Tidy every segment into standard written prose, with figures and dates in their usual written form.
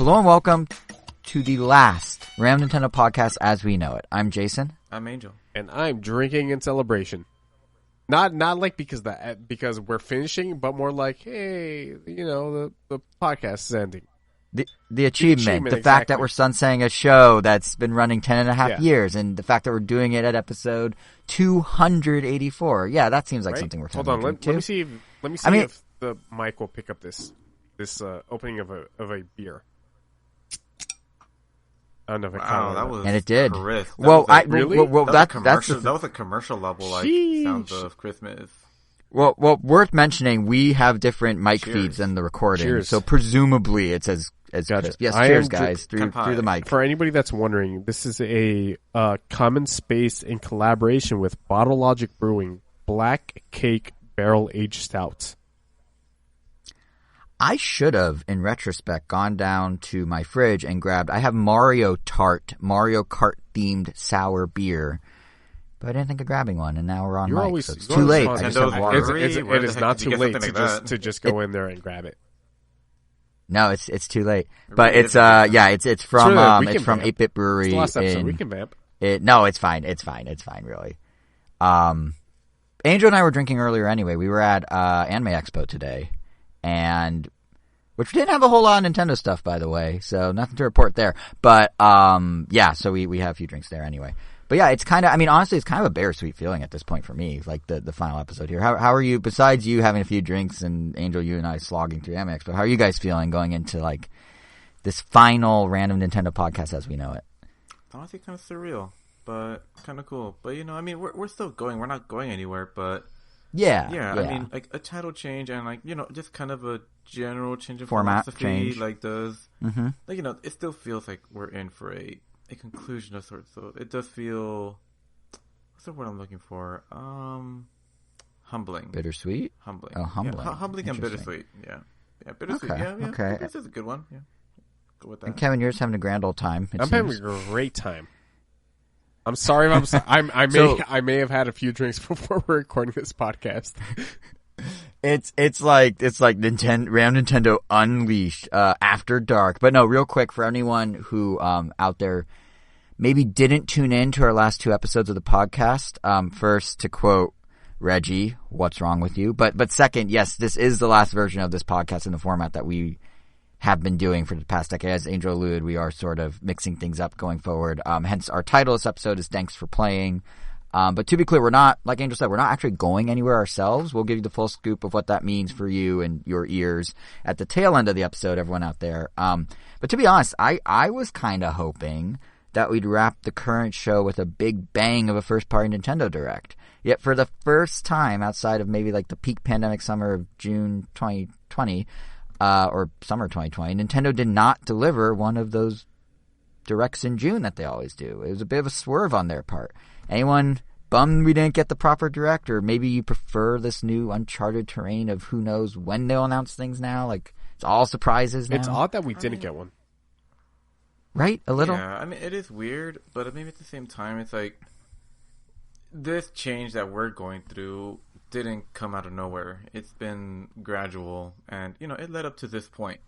Hello and welcome to the last Random Nintendo podcast as we know it. I'm Jason. I'm Angel. And I'm drinking in celebration. Not like because we're finishing, but more like, hey, the podcast is ending. The achievement, the fact that we're sunsetting a show that's been running 10 and a half years, and the fact that we're doing it at episode 284. Yeah, that seems like something we're talking about. Hold on, let me see if the mic will pick up this opening of a beer. I don't know if it that was and it did. That well, was a commercial level sounds of Christmas. Well, worth mentioning, we have different mic feeds than the recording, Cheers. So presumably it's as crisp. Yes, cheers, guys, through the mic. For anybody that's wondering, this is a common space in collaboration with Bottle Logic Brewing Black Cake Barrel Aged Stout. I should have, in retrospect, gone down to my fridge and grabbed. I have Mario Kart themed sour beer, but I didn't think of grabbing one, and now we're on mic, so it's too late. I just have water. It is not too late to just go in there and grab it. No, it's too late. But it's it's from 8-Bit Brewery. It's the last episode. We can vamp. No, it's fine. It's fine, really. Angel and I were drinking earlier anyway. We were at Anime Expo today, and which didn't have a whole lot of Nintendo stuff, by the way, so nothing to report there. But so we have a few drinks there anyway. But yeah, it's kind of, honestly, it's kind of a bittersweet feeling at this point for me, like the final episode here. How are you, besides you having a few drinks and Angel, you and I slogging through Anime Expo, how are you guys feeling going into like this final Random Nintendo podcast as we know it? Honestly, kind of surreal, but kind of cool. But we're still going. We're not going anywhere, but yeah. I mean, like a title change and like just kind of a general change of format philosophy, change. like it still feels like we're in for a conclusion of sorts. So it does feel, what's the word I'm looking for? Humbling. Bittersweet? Humbling. Oh, humbling. Yeah, humbling and bittersweet. Yeah, bittersweet. Okay. Yeah. Okay. This is a good one. Yeah. Go with that. And Kevin, you're just having a grand old time. I'm having a great time. I'm sorry if I may have had a few drinks before we're recording this podcast. It's like Nintendo Unleashed after dark. But no, real quick, for anyone who out there maybe didn't tune in to our last two episodes of the podcast, first to quote Reggie, what's wrong with you? But second, yes, this is the last version of this podcast in the format that we have been doing for the past decade. As Angel alluded, we are sort of mixing things up going forward. Hence our title of this episode is Thanks for Playing. But to be clear, we're not, like Angel said, we're not actually going anywhere ourselves. We'll give you the full scoop of what that means for you and your ears at the tail end of the episode, everyone out there. But to be honest, I was kind of hoping that we'd wrap the current show with a big bang of a first-party Nintendo Direct. Yet for the first time outside of maybe like the peak pandemic summer of June 2020, or summer 2020, Nintendo did not deliver one of those Directs in June that they always do. It was a bit of a swerve on their part. Anyone bummed we didn't get the proper Direct, or maybe you prefer this new uncharted terrain of who knows when they'll announce things now? Like, it's all surprises now. It's odd that we didn't get one. Right? A little? Yeah, it is weird, but maybe at the same time, it's like this change that we're going through didn't come out of nowhere. It's been gradual, and, it led up to this point.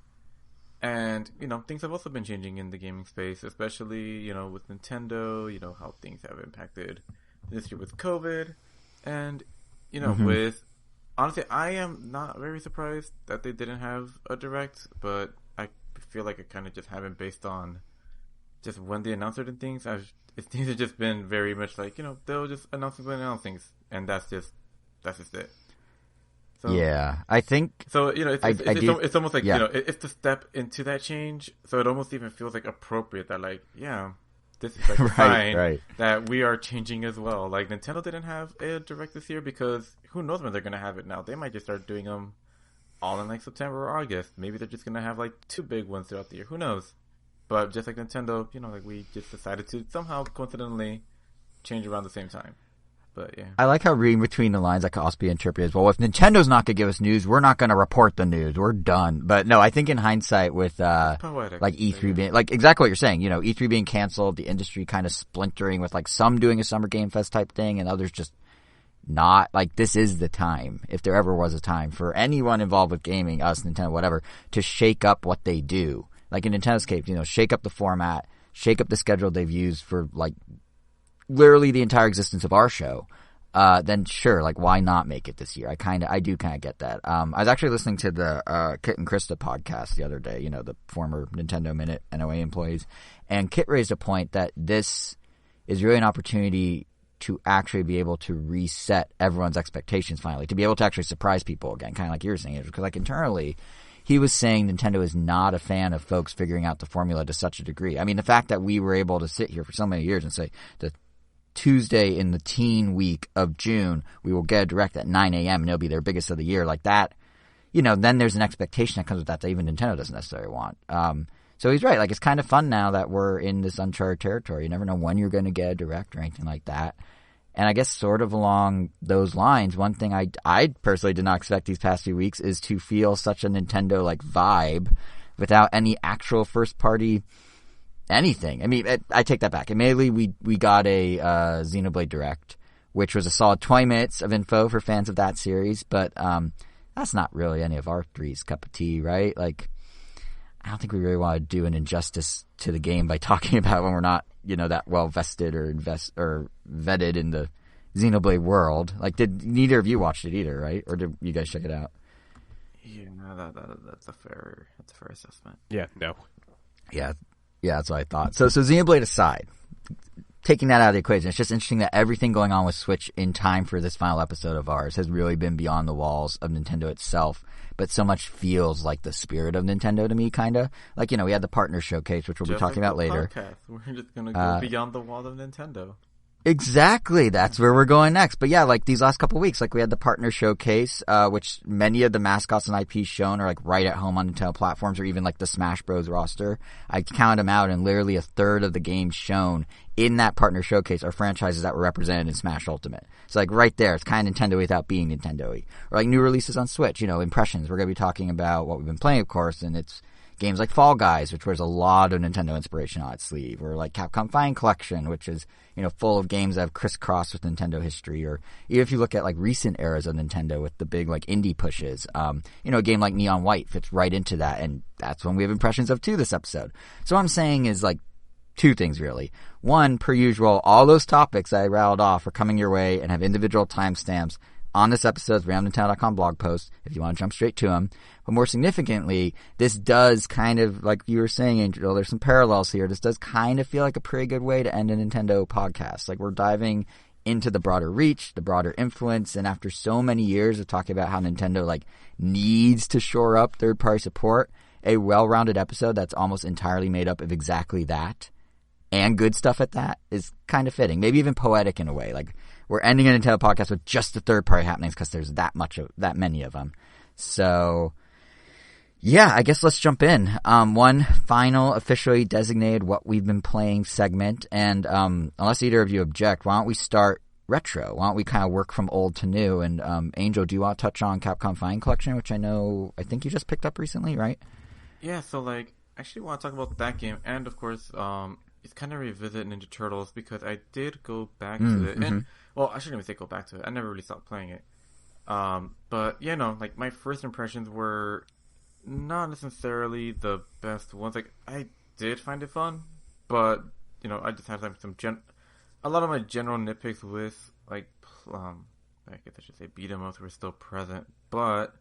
And, things have also been changing in the gaming space, especially, with Nintendo, how things have impacted this year with COVID. And, with, honestly, I am not very surprised that they didn't have a Direct, but I feel like it kind of just happened based on just when they announced certain things. Things have just been very much like, they'll just announce things, and that's just it. So, yeah, I think so. It's almost like it's the step into that change. So it almost even feels like appropriate that this is like a sign that we are changing as well. Like Nintendo didn't have a Direct this year because who knows when they're gonna have it now. They might just start doing them all in like September or August. Maybe they're just gonna have like two big ones throughout the year. Who knows? But just like Nintendo, we just decided to somehow coincidentally change around the same time. But yeah, I like how reading between the lines that could also be interpreted as, well, if Nintendo's not going to give us news, we're not going to report the news. We're done. But no, I think in hindsight with, poetic, like E3 being, like exactly what you're saying, E3 being canceled, the industry kind of splintering with like some doing a Summer Game Fest type thing and others just not. Like, this is the time, if there ever was a time for anyone involved with gaming, us, Nintendo, whatever, to shake up what they do. like in Nintendo's case, shake up the format, shake up the schedule they've used for like literally the entire existence of our show, then sure, like why not make it this year? I do kind of get that. I was actually listening to the Kit and Krista podcast the other day, the former Nintendo Minute NOA employees, and Kit raised a point that this is really an opportunity to actually be able to reset everyone's expectations finally, to be able to actually surprise people again, kind of like you were saying, because like internally, he was saying Nintendo is not a fan of folks figuring out the formula to such a degree. I mean, the fact that we were able to sit here for so many years and say the Tuesday in the teen week of June, we will get a direct at 9 a.m. and it'll be their biggest of the year, like that, then there's an expectation that comes with that even Nintendo doesn't necessarily want. So he's right. Like, it's kind of fun now that we're in this uncharted territory. You never know when you're going to get a direct or anything like that. And I guess sort of along those lines, one thing I personally did not expect these past few weeks is to feel such a Nintendo-like vibe without any actual first-party anything. I mean, I take that back. Immediately, we got a Xenoblade Direct, which was a solid 20 minutes of info for fans of that series, but that's not really any of our three's cup of tea, right? Like, I don't think we really want to do an injustice to the game by talking about when we're not, that well vested or vetted in the Xenoblade world. Like, neither of you watched it either, right? Or did you guys check it out? Yeah, no, that's a fair assessment. Yeah, no. Yeah, that's what I thought. So Xenoblade aside, taking that out of the equation, it's just interesting that everything going on with Switch in time for this final episode of ours has really been beyond the walls of Nintendo itself, but so much feels like the spirit of Nintendo to me, kind of. Like, we had the partner showcase, which we'll be talking about later. Podcast. We're just going to go beyond the wall of Nintendo. Exactly. That's where we're going next. But yeah, like these last couple of weeks, like we had the partner showcase, which many of the mascots and IPs shown are like right at home on Nintendo platforms, or even like the Smash Bros roster. I counted them out, and literally a third of the games shown in that partner showcase are franchises that were represented in Smash Ultimate. So like right there, it's kind of Nintendo without being Nintendo-y. Or like new releases on Switch, impressions. We're going to be talking about what we've been playing, of course, and it's games like Fall Guys, which wears a lot of Nintendo inspiration on its sleeve, or like Capcom Fine Collection, which is, full of games that have crisscrossed with Nintendo history, or even if you look at like recent eras of Nintendo with the big like indie pushes, a game like Neon White fits right into that, and that's one we have impressions of too this episode. So what I'm saying is like two things really. One, per usual, all those topics I rattled off are coming your way and have individual timestamps on this episode's RealNintendo.com blog post if you want to jump straight to them. But more significantly, this does kind of, like you were saying, Angel, there's some parallels here. This does kind of feel like a pretty good way to end a Nintendo podcast. Like, we're diving into the broader reach, the broader influence, and after so many years of talking about how Nintendo, like, needs to shore up third-party support, a well-rounded episode that's almost entirely made up of exactly that, and good stuff at that, is kind of fitting. Maybe even poetic in a way. Like, we're ending a Nintendo podcast with just the third-party happenings because there's that many of them. So, yeah, I guess let's jump in. One final officially designated what we've been playing segment, and unless either of you object, why don't we start retro? Why don't we kind of work from old to new? And Angel, do you want to touch on Capcom Fine Collection, which I think you just picked up recently, right? Yeah, so like, I actually want to talk about that game, and of course, it's kind of revisit Ninja Turtles because I did go back to it, and well, I shouldn't even say go back to it. I never really stopped playing it. But like my first impressions were not necessarily the best ones. Like, I did find it fun, but I just had a lot of my general nitpicks with like I guess I should say beat 'em ups were still present. But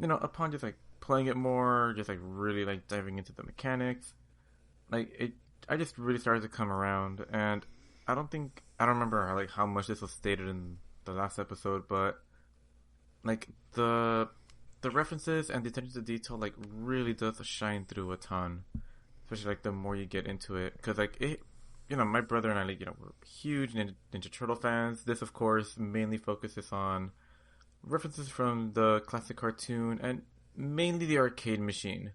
upon just like playing it more, just like really like diving into the mechanics, like I just really started to come around. And I don't remember how much this was stated in the last episode, but like the references and the attention to detail like really does shine through a ton, especially like the more you get into it, because like it, my brother and I, like, we're huge Ninja Turtle fans. This of course mainly focuses on references from the classic cartoon and mainly the arcade machine.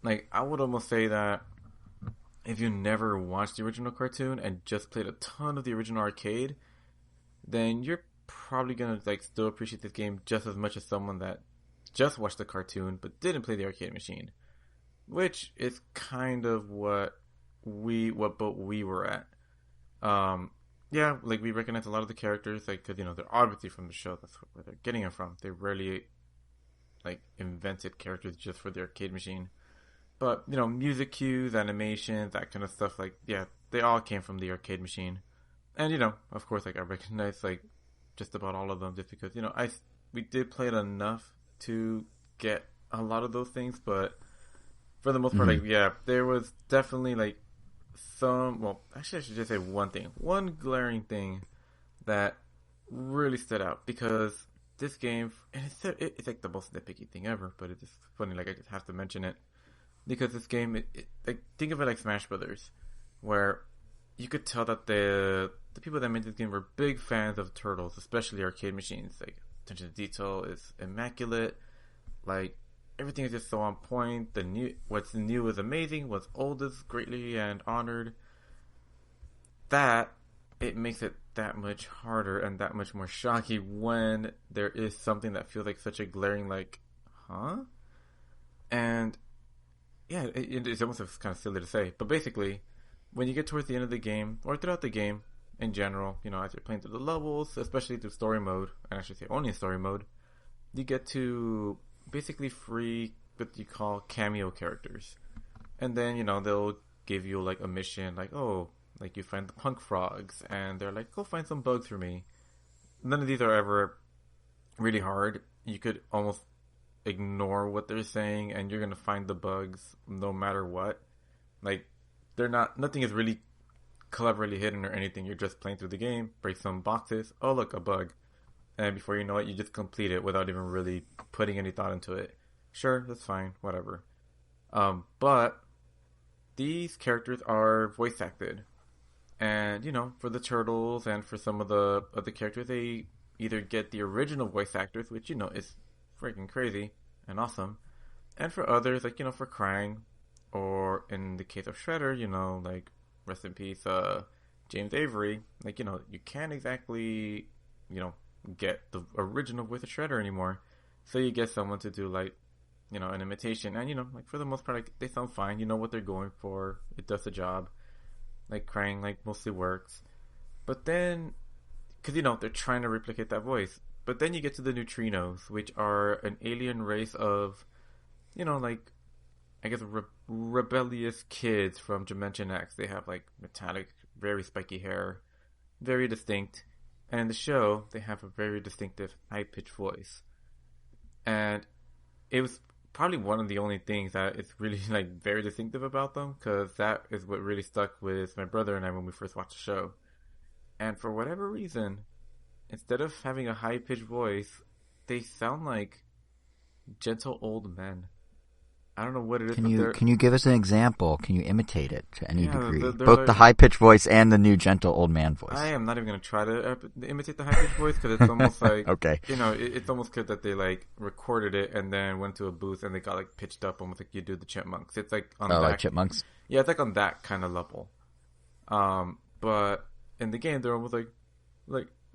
Like, I would almost say that if you never watched the original cartoon and just played a ton of the original arcade, then you're probably gonna like still appreciate this game just as much as someone that just watched the cartoon but didn't play the arcade machine, which is kind of what boat we were at. Yeah, like, we recognize a lot of the characters, like, because they're obviously from the show. That's where they're getting it from. They rarely like invented characters just for the arcade machine. But, music cues, animations, that kind of stuff, like, yeah, they all came from the arcade machine. And, of course, like, I recognize, like, just about all of them just because, we did play it enough to get a lot of those things, but for the most part, like, yeah, there was definitely, like, actually, I should just say one glaring thing that really stood out, because this game, and it's like the most nitpicky thing ever, but it's just funny, like, I just have to mention it, because this game, like, think of it like Smash Brothers, where you could tell that the people that made this game were big fans of Turtles, especially arcade machines. Like, attention to detail is immaculate, like, everything is just so on point. What's new is amazing. What's old is greatly and honored. That it makes it that much harder and that much more shocking when there is something that feels like such a glaring, like, huh? And yeah, it's almost kind of silly to say, but basically, when you get towards the end of the game or throughout the game in general, as you're playing through the levels, especially through story mode, and I should say only in story mode, you get to basically free what you call cameo characters. And then, they'll give you like a mission, like, oh, like you find the punk frogs, and they're like, go find some bugs for me. None of these are ever really hard. You could almost ignore what they're saying, and you're gonna find the bugs no matter what. Like, nothing is really cleverly hidden or anything. You're just playing through the game, break some boxes, oh look, a bug. And before you know it, you just complete it without even really putting any thought into it. Sure, that's fine, whatever. But these characters are voice acted. And, for the Turtles and for some of the other characters, they either get the original voice actors, which, is freaking crazy and awesome. And for others, like, for Krang, or in the case of Shredder, like, rest in peace, James Avery, like, you can't exactly, get the original voice of Shredder anymore. So you get someone to do, like, an imitation. And, like, for the most part, like, they sound fine. You know what they're going for. It does the job. Like, Krang, like, mostly works. But then, because, they're trying to replicate that voice. But then you get to the neutrinos, which are an alien race of, like, I guess, rebellious kids from Dimension X. They have, like, metallic, very spiky hair. Very distinct. And in the show, they have a very distinctive, high-pitched voice. And it was probably one of the only things that is really, like, very distinctive about them, because that is what really stuck with my brother and I when we first watched the show. And for whatever reason, instead of having a high-pitched voice, they sound like gentle old men. I don't know what it is. Can you give us an example? Can you imitate it to any degree? Both like, the high-pitched voice and the new gentle old man voice. I am not even going to try to imitate the high-pitched voice, because it's almost like, okay. It's almost good that they, like, recorded it and then went to a booth and they got, like, pitched up almost like you do the Chipmunks. It's like on that. Like Chipmunks? Yeah, it's like on that kind of level. But in the game, they're almost like,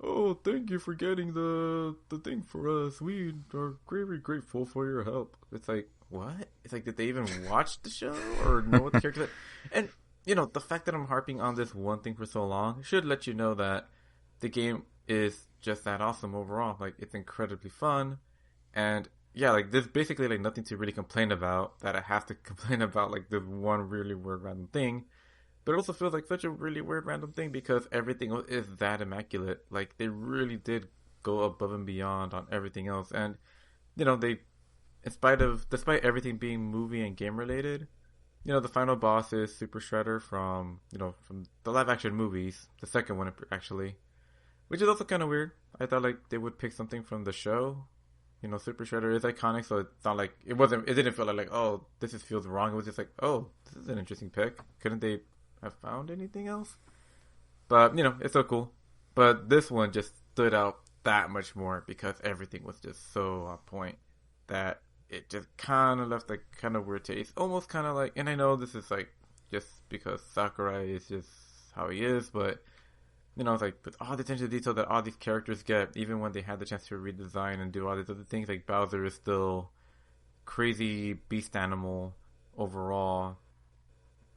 oh, thank you for getting the thing for us. We are very grateful for your help. It's like, what? It's like, did they even watch the show or know what the characters are? And, the fact that I'm harping on this one thing for so long should let you know that the game is just that awesome overall. Like, it's incredibly fun. And, yeah, like, there's basically, like, nothing to really complain about that I have to complain about, like, this one really weird random thing. But it also feels like such a really weird random thing because everything is that immaculate. Like, they really did go above and beyond on everything else. And, they... Despite everything being movie and game related, the final boss is Super Shredder from the live action movies, the second one actually, which is also kind of weird. I thought like they would pick something from the show. Super Shredder is iconic, so it's not like it didn't feel like, oh, feels wrong. It was just like, oh, this is an interesting pick. Couldn't they have found anything else? But it's so cool. But this one just stood out that much more because everything was just so on point that it just kind of left a kind of weird taste. Almost kind of like, and I know this is like just because Sakurai is just how he is, but it's like with all the attention to detail that all these characters get, even when they had the chance to redesign and do all these other things, like Bowser is still crazy beast animal overall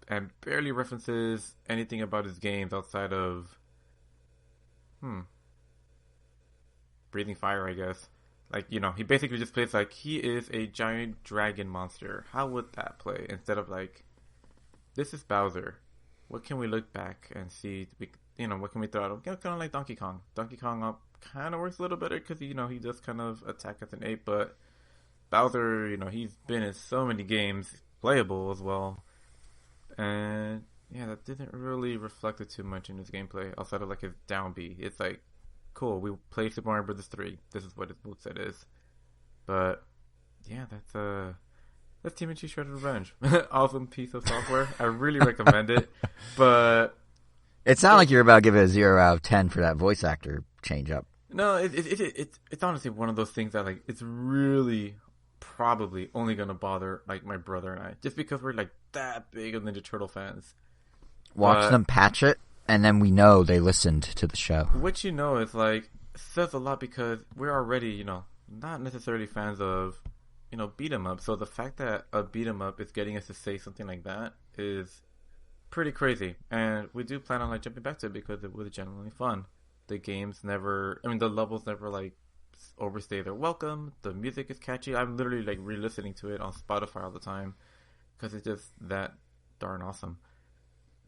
and barely references anything about his games outside of breathing fire, I guess. Like, you know, he basically just plays like he is a giant dragon monster. How would that play? Instead of like, this is Bowser. What can we look back and see? You know, what can we throw at him? Kind of like Donkey Kong. Donkey Kong up kind of works a little better because, you know, he does kind of attack as an ape. But Bowser, you know, he's been in so many games, playable as well. And yeah, that didn't really reflect it too much in his gameplay outside of like his down B. It's like, cool, we played Super Mario Bros. 3. This is what his moveset is. But yeah, that's Team Ichi Shredder's Revenge. Awesome piece of software. I really recommend it. But it sounded like you're about to give it a 0 out of 10 for that voice actor change up. No, it's honestly one of those things that like it's really probably only gonna bother like my brother and I, just because we're like that big of Ninja Turtle fans. Watch them patch it, and then we know they listened to the show. Which, you know, is like says a lot because we're already, you know, not necessarily fans of, you know, beat 'em up. So the fact that a beat 'em up is getting us to say something like that is pretty crazy. And we do plan on like jumping back to it because it was genuinely fun. The the levels never like overstay their welcome. The music is catchy. I'm literally like re-listening to it on Spotify all the time because it's just that darn awesome.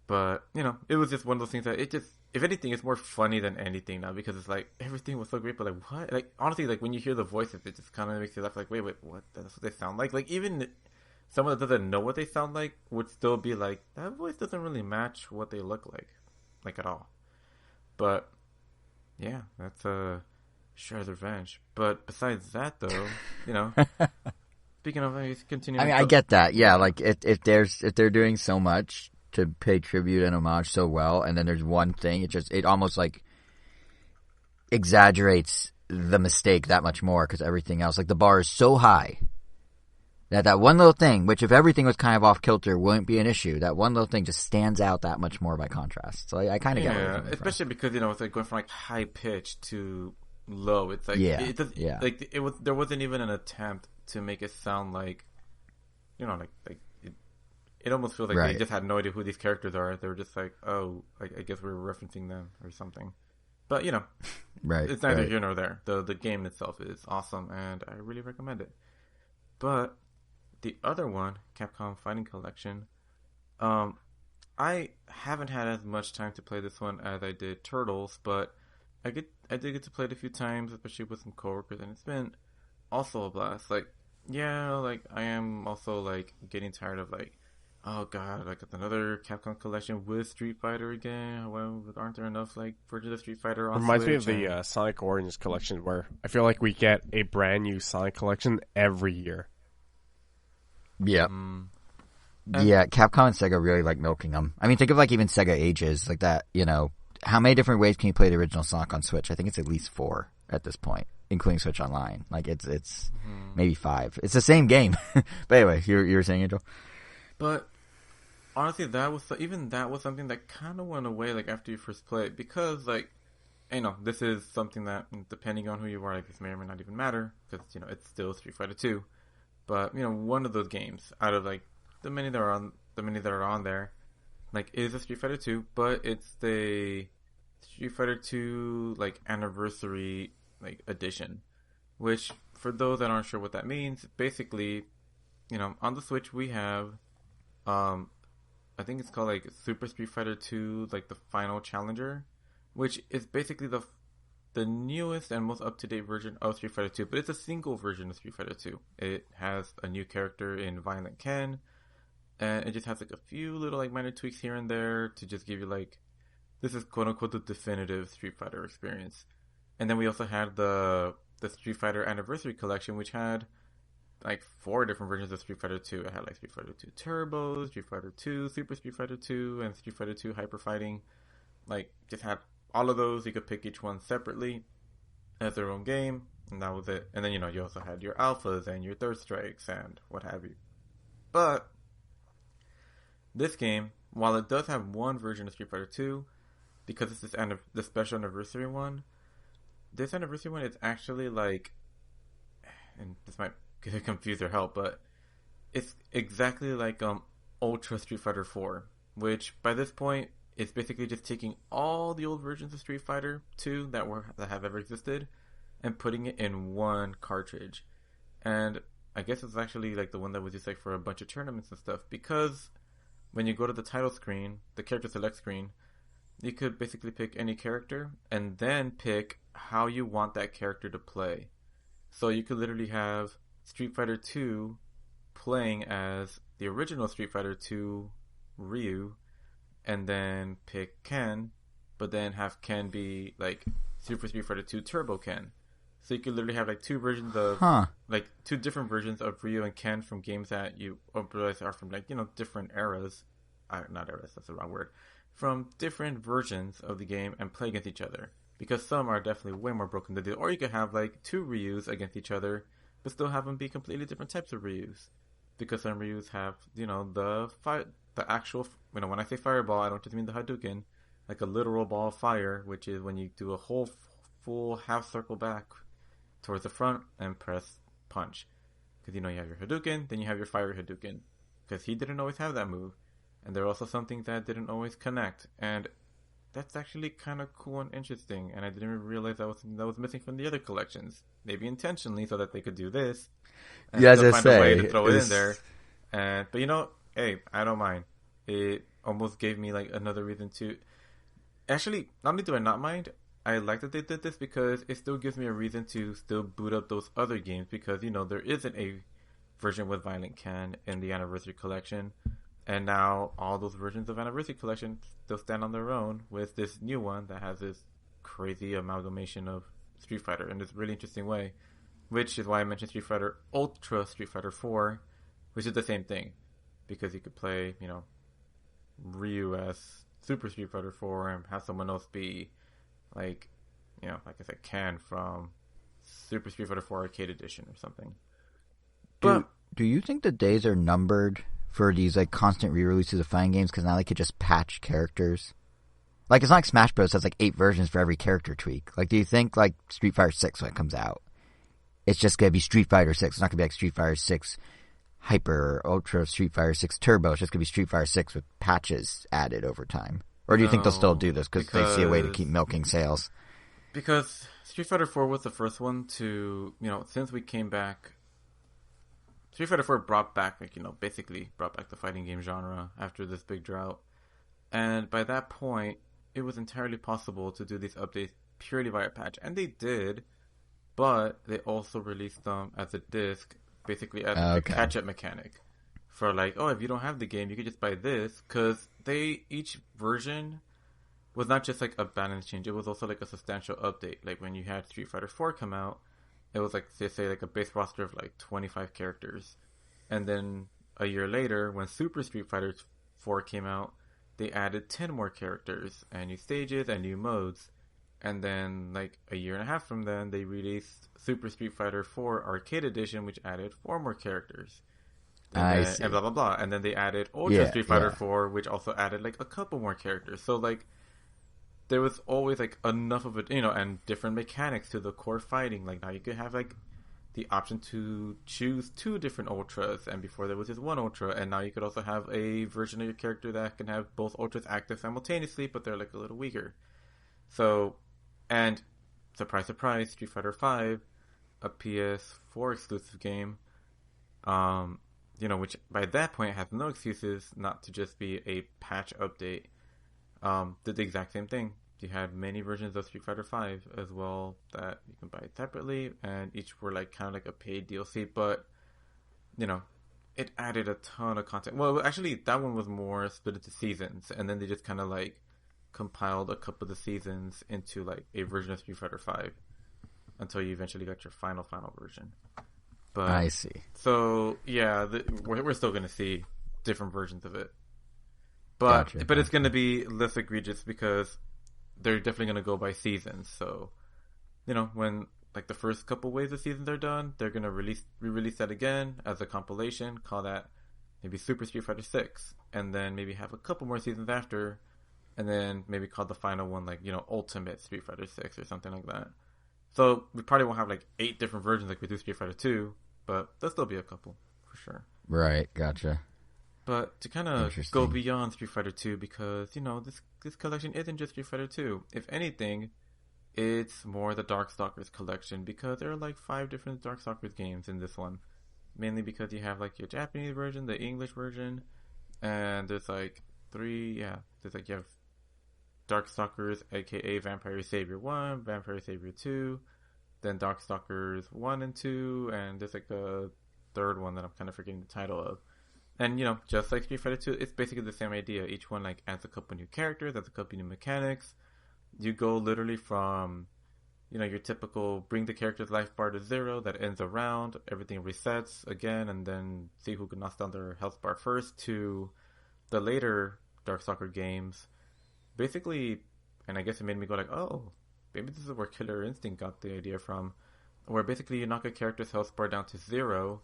But, you know, it was just one of those things that it just, if anything, it's more funny than anything now because it's like, everything was so great, but like, what? Like, honestly, like, when you hear the voices, it just kind of makes you laugh, like, wait, what? That's what they sound like? Like, even someone that doesn't know what they sound like would still be like, that voice doesn't really match what they look like at all. But, yeah, that's Shredder's Revenge. But besides that, though, you know, speaking of, continuing. I mean, I get that. Yeah, like, if they're doing so much to pay tribute and homage so well, and then there's one thing, it almost like exaggerates the mistake that much more because everything else, like the bar is so high that one little thing, which if everything was kind of off kilter wouldn't be an issue, that one little thing just stands out that much more by contrast. So I kind of get where you're especially because, you know, it's like going from like high pitch to low. It's like like there wasn't even an attempt to make it sound like, you know, like it almost feels like they just had no idea who these characters are. They were just like, oh, I guess we were referencing them or something. But, you know, it's neither here nor there. The game itself is awesome, and I really recommend it. But the other one, Capcom Fighting Collection, I haven't had as much time to play this one as I did Turtles, but I did get to play it a few times, especially with some coworkers, and it's been also a blast. Like, yeah, like, I am also, like, getting tired of, like, oh god, like it's another Capcom collection with Street Fighter again. Well, aren't there enough like versions of Street Fighter on Reminds Switch? me of the Sonic Origins collection, where I feel like we get a brand new Sonic collection every year. Yeah. Yeah, Capcom and Sega really like milking them. I mean, think of like even Sega Ages, like that, you know, how many different ways can you play the original Sonic on Switch? I think it's at least 4 at this point, including Switch Online. Like it's maybe 5. It's the same game. But anyway, you were saying, Angel? But honestly, that was something that kind of went away like after you first play it, because like, you know, this is something that depending on who you are, like this may or may not even matter because, you know, it's still Street Fighter 2. But, you know, one of those games out of like the many that are on there, like, is a Street Fighter 2, but it's the Street Fighter 2 like anniversary like edition, which for those that aren't sure what that means, basically, you know, on the Switch we have I think it's called like Super Street Fighter 2, like the Final Challenger, which is basically the newest and most up-to-date version of Street Fighter 2, but it's a single version of Street Fighter 2. It has a new character in Violent Ken, and it just has like a few little like minor tweaks here and there to just give you like, this is quote-unquote the definitive Street Fighter experience. And then we also had the Street Fighter Anniversary Collection, which had like 4 different versions of Street Fighter 2. It had like Street Fighter 2 Turbo, Street Fighter 2, Super Street Fighter 2, and Street Fighter 2 Hyper Fighting. Like, just had all of those. You could pick each one separately as their own game, and that was it. And then, you know, you also had your Alphas and your Third Strikes and what have you. But this game, while it does have one version of Street Fighter 2, because it's the special anniversary one, this anniversary one is actually like, and this might confuse or help, but it's exactly like Ultra Street Fighter 4, which by this point is basically just taking all the old versions of Street Fighter 2 that have ever existed and putting it in one cartridge. And I guess it's actually like the one that was used like for a bunch of tournaments and stuff, because when you go to the title screen, the character select screen, you could basically pick any character and then pick how you want that character to play. So you could literally have Street Fighter 2 playing as the original Street Fighter 2 Ryu, and then pick Ken, but then have Ken be like Super Street Fighter 2 Turbo Ken. So you could literally have like two versions of like two different versions of Ryu and Ken from games that you realize are from like, you know, different eras. Not eras, that's the wrong word. From different versions of the game and play against each other. Because some are definitely way more broken than the other. Or you could have like two Ryus against each other, but still have them be completely different types of Ryus. Because some Ryus have, you know, the actual, you know, when I say fireball, I don't just mean the Hadouken, like a literal ball of fire, which is when you do a whole full half circle back towards the front and press punch. Because, you know, you have your Hadouken, then you have your fire Hadouken. Because he didn't always have that move. And there are also some things that didn't always connect. And that's actually kind of cool and interesting. And I didn't even realize that was missing from the other collections. Maybe intentionally so that they could do this. And yeah, find say, a way to throw it in there. But you know, hey, I don't mind. It almost gave me like another reason to... Actually, not only do I not mind, I like that they did this because it still gives me a reason to still boot up those other games. Because, you know, there isn't a version with Violent Ken in the Anniversary Collection. And now all those versions of Anniversary Collection still stand on their own with this new one that has this crazy amalgamation of Street Fighter in this really interesting way. Which is why I mentioned Street Fighter Ultra Street Fighter 4, which is the same thing. Because you could play, you know, Ryu as Super Street Fighter 4 and have someone else be, like, you know, like I said, Ken from Super Street Fighter 4 Arcade Edition or something. Do you think the days are numbered for these like constant re-releases of fighting games, because now they could just patch characters? Like, it's not like Smash Bros. Has like 8 versions for every character tweak. Like, do you think like Street Fighter 6 when it comes out, it's just gonna be Street Fighter 6? It's not gonna be like Street Fighter 6 Hyper or Ultra Street Fighter 6 Turbo. It's just gonna be Street Fighter 6 with patches added over time. Or do you think they'll still do this because they see a way to keep milking sales? Because Street Fighter 4 was the first one to, you know, since we came back, Street Fighter 4 brought back, like, you know, basically brought back the fighting game genre after this big drought. And by that point, it was entirely possible to do these updates purely via patch. And they did, but they also released them as a disc, basically as a catch-up mechanic. For like, oh, if you don't have the game, you could just buy this. Because each version was not just like a balance change, it was also like a substantial update. Like when you had Street Fighter 4 come out, it was like, say like a base roster of like 25 characters. And then a year later, when Super Street Fighter 4 came out, they added 10 more characters and new stages and new modes. And then like a year and a half from then, they released Super Street Fighter 4 Arcade Edition, which added 4 more characters. And blah, blah, blah. And then they added Ultra Street Fighter 4, which also added like a couple more characters. So like, there was always like enough of it, you know, and different mechanics to the core fighting. Like now you could have like the option to choose 2 different Ultras, and before there was just 1 Ultra, and now you could also have a version of your character that can have both Ultras active simultaneously, but they're like a little weaker. So, and surprise, surprise, Street Fighter 5, a PS4 exclusive game, you know, which by that point has no excuses not to just be a patch update. Did the exact same thing. You had many versions of Street Fighter 5 as well that you can buy separately, and each were like kind of like a paid DLC, but you know, it added a ton of content. Well, actually, that one was more split into seasons, and then they just kind of like compiled a couple of the seasons into like a version of Street Fighter 5 until you eventually got your final version. But I see. So yeah, we're still going to see different versions of it. But it's going to be less egregious because they're definitely going to go by seasons. So, you know, when like the first couple waves of seasons are done, they're going to re-release that again as a compilation. Call that maybe Super Street Fighter 6, and then maybe have a couple more seasons after, and then maybe call the final one like, you know, Ultimate Street Fighter 6 or something like that. So we probably won't have like 8 different versions like we do Street Fighter 2, but there'll still be a couple for sure. Right, gotcha. But to kind of go beyond Street Fighter 2, because, you know, this collection isn't just Street Fighter 2. If anything, it's more the Darkstalkers collection because there are like 5 different Darkstalkers games in this one. Mainly because you have like your Japanese version, the English version, and there's like 3, there's like you have Darkstalkers, aka Vampire Savior 1, Vampire Savior 2, then Darkstalkers 1 and 2, and there's like a third one that I'm kind of forgetting the title of. And, you know, just like Street Fighter 2, it's basically the same idea. Each one, like, adds a couple new characters, adds a couple new mechanics. You go literally from, you know, your typical bring the character's life bar to 0, that ends a round, everything resets again, and then see who can knock down their health bar first, to the later Darkstalker games. Basically, and I guess it made me go like, oh, maybe this is where Killer Instinct got the idea from, where basically you knock a character's health bar down to 0,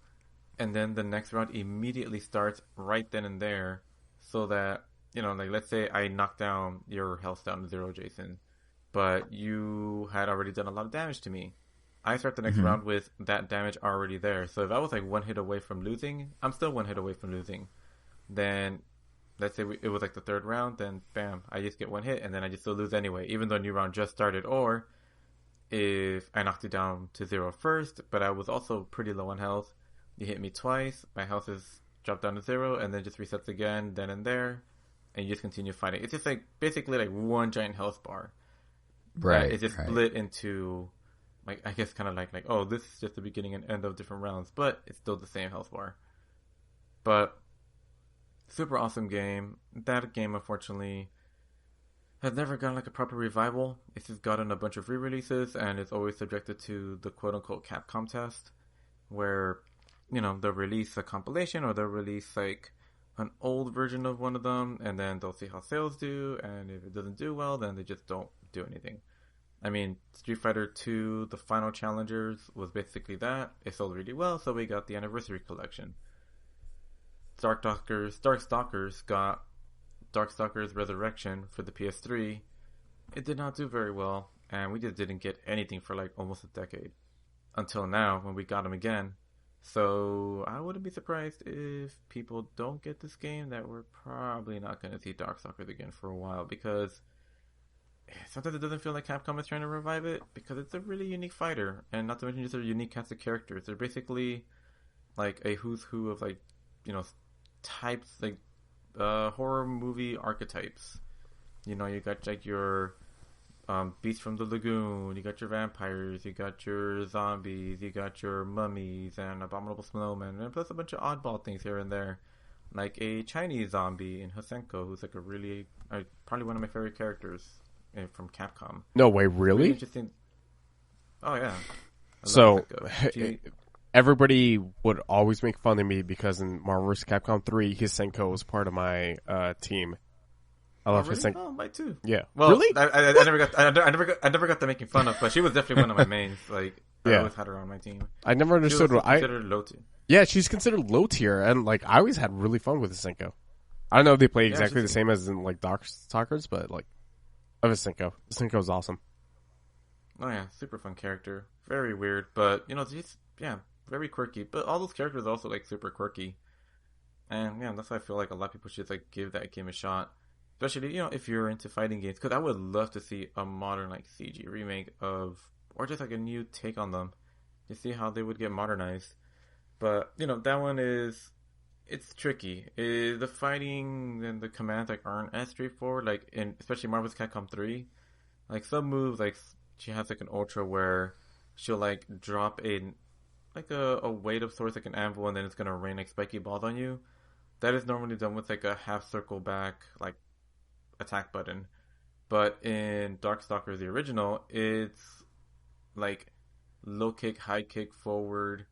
and then the next round immediately starts right then and there, so that, you know, like, let's say I knock down your health down to 0, Jason, but you had already done a lot of damage to me. I start the next round with that damage already there. So if I was like 1 hit away from losing, I'm still 1 hit away from losing. Then, let's say it was like the 3rd round, then bam, I just get 1 hit, and then I just still lose anyway, even though a new round just started. Or if I knocked you down to 0 first, but I was also pretty low on health, you hit me twice, my health is dropped down to 0, and then just resets again then and there, and you just continue fighting. It's just like basically like one giant health bar. Right. It's just split into, like, I guess kind of like, oh, this is just the beginning and end of different rounds, but it's still the same health bar. But super awesome game. That game, unfortunately, has never gotten like a proper revival. It's just gotten a bunch of re-releases, and it's always subjected to the quote-unquote Capcom test, where, you know, they'll release a compilation, or they'll release like an old version of one of them, and then they'll see how sales do, and if it doesn't do well, then they just don't do anything. I mean, Street Fighter 2, the Final Challengers, was basically that. It sold really well, so we got the Anniversary Collection. Darkstalkers got Darkstalkers Resurrection for the PS3. It did not do very well, and we just didn't get anything for like almost a decade. Until now, when we got them again. So I wouldn't be surprised if people don't get this game, that we're probably not going to see Darkstalkers again for a while, because sometimes it doesn't feel like Capcom is trying to revive it, because it's a really unique fighter, and not to mention just a unique cast of characters. They're basically like a who's who of, like, you know, types, like horror movie archetypes. You know, you got like your Beast from the Lagoon, you got your vampires, you got your zombies, you got your mummies and abominable snowmen, and plus a bunch of oddball things here and there, like a Chinese zombie in Hosenko, who's like a really, probably one of my favorite characters from Capcom. No way, really? Interesting. Oh yeah. So everybody would always make fun of me because in Marvel vs. Capcom 3, Hisenko was part of my team. I love really? Hisenko. Oh, mine too. Yeah. Well, really? I never got to making fun of, but she was definitely one of my mains. Like, I always had her on my team. I never understood what considered low tier. Yeah, she's considered low tier, and like I always had really fun with Hisenko. I don't know if they play exactly the same as in like Darkstalkers, but like I love Hisenko. Hisenko is awesome. Oh yeah, super fun character. Very weird, but you know, she's very quirky. But all those characters are also like super quirky, and yeah, that's why I feel like a lot of people should like give that game a shot. Especially, you know, if you're into fighting games, because I would love to see a modern like CG remake of, or just like a new take on them, to see how they would get modernized. But you know, that one it's tricky. The fighting and the commands like aren't as straightforward. Like in especially Marvel's Capcom 3, like some moves, like she has like an ultra where she'll like drop a weight of sorts, like an anvil, and then it's gonna rain like spiky balls on you. That is normally done with like a half circle back like attack button, but in Darkstalkers the original, it's like low kick, high kick, forward,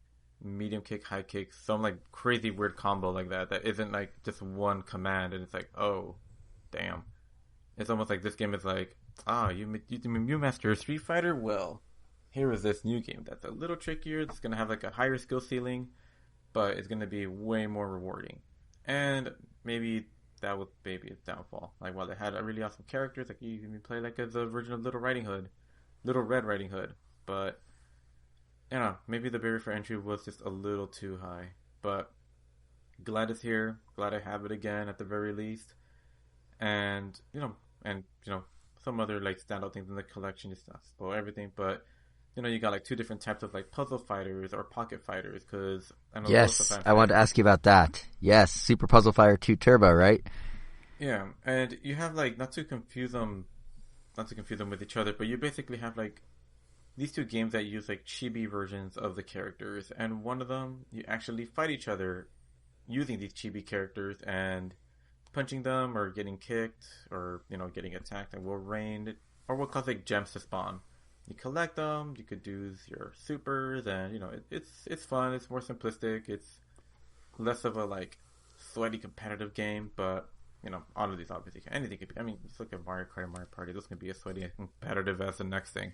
medium kick, high kick, some like crazy weird combo like that isn't like just one command, and it's like, oh damn, it's almost like this game is like, you master Street Fighter, well, here is this new game that's a little trickier, that's gonna have like a higher skill ceiling, but it's gonna be way more rewarding. And maybe that was maybe its downfall. Like, while they had a really awesome characters, like you can play like as a version of Little Red Riding Hood, but you know, maybe the barrier for entry was just a little too high. But glad it's here. Glad I have it again at the very least. And you know, some other like standout things in the collection. Just not spoil everything, but you got like two different types of like puzzle fighters or pocket fighters. Because I know Yes, I wanted to ask you about that. Yes, Super Puzzle Fighter 2 Turbo, right? Yeah, and you have like not to confuse them with each other, but you basically have like these two games that use like chibi versions of the characters, and one of them you actually fight each other using these chibi characters and punching them or getting kicked or getting attacked, and will rain or will cause like gems to spawn. You collect them, you could do your supers, and it's fun. It's more simplistic. It's less of a like sweaty competitive game, but all of these obviously anything could be. I mean, just look at Mario Kart and Mario Party. Those can be as sweaty and competitive as the next thing.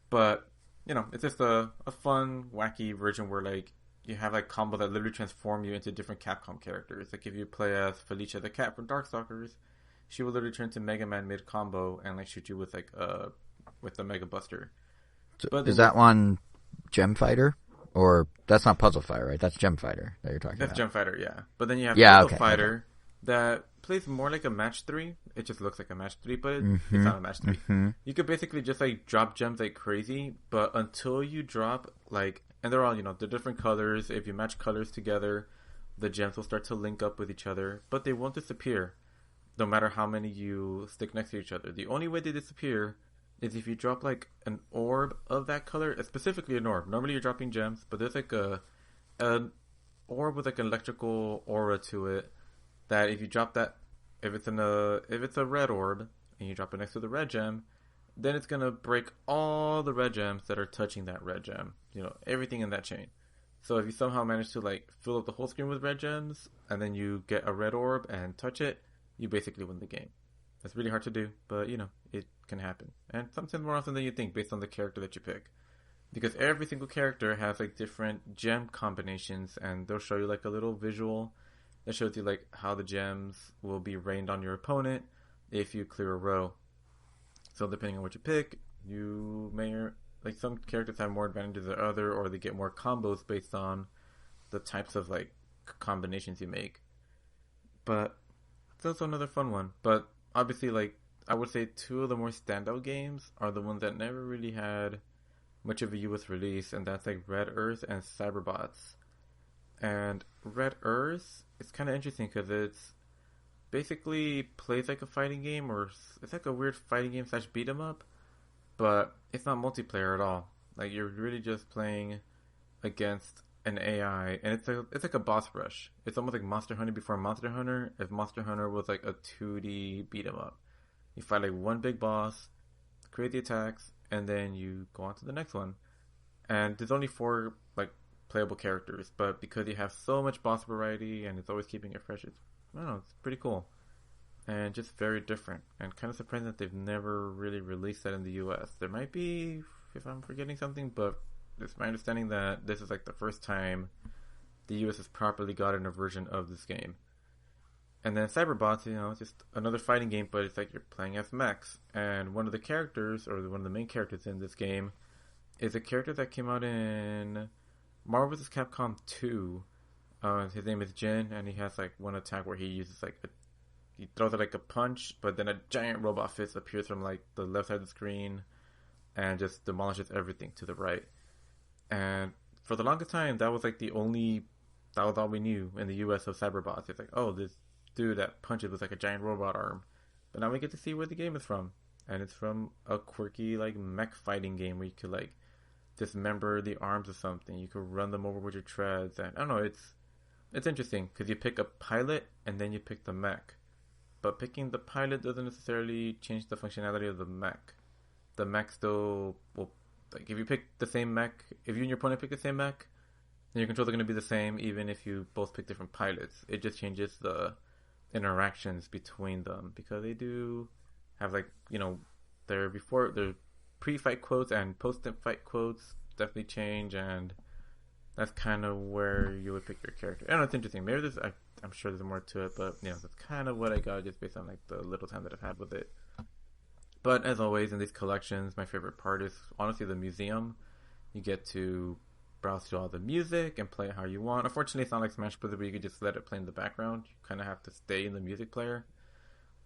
But it's just a fun, wacky version where like you have like combos that literally transform you into different Capcom characters. Like if you play as Felicia the cat from Darkstalkers, she will literally turn into Mega Man mid combo and like shoot you with like with the Mega Buster. But is that one Gem Fighter? Or that's not Puzzle Fighter, right? That's Gem Fighter that you're talking about. That's Gem Fighter, yeah. But then you have Puzzle Fighter that plays more like a match 3. It just looks like a match 3, but it's not a match 3. You could basically just like drop gems like crazy, but until you drop like, and they're all they're different colors. If you match colors together, the gems will start to link up with each other, but they won't disappear no matter how many you stick next to each other. The only way they disappear is if you drop like an orb of that color, specifically an orb. Normally you're dropping gems, but there's like an orb with like an electrical aura to it that if you drop that, if it's a red orb and you drop it next to the red gem, then it's gonna break all the red gems that are touching that red gem. Everything in that chain. So if you somehow manage to like fill up the whole screen with red gems and then you get a red orb and touch it, you basically win the game. That's really hard to do, but it can happen. And sometimes more often than you think based on the character that you pick. Because every single character has like different gem combinations, and they'll show you like a little visual that shows you like how the gems will be rained on your opponent if you clear a row. So depending on what you pick, you may like some characters have more advantages than other, or they get more combos based on the types of like combinations you make. But it's also another fun one. But obviously, like, I would say two of the more standout games are the ones that never really had much of a US release, and that's like Red Earth and Cyberbots. And Red Earth is kind of interesting because it's basically plays like a fighting game, or it's like a weird fighting game / beat 'em up, but it's not multiplayer at all. Like you're really just playing against an AI, and it's like a boss rush. It's almost like Monster Hunter before Monster Hunter, if Monster Hunter was like a 2D beat 'em up. You fight like one big boss, create the attacks, and then you go on to the next one. And there's only 4 like playable characters, but because you have so much boss variety and it's always keeping it fresh, I don't know, it's pretty cool. And just very different. And kind of surprising that they've never really released that in the US. There might be, if I'm forgetting something, but it's my understanding that this is like the first time the US has properly gotten a version of this game. And then Cyberbots, it's just another fighting game, but it's like you're playing as mechs. And one of the characters, or one of the main characters in this game, is a character that came out in Marvel vs. Capcom 2. His name is Jin, and he has like one attack where he uses like he throws it like a punch, but then a giant robot fist appears from like the left side of the screen and just demolishes everything to the right. And for the longest time, that was all we knew in the US of Cyberbots. It's like, oh, this dude that punches with like a giant robot arm. But now we get to see where the game is from. And it's from a quirky like mech fighting game where you could like dismember the arms of something. You could run them over with your treads. And I don't know, it's interesting because you pick a pilot and then you pick the mech. But picking the pilot doesn't necessarily change the functionality of the mech. The mech still will, like, if you pick the same mech, if you and your opponent pick the same mech, then your controls are going to be the same even if you both pick different pilots. It just changes the interactions between them because they do have like, their pre-fight quotes and post-fight quotes definitely change, and that's kind of where you would pick your character. I don't know, it's interesting. Maybe I'm sure there's more to it, but that's kind of what I got just based on like the little time that I've had with it. But as always in these collections, my favorite part is honestly the museum. You get to browse through all the music and play it how you want. Unfortunately, it's not like Smash Bros. Where you could just let it play in the background. You kind of have to stay in the music player.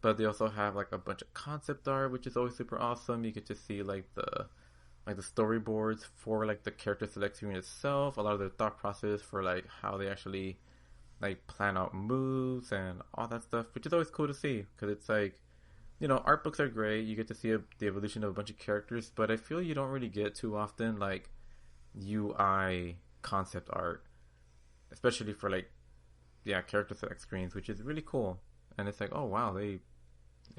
but they also have like a bunch of concept art, which is always super awesome. You get to see like the storyboards for like the character select screen itself, a lot of their thought process for like how they actually like plan out moves and all that stuff, which is always cool to see because it's like, you know, art books are great. You get to see the evolution of a bunch of characters, but I feel you don't really get too often like UI concept art, especially for like character select screens, which is really cool. And it's like, oh wow, it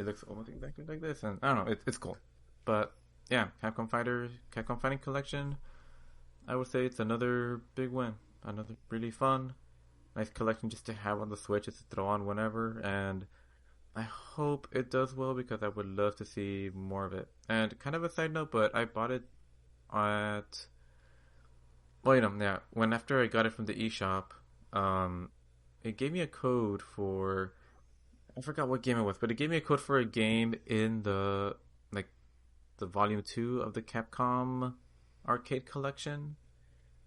looks almost exactly like this, and I don't know, it's cool. But yeah, Capcom Fighting Collection, I would say it's another big win, another really fun, nice collection just to have on the Switch, just to throw on whenever, and I hope it does well because I would love to see more of it. And kind of a side note, but I bought it at, well, you know, yeah, when after I got it from the eShop, it gave me a code for, I forgot what game it was, but it gave me a code for a game in the volume 2 of the Capcom arcade collection.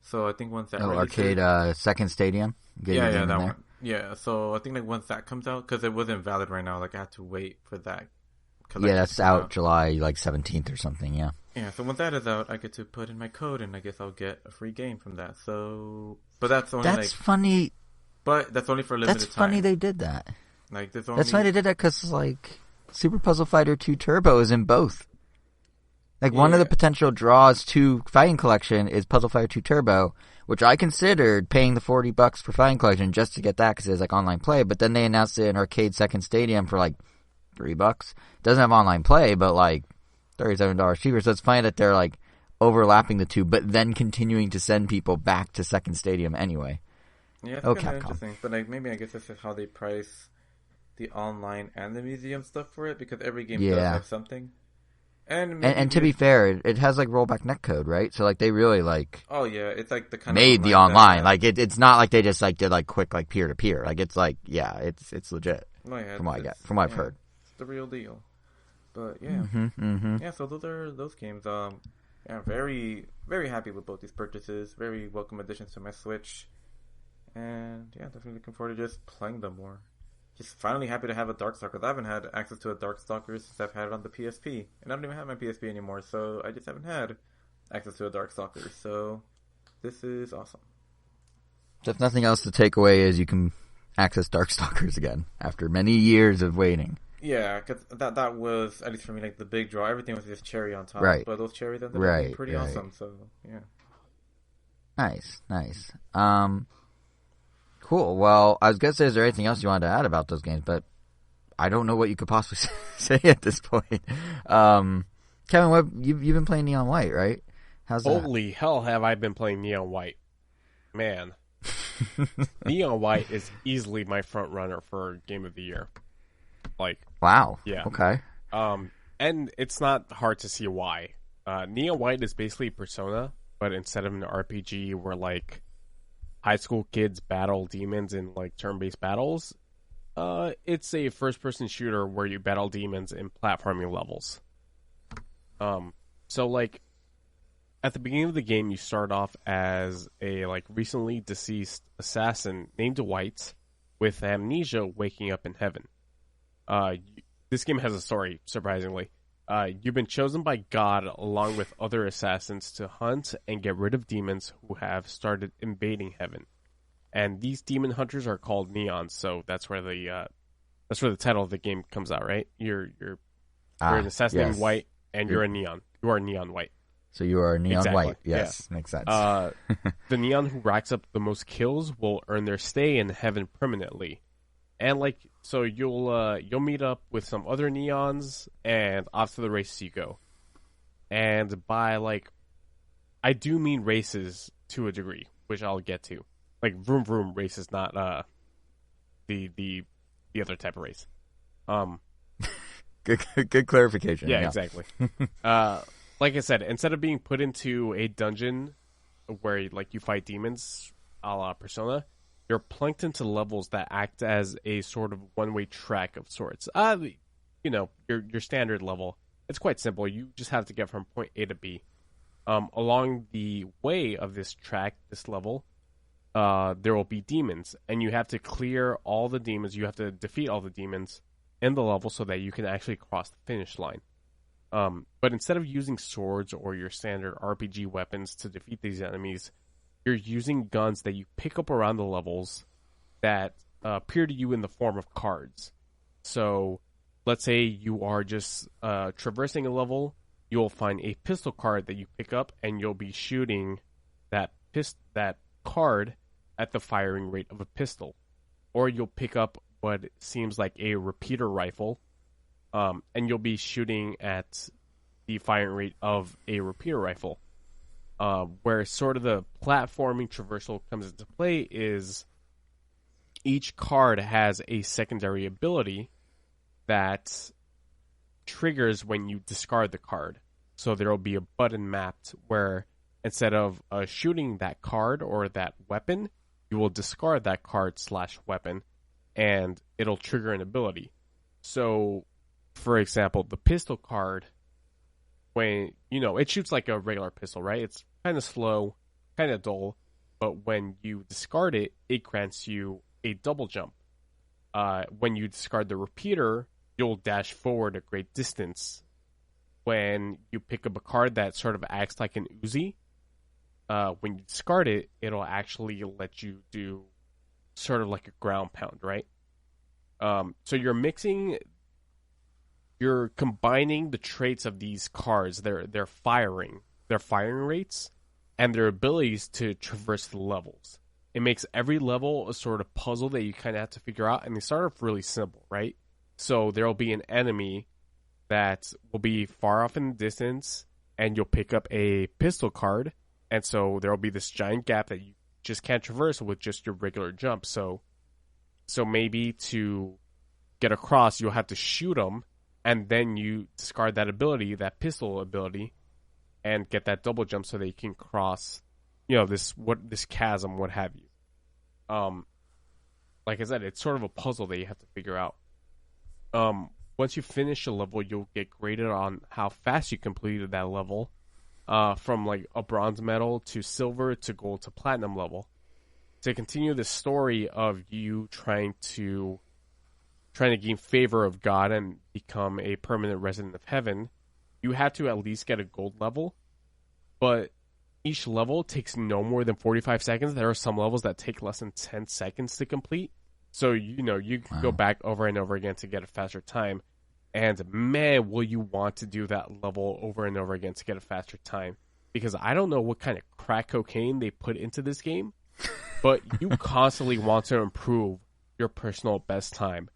So I think once that arcade Second Stadium. Yeah, that one. Yeah, so I think like once that comes out, because it wasn't valid right now, like I had to wait for that collection. Yeah, that's out July like 17th or something. Yeah. Yeah, so once that is out, I get to put in my code, and I guess I'll get a free game from that. So, but that's only funny. But that's only for a limited time. That's funny they did that. Like there's That's why they did that, because like Super Puzzle Fighter 2 Turbo is in both. Like one of the potential draws to Fighting Collection is Puzzle Fighter 2 Turbo, which I considered paying the $40 for Fighting Collection just to get that because it has like online play. But then they announced it in Arcade Second Stadium for like $3. Doesn't have online play, but like $37 cheaper. So it's funny that they're like overlapping the two, but then continuing to send people back to Second Stadium anyway. Yeah, it's kind of interesting. But like maybe I guess this is how they price the online and the museum stuff for it, because every game does have something. And to be fair, it has like rollback netcode, right? So like they really like it's like the kind made the online. Like it's not like they just like did like quick like peer to peer. Like it's like it's legit. From what I've heard, it's the real deal. But yeah, yeah. So those are those games. Very very happy with both these purchases. Very welcome additions to my Switch, and yeah, definitely looking forward to just playing them more. Just finally happy to have a Darkstalkers. I haven't had access to a Darkstalkers since I've had it on the PSP. And I don't even have my PSP anymore, so I just haven't had access to a Darkstalkers. So this is awesome. So if nothing else to take away is you can access Darkstalkers again after many years of waiting. Yeah, because that was, at least for me, like the big draw. Everything was just cherry on top. Right. But those cherries ended up being pretty awesome, so yeah. Nice. Cool. Well, I was going to say, is there anything else you wanted to add about those games? But I don't know what you could possibly say at this point. Kevin, you've been playing Neon White, right? How's that? Holy hell have I been playing Neon White. Man. Neon White is easily my front runner for Game of the Year. Like, wow. Yeah. Okay. And it's not hard to see why. Neon White is basically Persona, but instead of an RPG where like high school kids battle demons in like turn-based battles, it's a first-person shooter where you battle demons in platforming levels. So like at the beginning of the game, you start off as a like recently deceased assassin named White with amnesia, waking up in heaven. This game has a story, surprisingly. You've been chosen by God along with other assassins to hunt and get rid of demons who have started invading heaven. And these demon hunters are called neons, so that's where the title of the game comes out, right? You're an assassin named White, and you're a neon. You are neon white. So you are neon exactly. white. Yes, makes sense. The neon who racks up the most kills will earn their stay in heaven permanently. And like, so you'll meet up with some other neons, and off to the races you go. And by like, I do mean races to a degree, which I'll get to. Like vroom vroom races, not the other type of race. Good clarification. Yeah, exactly. Like I said, instead of being put into a dungeon where like you fight demons, a la Persona, you're plunked into levels that act as a sort of one-way track of sorts. You know, your standard level. It's quite simple. You just have to get from point A to B. Along the way of this track, this level, there will be demons, and you have to clear all the demons. You have to defeat all the demons in the level so that you can actually cross the finish line. But instead of using swords or your standard RPG weapons to defeat these enemies, you're using guns that you pick up around the levels that appear to you in the form of cards. So let's say you are just traversing a level, you'll find a pistol card that you pick up, and you'll be shooting that card at the firing rate of a pistol. Or you'll pick up what seems like a repeater rifle, and you'll be shooting at the firing rate of a repeater rifle. Where sort of the platforming traversal comes into play is each card has a secondary ability that triggers when you discard the card. So there will be a button mapped where instead of shooting that card or that weapon, you will discard that card / weapon, and it'll trigger an ability. So, for example, the pistol card, when, it shoots like a regular pistol, right? It's kind of slow, kind of dull, but when you discard it, it grants you a double jump. When you discard the repeater, you'll dash forward a great distance. When you pick up a card that sort of acts like an Uzi, when you discard it, it'll actually let you do sort of like a ground pound, right? So you're combining the traits of these cards, their firing rates, and their abilities to traverse the levels. It makes every level a sort of puzzle that you kind of have to figure out, and they start off really simple, right? So there'll be an enemy that will be far off in the distance, and you'll pick up a pistol card, and so there'll be this giant gap that you just can't traverse with just your regular jump. So maybe to get across, you'll have to shoot them, and then you discard that ability, that pistol ability, and get that double jump so that you can cross, this chasm, what have you. Like I said, it's sort of a puzzle that you have to figure out. Once you finish a level, you'll get graded on how fast you completed that level, from like a bronze medal to silver to gold to platinum level. To continue the story of you trying to gain favor of God and become a permanent resident of heaven, you have to at least get a gold level, but each level takes no more than 45 seconds. There are some levels that take less than 10 seconds to complete. So, you can go back over and over again to get a faster time. And man, will you want to do that level over and over again to get a faster time. Because I don't know what kind of crack cocaine they put into this game, but you constantly want to improve your personal best time.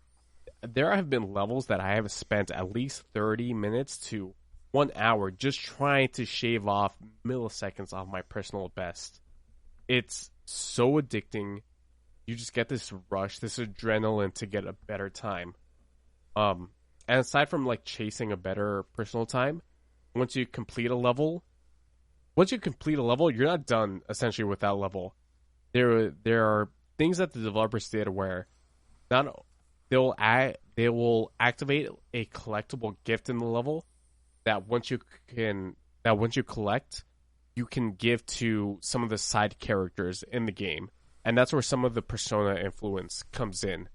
There have been levels that I have spent at least 30 minutes to 1 hour just trying to shave off milliseconds off my personal best. It's so addicting. You just get this rush, this adrenaline to get a better time. And aside from like chasing a better personal time, once you complete a level, you're not done essentially with that level. There are things that the developers did where they will activate a collectible gift in the level that once you collect, you can give to some of the side characters in the game. And that's where some of the Persona influence comes in,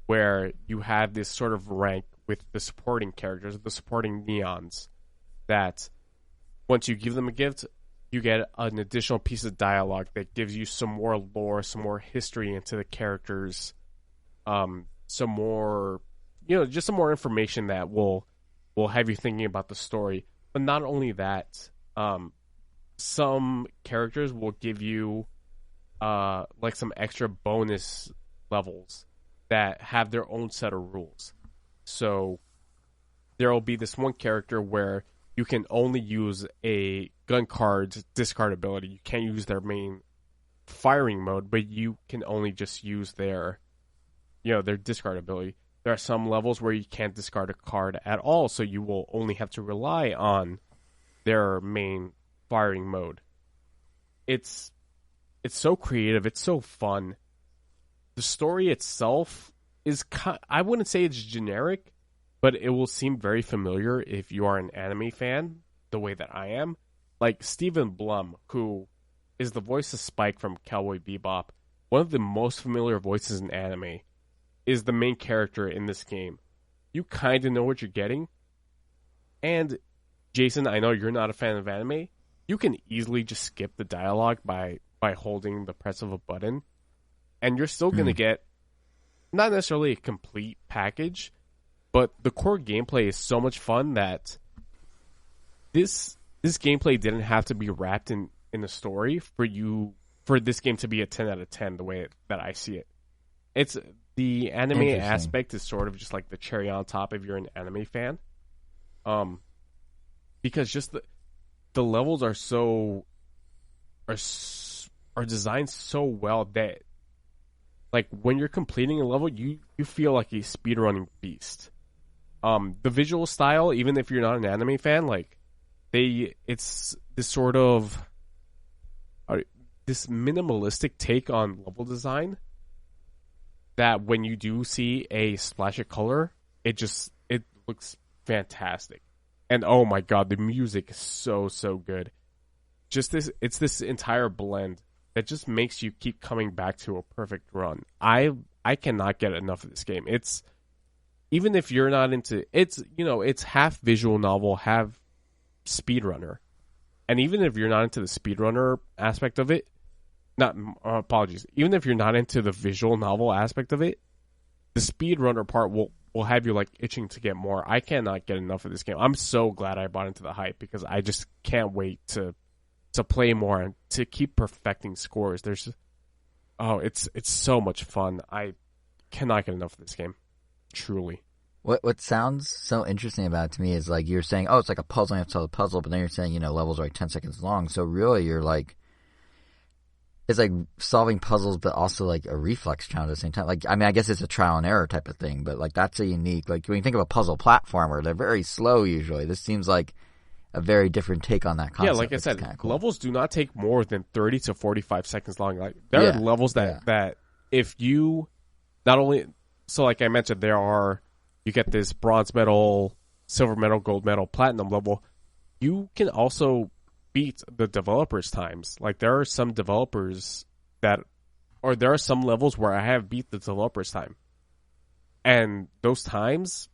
where you have this sort of rank with the supporting characters, the supporting neons, that once you give them a gift, you get an additional piece of dialogue that gives you some more lore, some more history into the characters, some more, just some more information that will have you thinking about the story. But not only that, some characters will give you like some extra bonus levels that have their own set of rules. So there will be this one character where you can only use a gun card's discard ability. You can't use their main firing mode, but you can only just use their discard ability. There are some levels where you can't discard a card at all, so you will only have to rely on their main firing mode. It's so creative. It's so fun. The story itself is I wouldn't say it's generic, but it will seem very familiar if you are an anime fan, the way that I am. Like Stephen Blum, who is the voice of Spike from Cowboy Bebop, one of the most familiar voices in anime, is the main character in this game. you kind of know what you're getting. And Jason, I know you're not a fan of anime. You can easily just skip the dialogue by holding the press of a button, and you're still going to get not necessarily a complete package, but the core gameplay is so much fun that this gameplay didn't have to be wrapped in a story for this game to be a 10 out of 10 the way that I see it. It's the anime aspect is sort of just like the cherry on top if you're an anime fan. Because just the levels are designed so well that like when you're completing a level, you feel like a speedrunning beast. The visual style, even if you're not an anime fan, like it's this sort of this minimalistic take on level design that when you do see a splash of color, it looks fantastic. And oh my god, the music is so good. It's this entire blend that just makes you keep coming back to a perfect run. I cannot get enough of this game. It's even if you're not into it's half visual novel, half speedrunner. And even if you're not into the speedrunner aspect of it, even if you're not into the visual novel aspect of it, the speedrunner part will have you like itching to get more. I cannot get enough of this game. I'm so glad I bought into the hype because I just can't wait to play more and to keep perfecting scores. It's so much fun. I cannot get enough of this game. Truly. What sounds so interesting about it to me is like you're saying, oh, it's like a puzzle, you have to solve the puzzle, but then you're saying, levels are like 10 seconds long. So really you're like, it's like solving puzzles, but also like a reflex challenge at the same time. Like, I mean, I guess it's a trial and error type of thing, but like that's a unique, like when you think of a puzzle platformer, they're very slow usually. This seems like a very different take on that concept. Yeah, like I said, cool. Levels do not take more than 30 to 45 seconds long. Like there are levels that if you not only, so like I mentioned, you get this bronze medal, silver medal, gold medal, platinum level. You can also beat the developers' times. Like there are some developers there are some levels where I have beat the developers' time. And those times,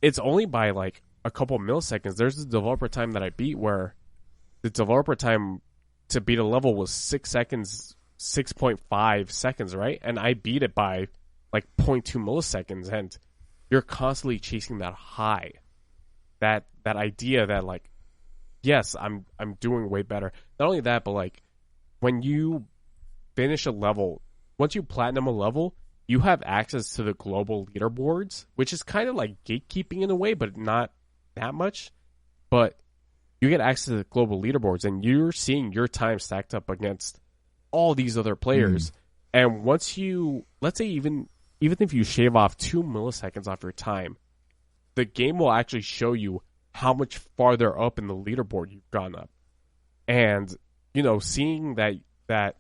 it's only by like a couple milliseconds. There's the developer time that I beat where the developer time to beat a level was 6 seconds, 6.5 seconds, right? And I beat it by like 0.2 milliseconds, and you're constantly chasing that high. That idea that like, yes, I'm doing way better. Not only that, but like when you finish a level, once you platinum a level, you have access to the global leaderboards, which is kind of like gatekeeping in a way, but not that much. But you get access to the global leaderboards, and you're seeing your time stacked up against all these other players. And once you, let's say even if you shave off 2 milliseconds off your time, the game will actually show you how much farther up in the leaderboard you've gone up. And, seeing that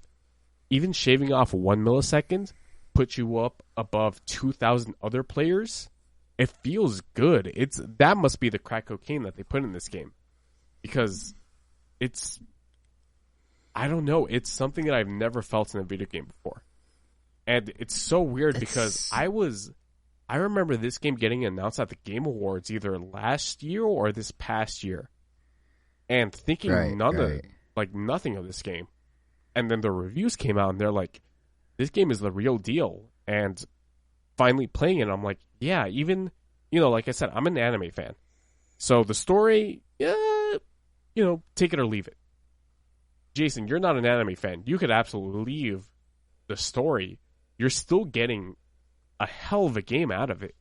even shaving off 1 millisecond puts you up above 2,000 other players, it feels good. That must be the crack cocaine that they put in this game. Because I don't know, it's something that I've never felt in a video game before. And it's so weird because I remember this game getting announced at the Game Awards either last year or this past year, and thinking nothing of this game. And then the reviews came out, and they're like, "This game is the real deal." And finally playing it, I'm like, "Yeah." Even like I said, I'm an anime fan, so the story, take it or leave it. Jason, you're not an anime fan. You could absolutely leave the story. You're still getting a hell of a game out of it.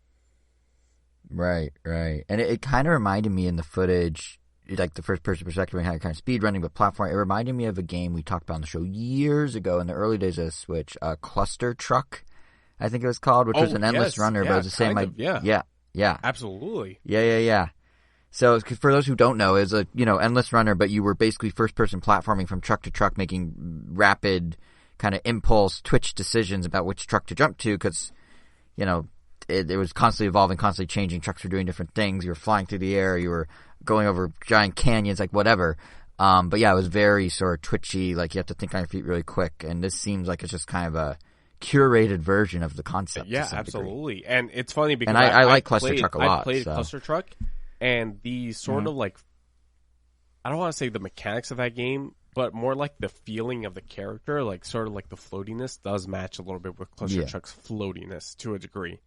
Right. And it kind of reminded me in the footage, like the first person perspective, and how kind of speed running but platform. It reminded me of a game we talked about on the show years ago in the early days of the Switch, Cluster Truck, I think it was called, which was an endless runner, but it was the same idea. Yeah. Absolutely. Yeah. So for those who don't know, it was a endless runner, but you were basically first person platforming from truck to truck, making rapid kind of impulse twitch decisions about which truck to jump to, because it was constantly evolving, constantly changing. Trucks were doing different things. You were flying through the air. You were going over giant canyons, like whatever. But yeah, it was very sort of twitchy. Like you have to think on your feet really quick. And this seems like it's just kind of a curated version of the concept. Yeah, to some degree. absolutely. And it's funny because I like Cluster Truck a lot. I played so. Cluster Truck, and the sort of like, I don't want to say the mechanics of that game, but more like the feeling of the character, like sort of like the floatiness does match a little bit with Cluster Truck's floatiness to a degree.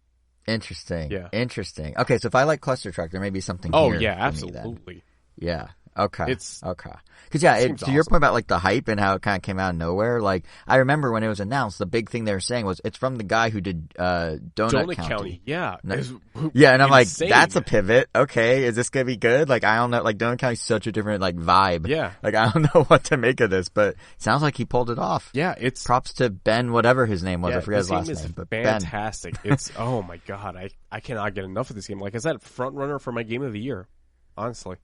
Interesting. Yeah. Interesting. Okay, so if I like Cluster Truck, there may be something Oh, here yeah, for me absolutely. then. Yeah. Okay. It's okay. Because to awesome. Your point about like the hype and how it kind of came out of nowhere. Like I remember when it was announced, the big thing they were saying was it's from the guy who did Donut County. Yeah. Yeah, and I'm insane. like, that's a pivot. Okay, is this gonna be good? Like I don't know. Like Donut County's such a different like vibe. Yeah. Like I don't know what to make of this, but it sounds like he pulled it off. Yeah, it's props to Ben, whatever his name was. Yeah, I forget his last this game name. is But fantastic. It's oh my god, I cannot get enough of this game. Like I said, front runner for my game of the year, honestly.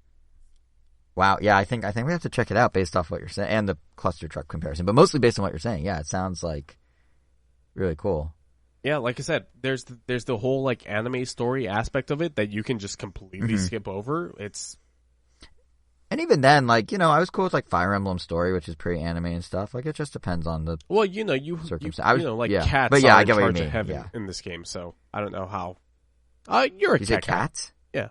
Wow, yeah, I think we have to check it out based off what you're saying and the Cluster Truck comparison, but mostly based on what you're saying. Yeah, it sounds like really cool. Yeah, like I said, there's the whole like anime story aspect of it that you can just completely skip over. And even then, like, I was cool with like Fire Emblem story, which is pretty anime and stuff. Like, it just depends on the circumstance. Cats but yeah, are I get in what you charge of mean. heaven yeah. in this game, so I don't know how. You're a You cat say guy. cats? Yeah.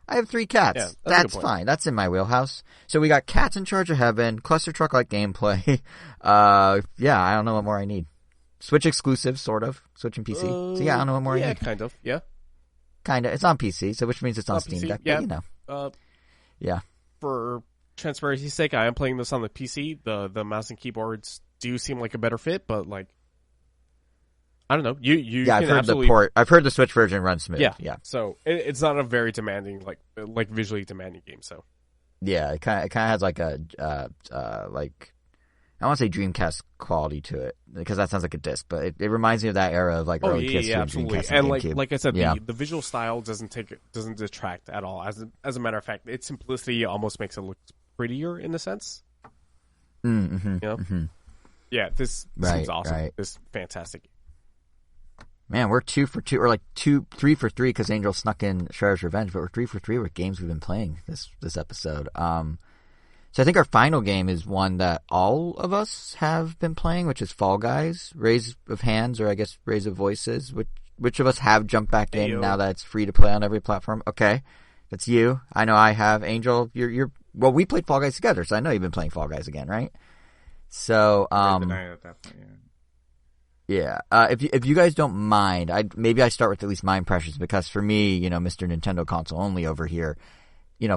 I have 3 cats. Yeah, that's fine. That's in my wheelhouse. So we got cats in charge of heaven, Cluster Truck like gameplay. Yeah, I don't know what more I need. Switch exclusive, sort of. Switch and PC. So yeah, I don't know what more I need. Yeah, kind of. Yeah. Kinda. It's on PC, so which means it's on Steam PC, Deck. yeah. But, yeah. For transparency's sake, I am playing this on the PC. The mouse and keyboards do seem like a better fit, but like, I don't know. You I've heard the port. I've heard the Switch version runs smooth. Yeah. So it's not a very demanding, like visually demanding game. So yeah, it kind of has like a like I want to say Dreamcast quality to it because that sounds like a disc, but it reminds me of that era of like early PS2 and absolutely. Dreamcast And GameCube. like I said, the visual style doesn't detract at all. As a matter of fact, its simplicity almost makes it look prettier in a sense. Yeah, this seems awesome. Right. This is fantastic. Man, we're 2 for 2, or like 3 for 3 because Angel snuck in Shredder's Revenge, but we're 3 for 3 with games we've been playing this episode. So I think our final game is one that all of us have been playing, which is Fall Guys. Raise of hands, or I guess raise of voices. Which of us have jumped back in now that it's free to play on every platform? Okay, that's you. I know I have. Angel, you're well. We played Fall Guys together, so I know you've been playing Fall Guys again, right? So at that point, yeah. If you guys don't mind, maybe I start with at least my impressions because for me, Mr. Nintendo console only over here,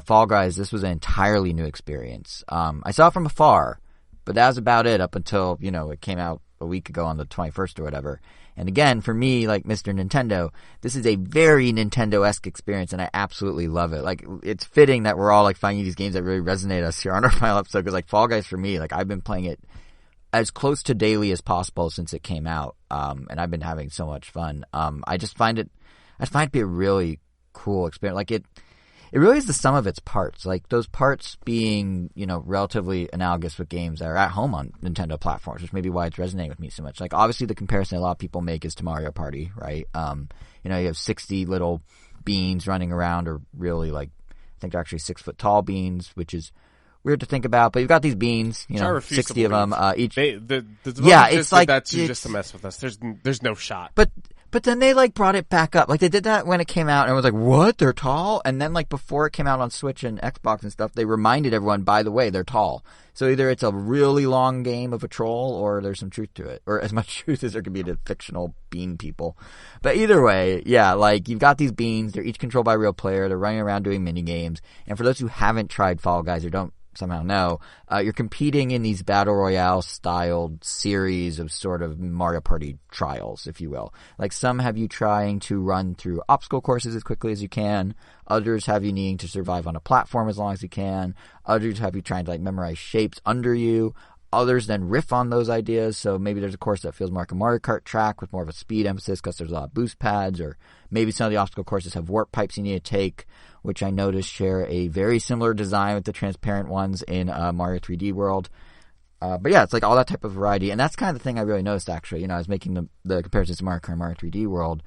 Fall Guys, this was an entirely new experience. I saw it from afar, but that was about it up until, it came out a week ago on the 21st or whatever. And again, for me, like Mr. Nintendo, this is a very Nintendo-esque experience and I absolutely love it. Like, it's fitting that we're all like finding these games that really resonate us here on our final episode because like Fall Guys for me, like I've been playing it as close to daily as possible since it came out. And I've been having so much fun. I find it to be a really cool experience. Like it really is the sum of its parts. Like those parts being, relatively analogous with games that are at home on Nintendo platforms, which may be why it's resonating with me so much. Like obviously the comparison a lot of people make is to Mario Party, right? You have 60 little beans running around, or really like, I think they're actually 6 foot tall beans, which is weird to think about, but you've got these beans, 60 of them, each. It's like that just to mess with us. There's no shot. But then they like brought it back up. Like they did that when it came out and it was like, what? They're tall? And then like before it came out on Switch and Xbox and stuff, they reminded everyone, by the way, they're tall. So either it's a really long game of a troll or there's some truth to it. Or as much truth as there could be to fictional bean people. But either way, yeah, like you've got these beans, they're each controlled by a real player, they're running around doing mini games. And for those who haven't tried Fall Guys or don't somehow know, you're competing in these battle royale styled series of sort of Mario Party trials, if you will. Like some have you trying to run through obstacle courses as quickly as you can. Others have you needing to survive on a platform as long as you can. Others have you trying to like memorize shapes under you. Others then riff on those ideas. So maybe there's a course that feels more like a Mario Kart track with more of a speed emphasis because there's a lot of boost pads, or maybe some of the obstacle courses have warp pipes you need to take, which I noticed share a very similar design with the transparent ones in Mario 3D World. But yeah, it's like all that type of variety. And that's kind of the thing I really noticed, actually. I was making the comparisons to Mario Kart and Mario 3D World.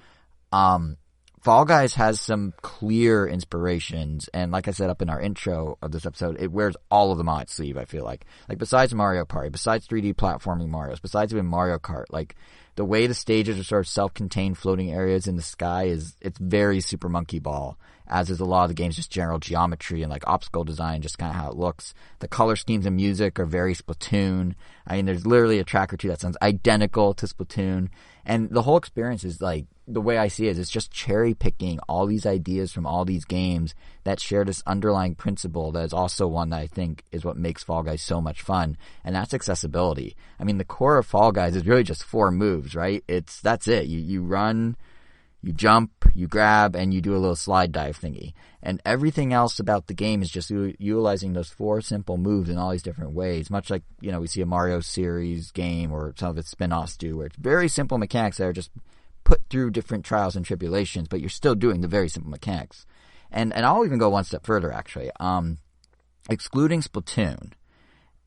Fall Guys has some clear inspirations. And like I said up in our intro of this episode, it wears all of them on its sleeve, I feel like. Like besides Mario Party, besides 3D platforming Marios, besides even Mario Kart, like the way the stages are sort of self-contained floating areas in the sky it's very Super Monkey Ball, as is a lot of the game's just general geometry and like obstacle design, just kind of how it looks. The color schemes and music are very Splatoon. I mean, there's literally a track or two that sounds identical to Splatoon. And the whole experience is like, the way I see it is it's just cherry picking all these ideas from all these games that share this underlying principle that is also one that I think is what makes Fall Guys so much fun, and that's accessibility. I mean, the core of Fall Guys is really just 4 moves, right? That's it. You run, you jump, you grab, and you do a little slide dive thingy. And everything else about the game is just utilizing those 4 simple moves in all these different ways, much like, we see a Mario series game or some of its spin-offs do, where it's very simple mechanics that are just put through different trials and tribulations, but you're still doing the very simple mechanics. And I'll even go one step further, actually. Excluding Splatoon,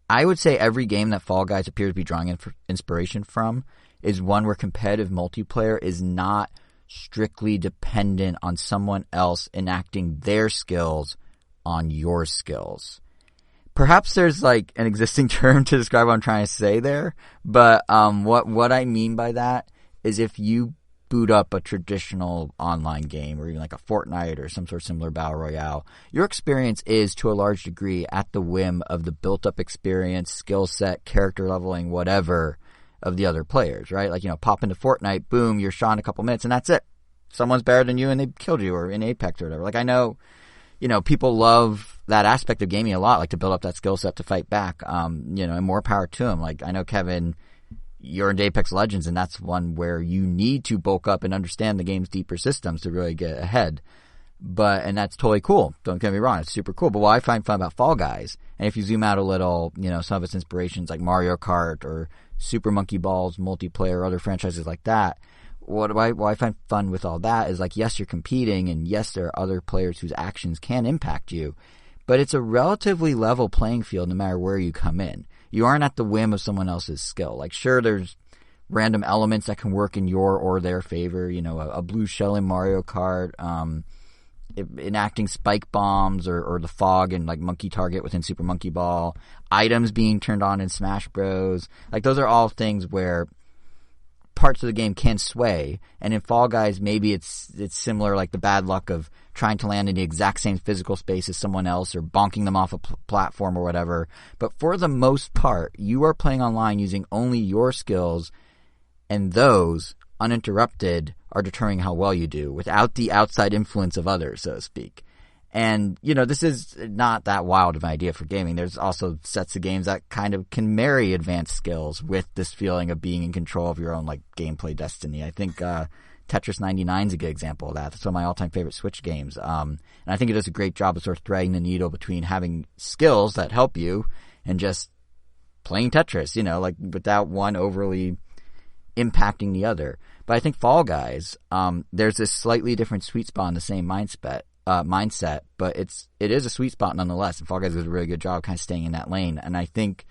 I would say every game that Fall Guys appears to be drawing inspiration from is one where competitive multiplayer is not strictly dependent on someone else enacting their skills on your skills. Perhaps there's like an existing term to describe what I'm trying to say there, but what I mean by that is if you boot up a traditional online game or even like a Fortnite or some sort of similar battle royale, your experience is to a large degree at the whim of the built-up experience, skill set, character leveling, whatever of the other players, right? Like, pop into Fortnite, boom, you're shot in a couple minutes, and that's it. Someone's better than you and they killed you, or in Apex or whatever. Like, I know, people love that aspect of gaming a lot, like to build up that skill set to fight back, and more power to them. Like, I know, Kevin, you're into Apex Legends, and that's one where you need to bulk up and understand the game's deeper systems to really get ahead. And that's totally cool. Don't get me wrong, it's super cool. But what I find fun about Fall Guys, and if you zoom out a little, some of its inspirations like Mario Kart or Super Monkey Ball's multiplayer, other franchises like that, what I find fun with all that is like, yes, you're competing, and yes, there are other players whose actions can impact you, but it's a relatively level playing field no matter where you come in. You aren't at the whim of someone else's skill. Like, sure, there's random elements that can work in your or their favor. A blue shell in Mario Kart, enacting spike bombs or the fog and like monkey target within Super Monkey Ball, items being turned on in Smash Bros. Like, those are all things where parts of the game can sway, and in Fall Guys maybe it's similar, like the bad luck of trying to land in the exact same physical space as someone else or bonking them off a platform or whatever. But for the most part, you are playing online using only your skills, and those, uninterrupted, are determining how well you do without the outside influence of others, so to speak. And, this is not that wild of an idea for gaming. There's also sets of games that kind of can marry advanced skills with this feeling of being in control of your own, like, gameplay destiny. I think Tetris 99 is a good example of that. That's one of my all-time favorite Switch games. And I think it does a great job of sort of threading the needle between having skills that help you and just playing Tetris, like, without one overly impacting the other. But I think Fall Guys, there's this slightly different sweet spot in the same mindset, but it is a sweet spot nonetheless. And Fall Guys does a really good job kind of staying in that lane. And I think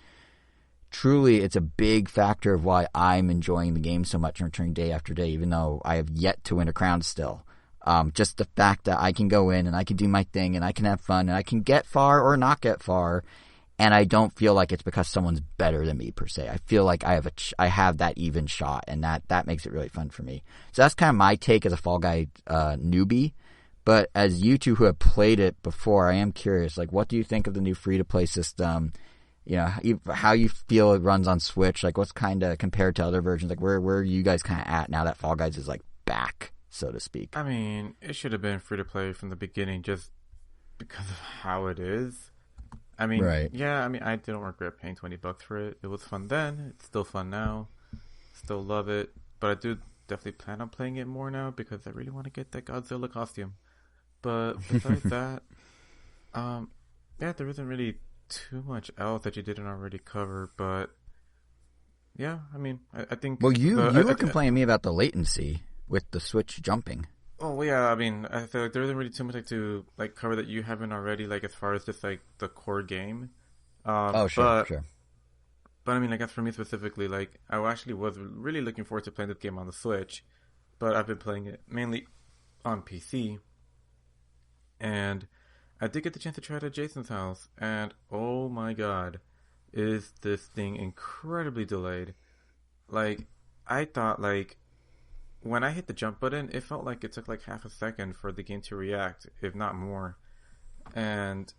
truly it's a big factor of why I'm enjoying the game so much and returning day after day, even though I have yet to win a crown still. Just the fact that I can go in and I can do my thing and I can have fun and I can get far or not get far, and I don't feel like it's because someone's better than me per se. I feel like I have that even shot, and that makes it really fun for me. So that's kind of my take as a Fall Guy newbie. But as you two who have played it before, I am curious, like, what do you think of the new free-to-play system? How you feel it runs on Switch? Like, what's kind of compared to other versions? Like, where are you guys kind of at now that Fall Guys is, like, back, so to speak? I mean, it should have been free-to-play from the beginning just because of how it is. I mean, right. Yeah, I mean, I didn't regret paying $20 for it. It was fun then. It's still fun now. Still love it. But I do definitely plan on playing it more now because I really want to get that Godzilla costume. But besides that, there isn't really too much else that you didn't already cover. But yeah, I mean, I think. Well, you were complaining to me about the latency with the Switch jumping. Oh yeah, I mean, I feel like there isn't really too much to cover that you haven't already, as far as just the core game. Sure. But I mean, I guess for me specifically, I actually was really looking forward to playing this game on the Switch, but I've been playing it mainly on PC. And I did get the chance to try it at Jason's house, and oh my god, is this thing incredibly delayed. I thought like when I hit the jump button, it felt like it took like half a second for the game to react, if not more. And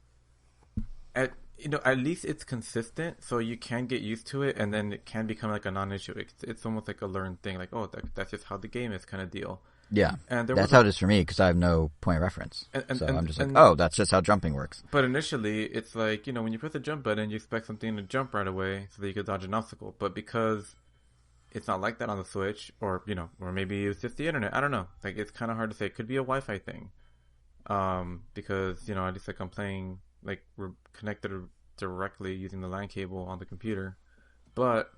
at least it's consistent, so you can get used to it, and then it can become like a non-issue. It's almost like a learned thing, like that's just how the game is, kind of deal. Yeah, and that's how it is for me because I have no point of reference. So I'm just like, oh, that's just how jumping works. But initially, it's like, when you press the jump button, you expect something to jump right away so that you could dodge an obstacle. But because it's not like that on the Switch, or maybe it's just the internet. I don't know. Like, it's kind of hard to say. It could be a Wi-Fi thing. Because, at least like I'm playing, like we're connected directly using the LAN cable on the computer. But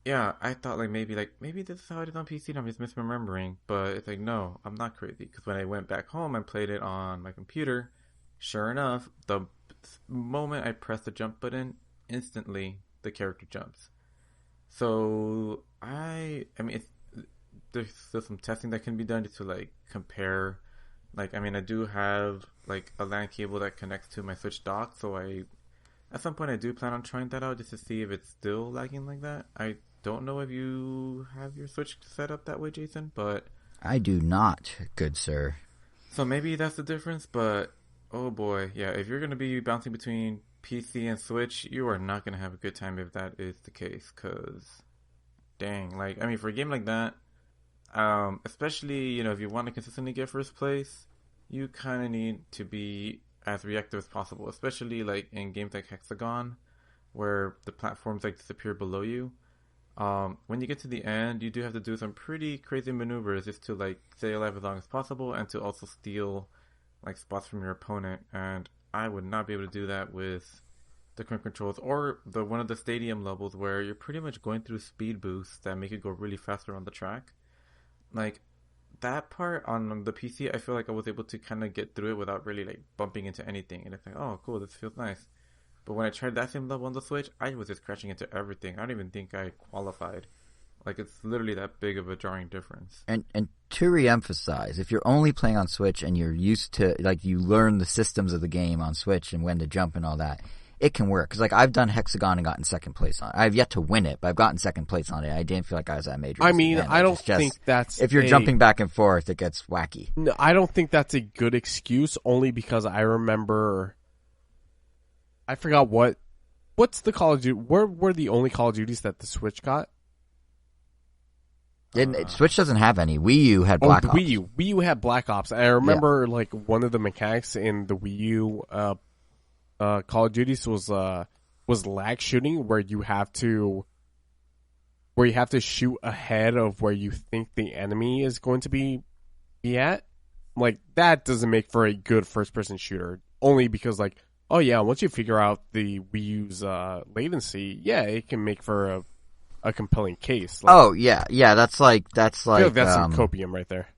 yeah, I thought maybe this is how it is on PC and I'm just misremembering. But it's like, no, I'm not crazy. Because when I went back home and played it on my computer, sure enough, the moment I press the jump button, instantly the character jumps. So there's still some testing that can be done just to like compare. I do have like a LAN cable that connects to my Switch dock, so at some point I do plan on trying that out just to see if it's still lagging like that. I don't know if you have your Switch set up that way, Jason, but I do not, good sir. So maybe that's the difference, but oh boy, yeah, if you're going to be bouncing between PC and Switch, you are not going to have a good time if that is the case, because dang, for a game like that, especially, if you want to consistently get first place, you kind of need to be as reactive as possible, especially like in games like Hexagon, where the platforms like disappear below you. When you get to the end, you do have to do some pretty crazy maneuvers just to like stay alive as long as possible and to also steal like spots from your opponent. And I would not be able to do that with the current controls or one of the stadium levels where you're pretty much going through speed boosts that make it go really faster on the track. Like that part on the PC, I feel like I was able to kind of get through it without really like bumping into anything. And it's like, oh, cool, this feels nice. But when I tried that same level on the Switch, I was just crashing into everything. I don't even think I qualified. Like, it's literally that big of a jarring difference. And to re-emphasize, if you're only playing on Switch and you're used to, like, you learn the systems of the game on Switch and when to jump and all that, it can work. Because, like, I've done Hexagon and gotten second place on it. I've yet to win it, but I've gotten second place on it. I didn't feel like I was at a major disadvantage. I don't think that's... If you're jumping back and forth, it gets wacky. No, I don't think that's a good excuse, only because I remember... I forgot what's the Call of Duty? Where were the only Call of Duties that the Switch got? Switch doesn't have any. Wii U had Black Ops. Wii U had Black Ops. I remember like one of the mechanics in the Wii U Call of Duties was lag shooting, where you have to shoot ahead of where you think the enemy is going to be at. Like, that doesn't make for a good first person shooter, only because like, oh yeah, once you figure out the Wii U's latency, yeah, it can make for a compelling case. Like, oh yeah, that's like I feel like that's some copium right there.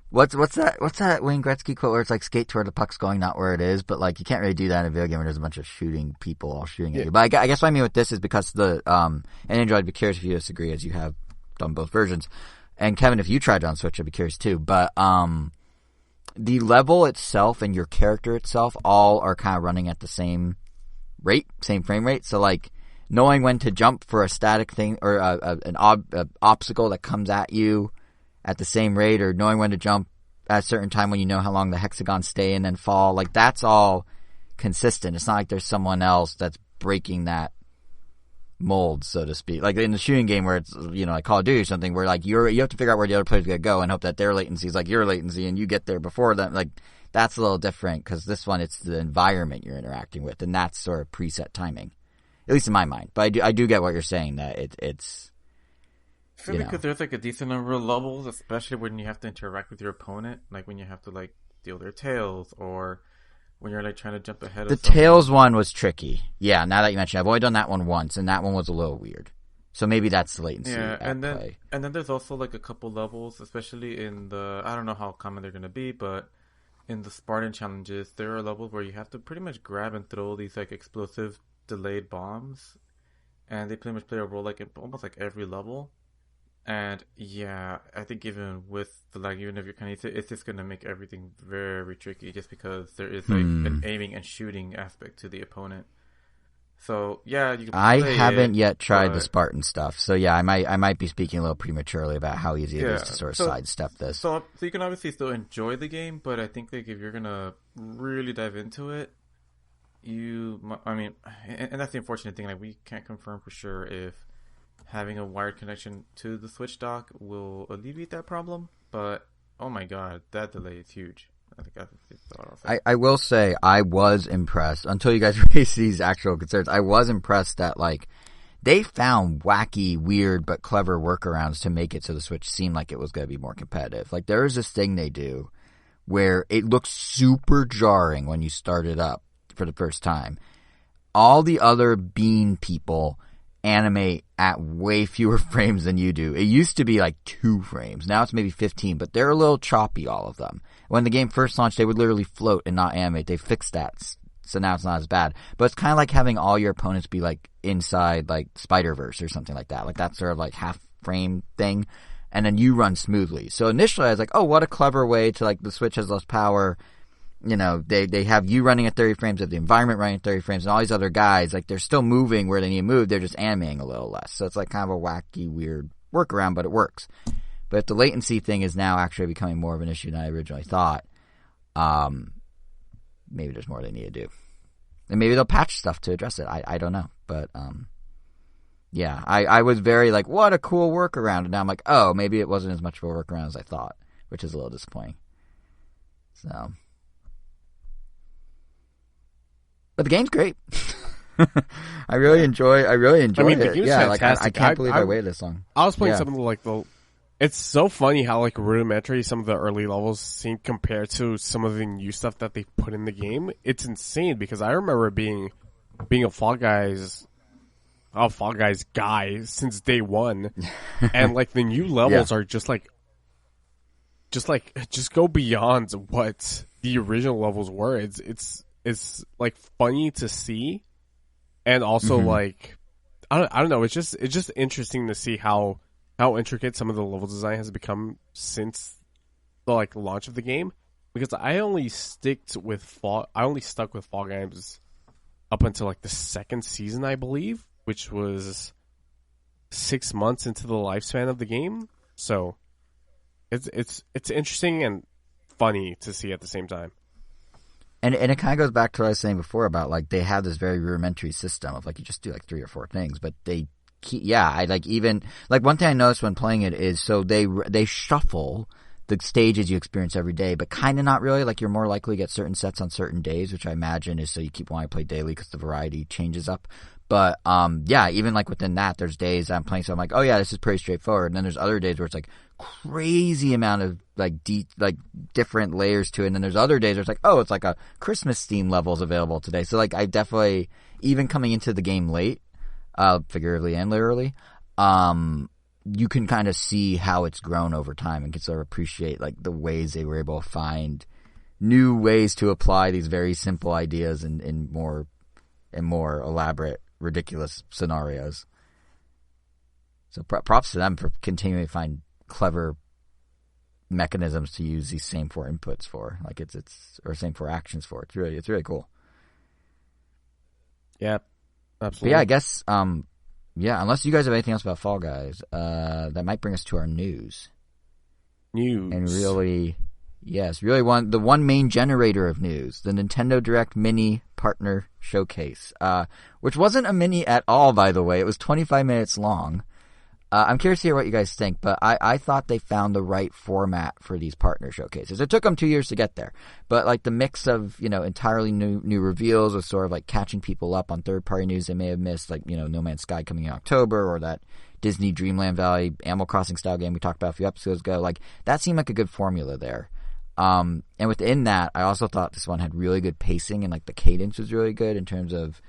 What's that Wayne Gretzky quote where it's like skate toward the puck's going, not where it is? But like you can't really do that in a video game where there's a bunch of shooting people all shooting at you. But I guess what I mean with this is because and Andrew, I'd be curious if you disagree, as you have done both versions. And Kevin, if you tried it on Switch, I'd be curious too. But the level itself and your character itself all are kind of running at the same rate, same frame rate. So like knowing when to jump for a static thing or an obstacle that comes at you at the same rate, or knowing when to jump at a certain time when you know how long the hexagons stay and then fall, like that's all consistent. It's not like there's someone else that's breaking that mold, so to speak. Like in the shooting game where it's, like Call of Duty or something, where like you have to figure out where the other player's gonna go and hope that their latency is like your latency and you get there before them. Like that's a little different because this one, it's the environment you're interacting with, and that's sort of preset timing, at least in my mind. But I do get what you're saying, that it's. I feel because there's like a decent number of levels, especially when you have to interact with your opponent, like when you have to like deal their tails, or when you're like trying to jump ahead of the tails one was tricky. Yeah, now that you mention it, I've only done that one once, and that one was a little weird. So maybe that's the latency. Yeah, and then there's also like a couple levels, especially in the, I don't know how common they're gonna be, but in the Spartan challenges, there are levels where you have to pretty much grab and throw these like explosive delayed bombs, and they pretty much play a role like in almost like every level. And yeah, I think even with the lag, even if you're kind of, it's just going to make everything very tricky, just because there is like an aiming and shooting aspect to the opponent. So yeah, you can I play haven't it, yet tried the but Spartan stuff, so yeah, I might be speaking a little prematurely about how easy it is yeah. to sort of So sidestep this. so you can obviously still enjoy the game, but I think like if you're gonna really dive into it, I mean, and that's the unfortunate thing. Like we can't confirm for sure if having a wired connection to the Switch dock will alleviate that problem. But oh my god, that delay is huge. I think that's what I'll say. I will say I was impressed until you guys raised these actual concerns. I was impressed that like they found wacky, weird, but clever workarounds to make it so the Switch seemed like it was going to be more competitive. Like there is this thing they do where it looks super jarring when you start it up for the first time. All the other Bean people animate at way fewer frames than you do. It used to be like 2 frames. Now it's maybe 15, but they're a little choppy, all of them. When the game first launched, they would literally float and not animate. They fixed that, so now it's not as bad. But it's kind of like having all your opponents be like inside like Spider-Verse or something like that. Like that sort of like half frame thing. And then you run smoothly. So initially I was like, oh, what a clever way to like the Switch has less power. You know, they have you running at 30 frames, of the environment running at 30 frames, and all these other guys, like, they're still moving where they need to move, they're just animating a little less. So it's like kind of a wacky, weird workaround, but it works. But if the latency thing is now actually becoming more of an issue than I originally thought, maybe there's more they need to do. And maybe they'll patch stuff to address it. I don't know. But, yeah, I was very like, what a cool workaround. And now I'm like, oh, maybe it wasn't as much of a workaround as I thought, which is a little disappointing. So... But the game's great. I really enjoy I mean, it. the game's Yeah, fantastic. like I can't believe I waited this long. I was playing Yeah. some of the, like, it's so funny how, like, rudimentary some of the early levels seem compared to some of the new stuff that they put in the game. It's insane because I remember being a Fall Guys guy since day one. And, like, the new levels are just go beyond what the original levels were. It's like funny to see, and also like I don't know. It's just interesting to see how intricate some of the level design has become since the like launch of the game. Because I only stuck with Fall Guys up until like the second season, I believe, which was 6 months into the lifespan of the game. So it's interesting and funny to see at the same time. And it kind of goes back to what I was saying before about like they have this very rudimentary system of like you just do like 3 or 4 things, but they keep, I like even like one thing I noticed when playing it is so they shuffle the stages you experience every day, but kind of not really. Like you're more likely to get certain sets on certain days, which I imagine is so you keep wanting to play daily because the variety changes up. But yeah, even like within that, there's days I'm playing, so I'm like, oh yeah, this is pretty straightforward. And then there's other days where it's like crazy amount of like different layers to it. And then there's other days where it's like, oh, it's like a Christmas theme levels available today. So like I definitely, even coming into the game late, figuratively and literally, you can kind of see how it's grown over time and can sort of appreciate like the ways they were able to find new ways to apply these very simple ideas in more elaborate, ridiculous scenarios. So props to them for continuing to find clever mechanisms to use these same 4 inputs for, like it's or same 4 actions for. It's really cool. Yeah, absolutely. But yeah, I guess yeah, unless you guys have anything else about Fall Guys, that might bring us to our news. And really, yes, really the one main generator of news, the Nintendo Direct Mini Partner Showcase, which wasn't a mini at all, by the way. It was 25 minutes long. I'm curious to hear what you guys think, but I thought they found the right format for these partner showcases. It took them 2 years to get there, but like the mix of, entirely new reveals with sort of like catching people up on third-party news they may have missed, like, No Man's Sky coming in October, or that Disney Dreamland Valley Animal Crossing style game we talked about a few episodes ago. Like, that seemed like a good formula there. And within that, I also thought this one had really good pacing, and like the cadence was really good in terms of,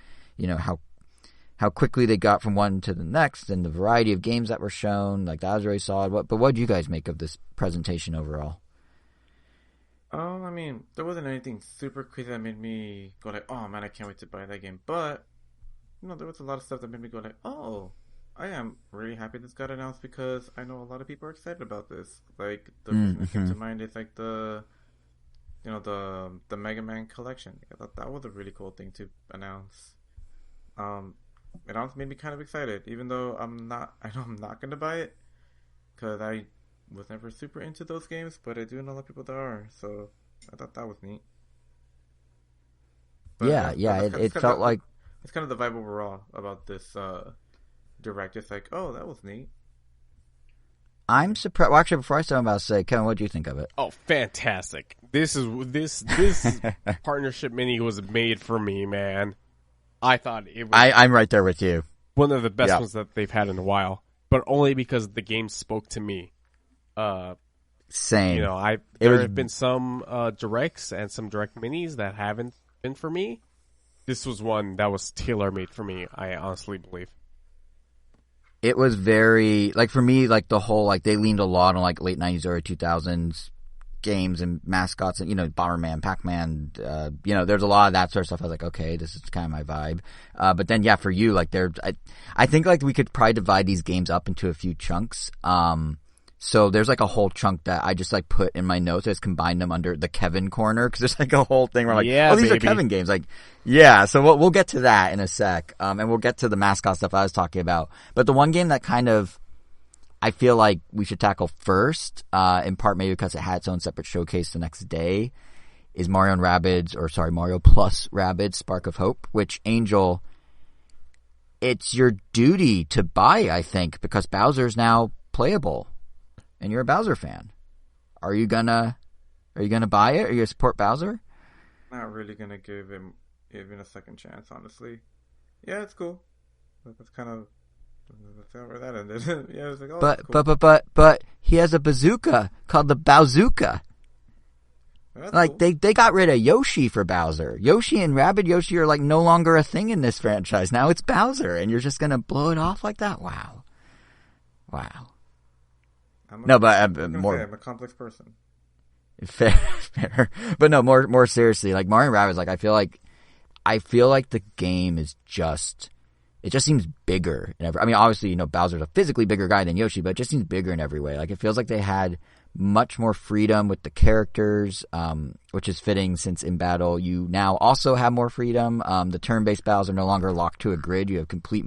how quickly they got from one to the next, and the variety of games that were shown. Like, that was really solid. But what did you guys make of this presentation overall? I mean, there wasn't anything super crazy that made me go like, oh man, I can't wait to buy that game. But, there was a lot of stuff that made me go like, oh, I am really happy this got announced because I know a lot of people are excited about this. Like, the first thing that came to mind is like the Mega Man collection. I thought that was a really cool thing to announce. it honestly made me kind of excited, even though I know I'm not going to buy it because I was never super into those games, but I do know a lot of people that are, so I thought that was neat. But, it felt like it's kind of the vibe overall about this direct. It's like, oh, that was neat. I'm surprised. Well, actually, before I start, I'm about to say, Kevin, what do you think of it? Oh, fantastic! This partnership mini was made for me, man. I thought it was. I'm right there with you. One of the best ones that they've had in a while, but only because the game spoke to me. Same. You know, there have been some directs and some direct minis that haven't been for me. This was one that was tailor-made for me, I honestly believe. It was very, like, for me, like, the whole, like, they leaned a lot on, like, late 90s, early 2000s games and mascots, and, you know, Bomberman, Pac-Man, you know, there's a lot of that sort of stuff. I was like, okay, this is kind of my vibe. But then, yeah, for you, like, I think, like, we could probably divide these games up into a few chunks. So there's like a whole chunk that I just like put in my notes. I just combined them under the Kevin corner because there's like a whole thing where I'm like, these are Kevin games. Like, yeah. So we'll get to that in a sec. And we'll get to the mascot stuff I was talking about. But the one game that kind of I feel like we should tackle first, in part maybe because it had its own separate showcase the next day, is Mario plus Rabbids Spark of Hope, which Angel, it's your duty to buy, I think, because Bowser's now playable. And you're a Bowser fan. Are you gonna buy it? Are you gonna support Bowser? Not really gonna give him even a second chance, honestly. Yeah, it's cool. That's kind of where that ended. Yeah, it was like, oh, cool. But he has a bazooka called the Bowzooka. Like cool. They got rid of Yoshi for Bowser. Yoshi and Rabbid Yoshi are like no longer a thing in this franchise. Now it's Bowser, and you're just gonna blow it off like that? Wow. I'm a complex person. Fair. But no, more seriously, like Mario & Rabbids, like I feel like the game is it just seems bigger in every. I mean, obviously, you know, Bowser's a physically bigger guy than Yoshi, but it just seems bigger in every way. Like it feels like they had much more freedom with the characters, which is fitting since in battle you now also have more freedom. The turn-based battles are no longer locked to a grid. You have complete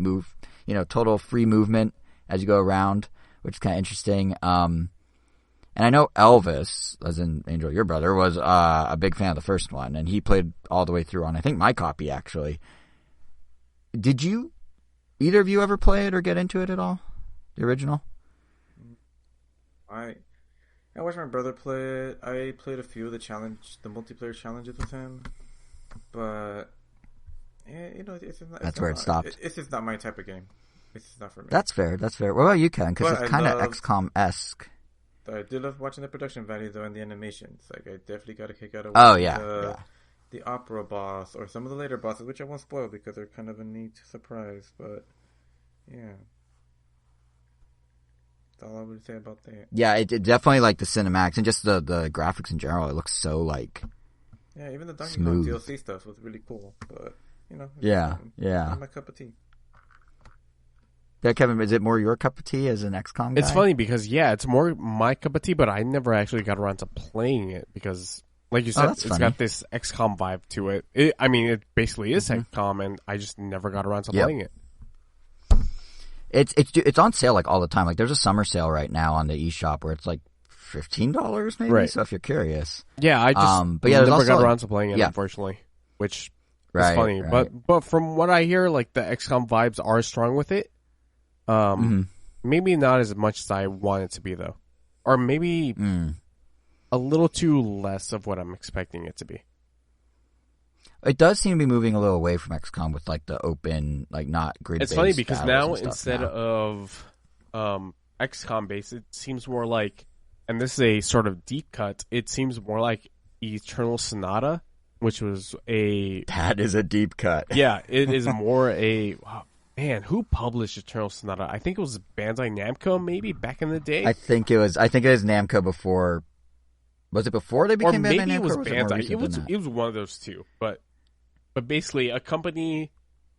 total free movement as you go around, which is kind of interesting. And I know Elvis, as in Angel, your brother, was a big fan of the first one, and he played all the way through on, I think, my copy, actually. Did either of you ever play it or get into it at all? The original? I watched my brother play it. I played a few of the multiplayer challenges with him, but yeah, you know, that's where it stopped. It's just not my type of game. It's just not for me. That's fair. What about you, Ken? Because it's kind of XCOM-esque. I do love watching the production value, though, and the animations. Like, I definitely got a kick out of the opera boss, or some of the later bosses, which I won't spoil because they're kind of a neat surprise, but yeah. That's all I would say about that. Yeah, it definitely, like, the cinematics and just the graphics in general, it looks so, like, yeah, even the Donkey Kong DLC stuff was really cool, but, you know. Yeah. Not my cup of tea. Yeah, Kevin, is it more your cup of tea as an XCOM guy? It's funny because, yeah, it's more my cup of tea, but I never actually got around to playing it because, like you said, it's got this XCOM vibe to it. It basically is XCOM, and I just never got around to playing it. It's on sale like all the time. Like there's a summer sale right now on the eShop where it's like $15 maybe. Right. So if you're curious, yeah, I just never got around to playing it, unfortunately, which is funny. Right. But from what I hear, like the XCOM vibes are strong with it. Maybe not as much as I want it to be, though, or maybe a little too less of what I'm expecting it to be. It does seem to be moving a little away from XCOM with like the open, like not grid-based. It's funny because now instead of XCOM based, it seems more like, and this is a sort of deep cut. It seems more like Eternal Sonata, which was that is a deep cut. Yeah, it is more a. Man, who published Eternal Sonata? I think it was Bandai Namco, maybe back in the day. I think it was Namco before. Was it before they became Bandai Namco? Or maybe it was Bandai. It was one of those two. But basically, the company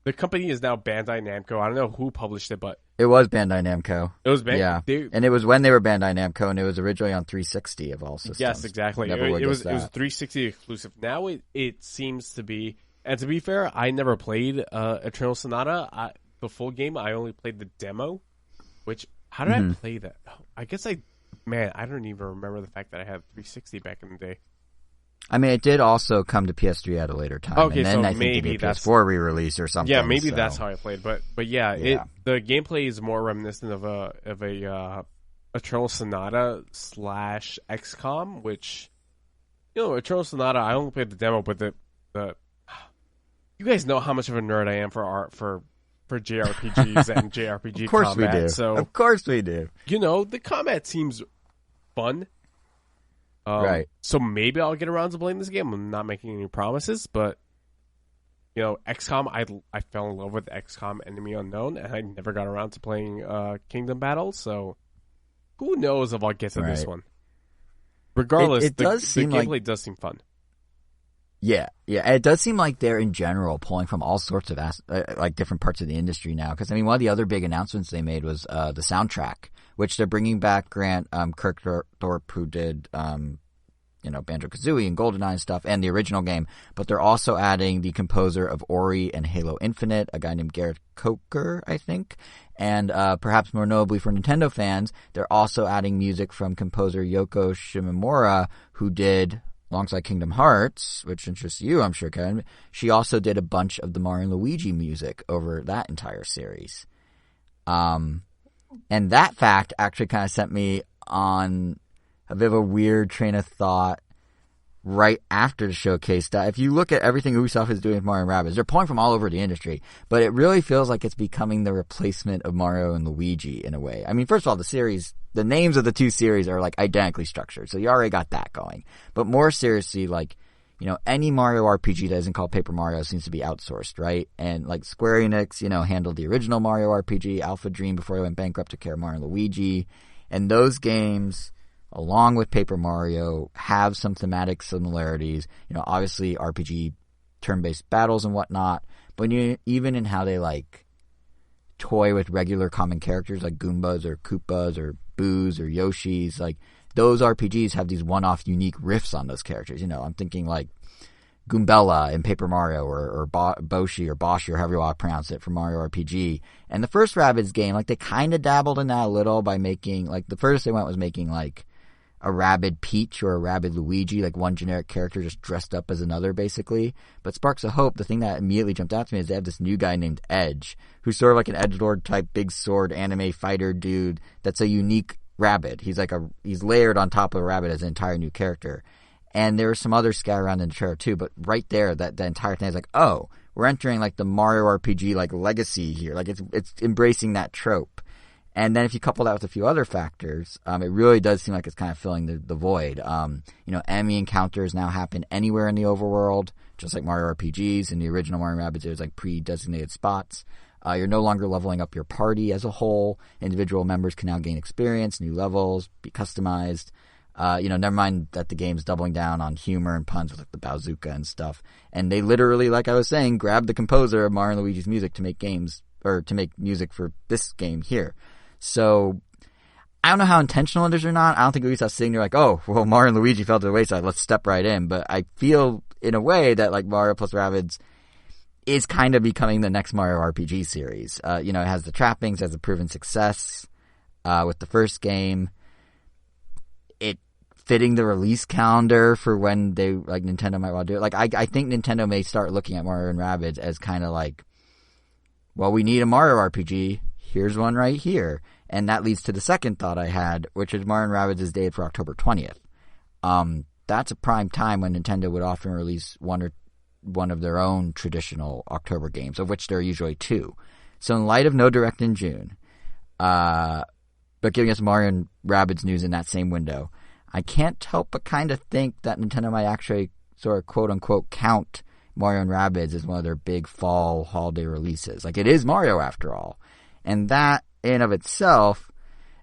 is now Bandai Namco. I don't know who published it, but it was Bandai Namco. It was Bandai. Yeah, and it was when they were Bandai Namco, and it was originally on 360 of all systems. Yes, exactly. It was 360 exclusive. Now it seems to be. And to be fair, I never played Eternal Sonata. The full game, I only played the demo. Which, how did I play that? I guess I don't even remember the fact that I had 360 back in the day. I mean, it did also come to PS3 at a later time. Okay, and then so I think maybe they did that's PS4 re-release or something. Yeah, maybe so. that's how I played. But yeah, the gameplay is more reminiscent of a Eternal Sonata / XCOM, which Eternal Sonata. I only played the demo, but the you guys know how much of a nerd I am for JRPGs and JRPG of course combat. We do. So of course we do. The combat seems fun. Right. So maybe I'll get around to playing this game. I'm not making any promises, but XCOM, I fell in love with XCOM Enemy Unknown, and I never got around to playing Kingdom Battle. So who knows if I'll get to this one? Regardless, it does seem the gameplay like... does seem fun. Yeah. It does seem like they're in general pulling from all sorts of different parts of the industry now. Because one of the other big announcements they made was the soundtrack, which they're bringing back Grant Kirkthorpe, who did Banjo-Kazooie and GoldenEye and stuff, and the original game. But they're also adding the composer of Ori and Halo Infinite, a guy named Gareth Coker, I think. And perhaps more notably for Nintendo fans, they're also adding music from composer Yoko Shimomura, who did, alongside Kingdom Hearts, which interests you, I'm sure, Kevin, she also did a bunch of the Mario and Luigi music over that entire series. And that fact actually kind of sent me on a bit of a weird train of thought right after the showcase. That if you look at everything Ubisoft is doing with Mario and Rabbids, they're pulling from all over the industry, but it really feels like it's becoming the replacement of Mario and Luigi in a way. I mean, first of all, the names of the two series are identically structured, so you already got that going. But more seriously, any Mario RPG that isn't called Paper Mario seems to be outsourced, right? And Square Enix, handled the original Mario RPG, Alpha Dream, before they went bankrupt, took care of Mario and Luigi. And those games, along with Paper Mario, have some thematic similarities. Obviously RPG turn-based battles and whatnot, but even in how they toy with regular common characters like Goombas or Koopas or Boos or Yoshis, those RPGs have these one-off unique riffs on those characters. I'm thinking Goombella in Paper Mario or Boshi or Boshi or however you want to pronounce it for Mario RPG. And the first Rabbids game, they kind of dabbled in that a little by making, the furthest they went was making a Rabbid Peach or a Rabbid Luigi, one generic character just dressed up as another, basically. But Sparks of Hope, the thing that immediately jumped out to me is they have this new guy named Edge, who's sort of an edgelord type big sword anime fighter dude that's a unique Rabbid. He's layered on top of a Rabbid as an entire new character. And there were some others scattered around in the trailer too, but right there, that entire thing is oh, we're entering the Mario RPG legacy here. It's embracing that trope. And then if you couple that with a few other factors, it really does seem like it's kind of filling the void. Enemy encounters now happen anywhere in the overworld, just like Mario RPGs. In the original Mario & Rabbids, it was pre-designated spots. You're no longer leveling up your party as a whole. Individual members can now gain experience, new levels, be customized. Never mind that the game's doubling down on humor and puns with the bazooka and stuff. And they literally, like I was saying, grabbed the composer of Mario and Luigi's music to make music for this game here. So, I don't know how intentional it is or not. I don't think Ubisoft's sitting there oh, Mario and Luigi fell to the wayside, let's step right in. But I feel, in a way, that Mario plus Rabbids is kind of becoming the next Mario RPG series. It has the trappings, has a proven success with the first game. It fitting the release calendar for when they, Nintendo might want to do it. I think Nintendo may start looking at Mario and Rabbids as kind of well, we need a Mario RPG. Here's one right here. And that leads to the second thought I had, which is Mario & Rabbids is dated for October 20th. That's a prime time when Nintendo would often release one of their own traditional October games, of which there are usually two. So in light of no Direct in June, but giving us Mario & Rabbids news in that same window, I can't help but kind of think that Nintendo might actually sort of quote-unquote count Mario & Rabbids as one of their big fall holiday releases. It is Mario after all. And that, in of itself,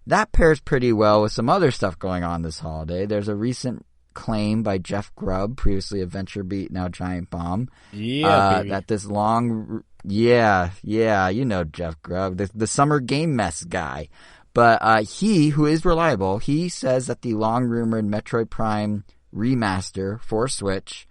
that pairs pretty well with some other stuff going on this holiday. There's a recent claim by Jeff Grubb, previously of VentureBeat, now Giant Bomb. Yeah, baby. That this long... Yeah, Jeff Grubb, the summer game mess guy. But he, who is reliable, he says that the long-rumored Metroid Prime remaster for Switch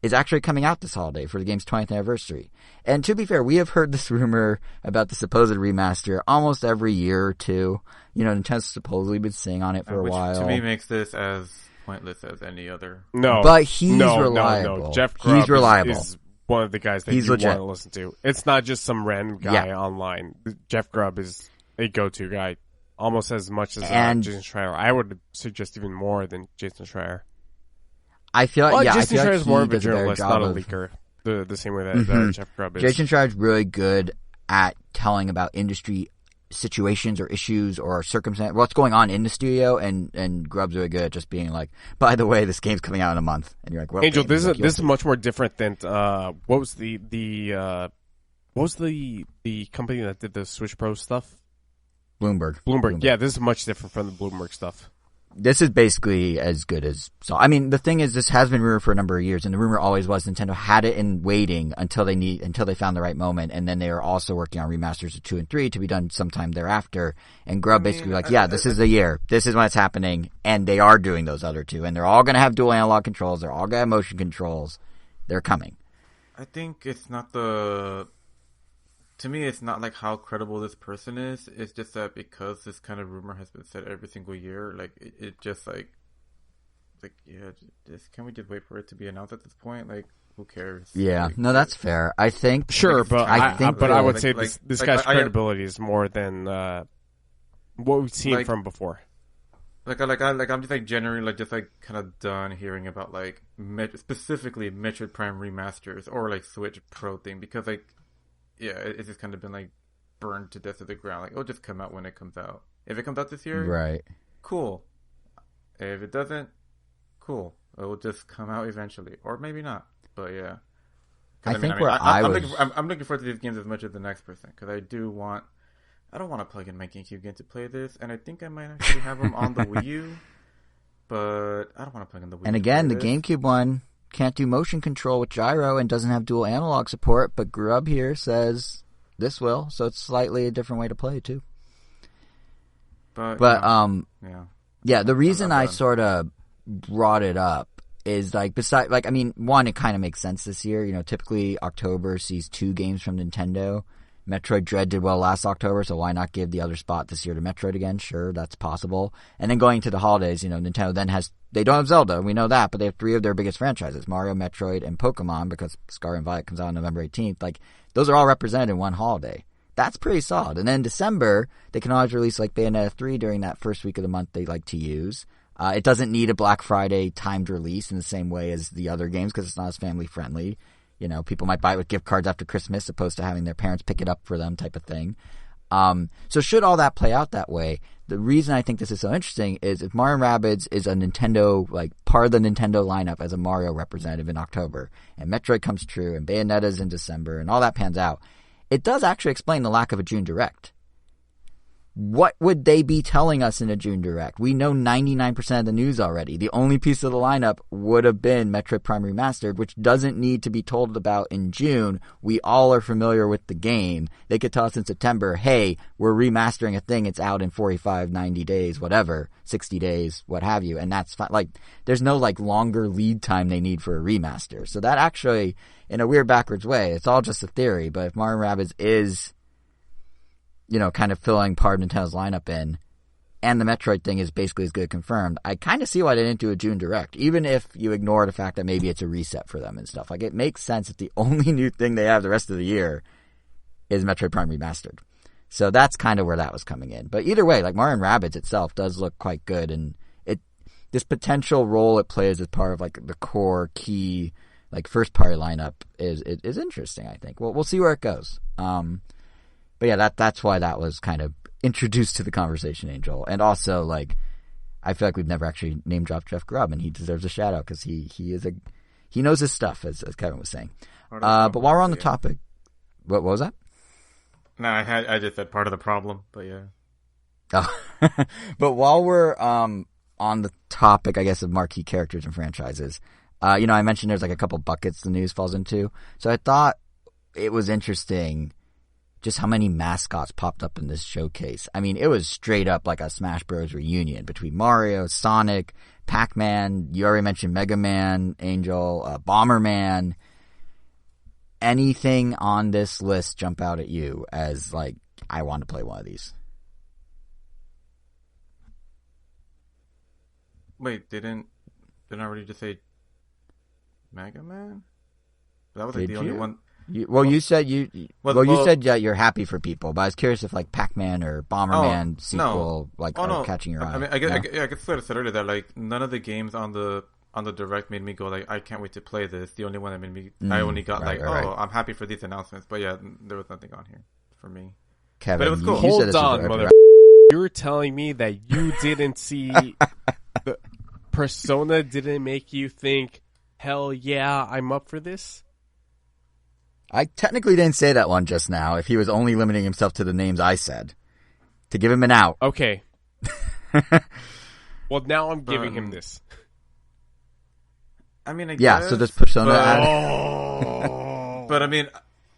is actually coming out this holiday for the game's 20th anniversary. And to be fair, we have heard this rumor about the supposed remaster almost every year or two. Nintendo's supposedly been sitting on it for a while. To me makes this as pointless as any other. No. But he's reliable. No. Jeff Grubb he's reliable. is one of the guys that you want to listen to. It's not just some random guy online. Jeff Grubb is a go-to guy almost as much as Jason Schreier. I would suggest even more than Jason Schreier. I feel Jason Schreier is more of a does journalist, not a leaker. The same way that Jeff Grubb is. Jason Schreier is really good at telling about industry situations or issues or circumstances, what's going on in the studio, and Grubb's really good at just being like, by the way, this game's coming out in a month, and you're like, well, Angel, this is much more different than what was the company that did the Switch Pro stuff? Bloomberg. Yeah, this is much different from the Bloomberg stuff. This is basically as good as... So, I mean, the thing is, this has been rumored for a number of years, and the rumor always was Nintendo had it in waiting until they found the right moment, and then they are also working on remasters of 2 and 3 to be done sometime thereafter. And Grubb basically this is the year. This is when it's happening, and they are doing those other two, and they're all going to have dual analog controls. They're all going to have motion controls. They're coming. I think it's not the... To me, it's not like how credible this person is. It's just that because this kind of rumor has been said every single year, like it just like can we just wait for it to be announced at this point? Like, who cares? Yeah, like, no, that's fair. I think I would say this guy's credibility is more than what we've seen from before. I'm just like generally kind of done hearing about like specifically Metroid Prime remasters or like Switch Pro thing, because like. Yeah, it's just kind of been like burned to death to the ground. Like, it'll just come out when it comes out. If it comes out this year, right? Cool. If it doesn't, cool. It will just come out eventually, or maybe not. But yeah, I'm looking forward to these games as much as the next person, because I don't want to plug in my GameCube game to play this, and I think I might actually have them on the Wii U, but I don't want to plug in the Wii U. And again, the GameCube one can't do motion control with gyro and doesn't have dual analog support, but Grubb here says this will, so it's slightly a different way to play it too. But the reason I sort of brought it up is one, it kind of makes sense this year. Typically October sees 2 games from Nintendo. Metroid Dread did well last October, so why not give the other spot this year to Metroid again? Sure, that's possible. And then going to the holidays, Nintendo then they don't have Zelda, we know that, but they have 3 of their biggest franchises, Mario, Metroid, and Pokemon, because Scarlet and Violet comes out on November 18th. Like, those are all represented in one holiday. That's pretty solid. And then December, they can always release like Bayonetta 3 during that first week of the month they like to use. It doesn't need a Black Friday timed release in the same way as the other games, because it's not as family friendly. People might buy it with gift cards after Christmas, opposed to having their parents pick it up for them, type of thing. So should all that play out that way, the reason I think this is so interesting is if Mario & Rabbids is a Nintendo, like part of the Nintendo lineup as a Mario representative in October, and Metroid comes true, and Bayonetta's in December, and all that pans out, it does actually explain the lack of a June Direct. What would they be telling us in a June Direct? We know 99% of the news already. The only piece of the lineup would have been Metroid Prime Remastered, which doesn't need to be told about in June. We all are familiar with the game. They could tell us in September, hey, we're remastering a thing. It's out in 45, 90 days, whatever, 60 days, what have you. And that's fine. Like, there's no like longer lead time they need for a remaster. So that actually, in a weird backwards way, it's all just a theory. But if Mario & Rabbids is, kind of filling part of Nintendo's lineup in, and the Metroid thing is basically as good confirmed, I kind of see why they didn't do a June Direct, even if you ignore the fact that maybe it's a reset for them and stuff. Like, it makes sense that the only new thing they have the rest of the year is Metroid Prime Remastered. So that's kind of where that was coming in. But either way, like, Mario & Rabbids itself does look quite good, and this potential role it plays as part of, like, the core key, like, first-party lineup is interesting, I think. Well, we'll see where it goes. But yeah, that's why that was kind of introduced to the conversation, Angel. And also, like, I feel like we've never actually name-dropped Jeff Grubb, and he deserves a shout-out because he knows his stuff, as Kevin was saying. But while we're on the topic... What was that? No, I just said part of the problem, but yeah. Oh. But while we're on the topic, I guess, of marquee characters and franchises, I mentioned there's like a couple buckets the news falls into. So I thought it was interesting just how many mascots popped up in this showcase. I mean, it was straight up like a Smash Bros. Reunion between Mario, Sonic, Pac-Man, you already mentioned Mega Man, Angel, Bomberman. Anything on this list jump out at you as, like, I want to play one of these? Wait, didn't I already just say Mega Man? That was like Did the only you? one. You said you said that you're happy for people, but I was curious if like Pac-Man or Bomberman sequel are catching your eye. I mean, I guess what I said earlier that like none of the games on the Direct made me go like I can't wait to play this. The only one that made me I only got right. I'm happy for these announcements. But yeah, there was nothing on here for me. Kevin, but it was cool. Hold on, mother. You're telling me that you didn't see the Persona didn't make you think, hell yeah, I'm up for this? I technically didn't say that one just now. If he was only limiting himself to the names I said, to give him an out. Okay. Well, now I'm giving him this. I mean, I yeah. guess, So does Persona but I mean,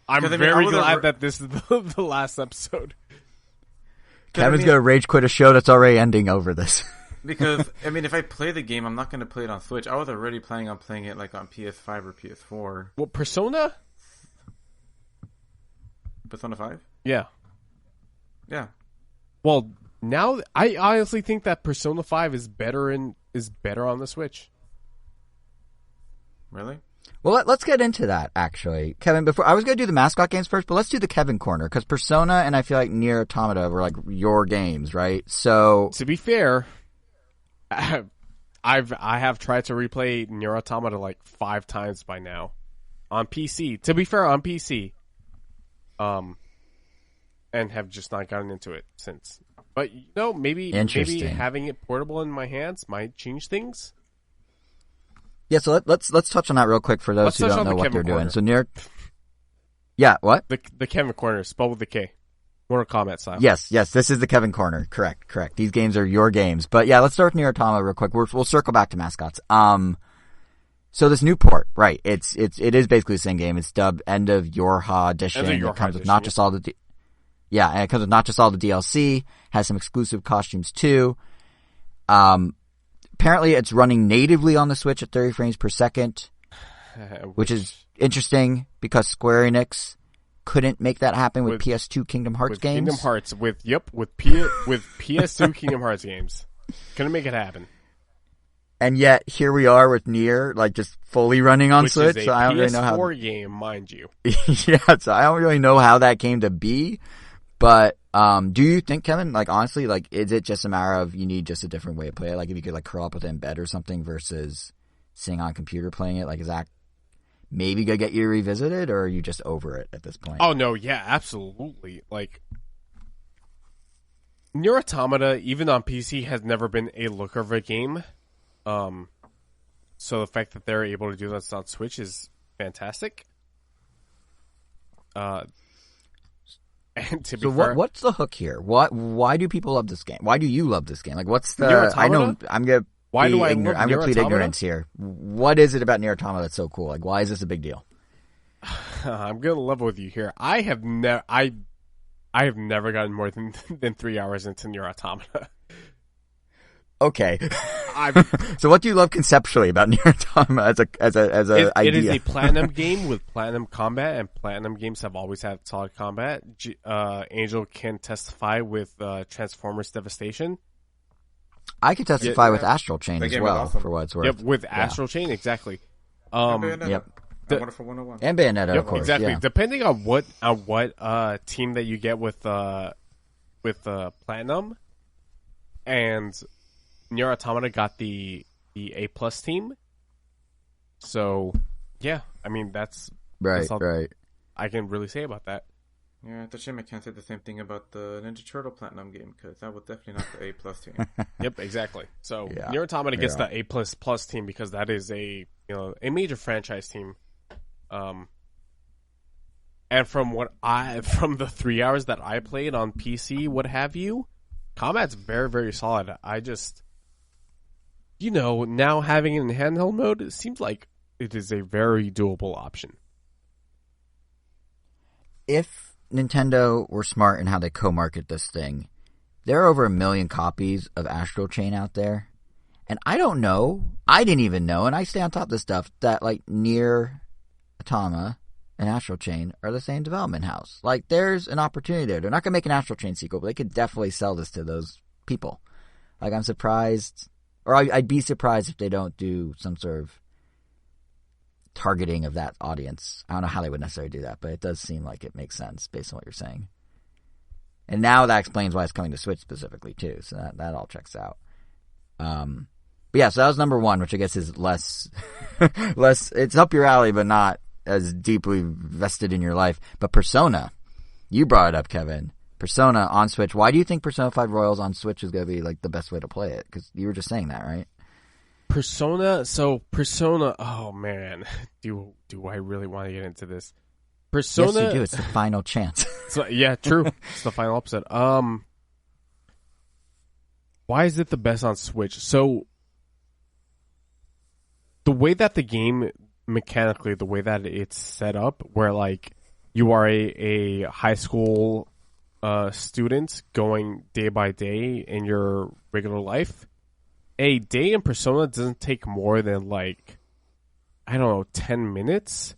I'm very glad that this is the last episode. Kevin's gonna rage quit a show that's already ending over this. Because I mean, if I play the game, I'm not going to play it on Switch. I was already planning on playing it like on PS5 or PS4. Well, Persona 5? Yeah. Yeah. Well, now I honestly think that Persona 5 is better on the Switch. Really? Well, let's get into that, actually. Kevin, before I was going to do the mascot games first, but let's do the Kevin corner, because Persona and I feel like Nier Automata were like your games, right? So, to be fair, I have tried to replay Nier Automata like 5 times by now on PC. To be fair, on PC, and have just not gotten into it since. But maybe having it portable in my hands might change things. Yeah, so let's touch on that real quick for those who don't know what they're doing. So Nier, yeah, what? The Kevin corner, spelled with the K, Mortal Kombat style. Yes, this is the Kevin corner. Correct. These games are your games, but yeah, let's start with Nier Automata real quick. We'll circle back to mascots. So this new port, right? It is basically the same game. It's dubbed End of YoRHa Edition. It comes with not just all the, and it comes with not just all the DLC. Has some exclusive costumes too. Apparently, it's running natively on the Switch at 30 frames per second, which is interesting because Square Enix couldn't make that happen with PS2 Kingdom Hearts games. Kingdom Hearts with PS2 Kingdom Hearts games, couldn't make it happen. And yet here we are with Nier, like just fully running on Switch. Is a so I don't PS4 really know how. Game, mind you. Yeah, so I don't really know how that came to be. But do you think, Kevin, like honestly, like is it just a matter of you need just a different way to play it? Like if you could like curl up with it in bed or something versus sitting on a computer playing it, like is that maybe gonna get you revisited, or are you just over it at this point? Oh no, yeah, absolutely. Like Nier Automata, even on PC, has never been a look of a game. So the fact that they're able to do that on Switch is fantastic. And to be fair, what's the hook here? Why do people love this game? Why do you love this game? Like, what's the? Nier Automata? I know I'm gonna. Why do I I'm love gonna Nier plead Automata? ignorance here. What is it about Nier Automata that's so cool? Like, why is this a big deal? I'm gonna level with you here. I have never gotten more than 3 hours into Nier Automata. Okay. So what do you love conceptually about Nier Automata as a idea? It is a platinum game with platinum combat, and platinum games have always had solid combat. Angel can testify with Transformers Devastation. I could testify with Astral Chain as well, awesome. For what it's worth. Yep, with Astral Chain, exactly. Yep. Wonderful 101. And Bayonetta, of course. Exactly. Yeah. Depending on what team that you get with platinum, and Nier Automata got the A+ team. So, yeah, I mean that's all right. I can really say about that. Yeah, it's a shame I can't say the same thing about the Ninja Turtle Platinum game because that was definitely not the A+ team. Yep, exactly. So Nier Automata gets the A++ team because that is a major franchise team. And from the 3 hours that I played on PC, what have you, combat's very, very solid. I just, now having it in handheld mode, it seems like it is a very doable option. If Nintendo were smart in how they co-market this thing, there are over 1 million copies of Astral Chain out there, And I don't know. I didn't even know, and I stay on top of this stuff, that, like, Nier, Automata, and Astral Chain are the same development house. Like, there's an opportunity there. They're not going to make an Astral Chain sequel, but they could definitely sell this to those people. Like, I'm surprised, or I'd be surprised if they don't do some sort of targeting of that audience. I don't know how they would necessarily do that, but it does seem like it makes sense based on what you're saying. And now that explains why it's coming to Switch specifically, too. So that all checks out. But yeah, so that was number one, which I guess is less, it's up your alley, but not as deeply vested in your life. But Persona, you brought it up, Kevin. Persona on Switch. Why do you think Persona 5 Royals on Switch is going to be like the best way to play it? Because you were just saying that, right? Persona, oh man, do I really want to get into this? Persona, yes, you do. It's the final chance. So, yeah, true. It's the final episode. Why is it the best on Switch? So, the way that the game, mechanically, the way that it's set up, where, like, you are a high school student going day by day in your regular life, a day in Persona doesn't take more than, like, I don't know, 10 minutes.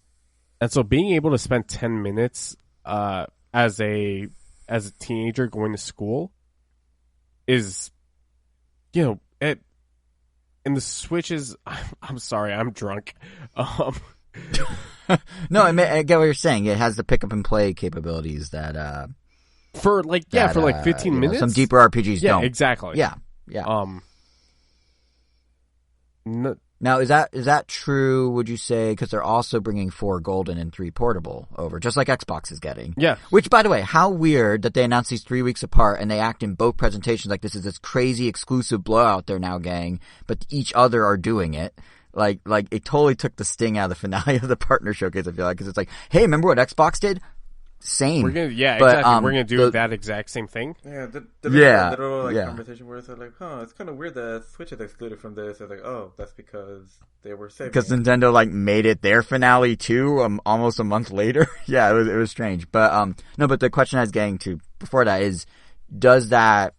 And so being able to spend 10 minutes as a teenager going to school is, you know, and the Switch is, I'm sorry, I'm drunk. No, I get what you're saying. It has the pick up and play capabilities that for like 15 minutes. Some deeper RPGs don't. Yeah, exactly. Yeah. Now, is that true, would you say, because they're also bringing 4 Golden and 3 Portable over, just like Xbox is getting? Yeah. Which, by the way, how weird that they announced these 3 weeks apart and they act in both presentations like this is this crazy exclusive blowout they're now getting, but each other are doing it. Like it totally took the sting out of the finale of the partner showcase, I feel like, because it's like, hey, remember what Xbox did? Same. Exactly. We're gonna do that exact same thing. Yeah, the little conversation where it's like, it's kind of weird that Switch is excluded from this. It's like, oh, that's because they were saving. Because Nintendo made it their finale too, almost a month later. Yeah, it was strange. But no, but the question I was getting to before that is, does that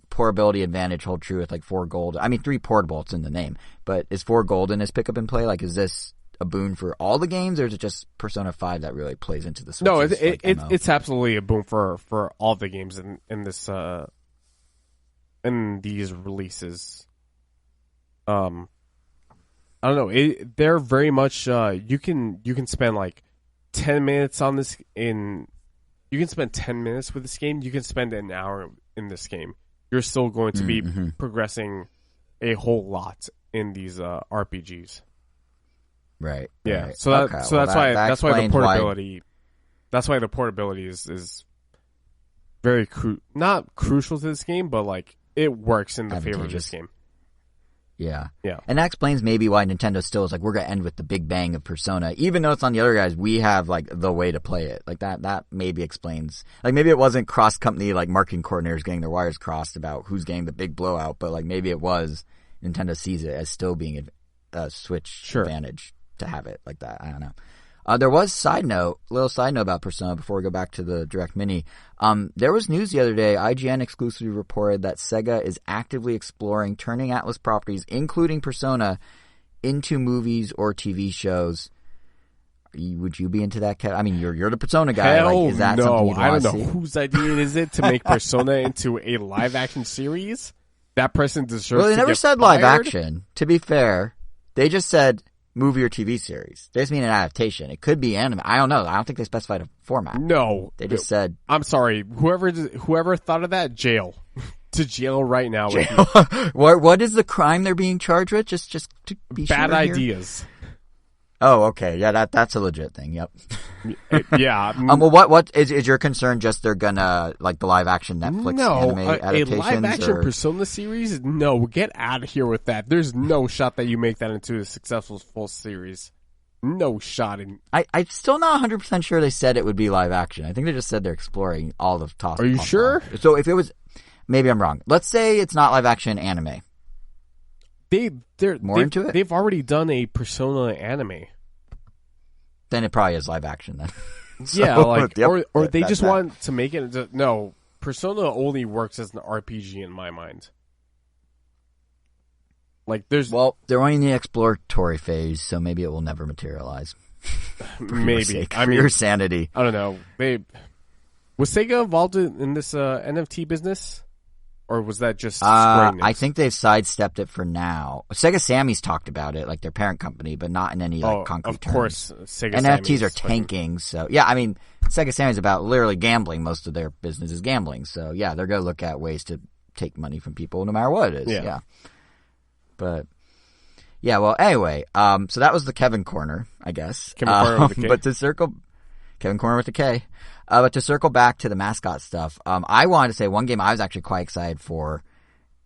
portability advantage hold true with 4 Gold? I mean, 3 Portable, it's in the name, but is 4 Golden as pick up and play? Is this a boon for all the games, or is it just Persona 5 that really plays into the Switch? No, it's absolutely a boon for all the games in this in these releases. I don't know. They're very much you can spend 10 minutes on this you can spend 10 minutes with this game. You can spend an hour in this game. You're still going to be progressing a whole lot in these RPGs. Right. Yeah. Right. So that's why the portability. That's why the portability is very not crucial to this game, but it works in the favor of this game. Yeah. Yeah. And that explains maybe why Nintendo still is we're gonna end with the big bang of Persona, even though it's on the other guys. We have the way to play it. That maybe explains. Maybe it wasn't cross company marketing coordinators getting their wires crossed about who's getting the big blowout, but maybe it was Nintendo sees it as still being a Switch advantage to have it like that. I don't know. There was little side note about Persona before we go back to the Direct Mini. There was news the other day. IGN exclusively reported that Sega is actively exploring turning Atlus properties, including Persona, into movies or TV shows. Would you be into that, Kev? I mean, you're the Persona guy. Is that something you'd want to see? I don't know whose idea is it to make Persona into a live action series. That person deserves. Well, they never said fired. Live action. To be fair, they just said movie or TV series. They just mean an adaptation. It could be anime. I don't know. I don't think they specified a format. No. They just said... I'm sorry. Whoever thought of that, jail. To jail right now. Jail. What is the crime they're being charged with? Just to be bad sure ideas. Here? Oh, okay. Yeah, that's a legit thing. Yep. Yeah. Well, what is your concern? Just they're gonna the live action Netflix anime adaptations? A live action Persona series? No, get out of here with that. There's no shot that you make that into a successful full series. No shot. I'm still not 100% sure they said it would be live action. I think they just said they're exploring all the toss. Are you sure? So if it was, maybe I'm wrong. Let's say it's not live action anime. They're more into it. They've already done a Persona anime. Then it probably is live action then. So, yeah, or they just want to make it. No, Persona only works as an RPG in my mind. Like, there's Well, they're only in the exploratory phase, so maybe it will never materialize. maybe. For your sanity. I don't know. Was Sega involved in this NFT business, or was that just Square Enix? I think they've sidestepped it for now. Sega Sammy's talked about it, like their parent company, but not in any concrete terms. Of course, Sega NFTs are Sammy's tanking, so yeah. I mean, Sega Sammy's about literally gambling. Most of their business is gambling, so yeah, they're gonna look at ways to take money from people, no matter what it is. Yeah. But yeah, well, anyway, so that was the Kevin corner, I guess. Kevin corner with a K. But to circle, Kevin corner with a K. But to circle back to the mascot stuff, I wanted to say one game I was actually quite excited for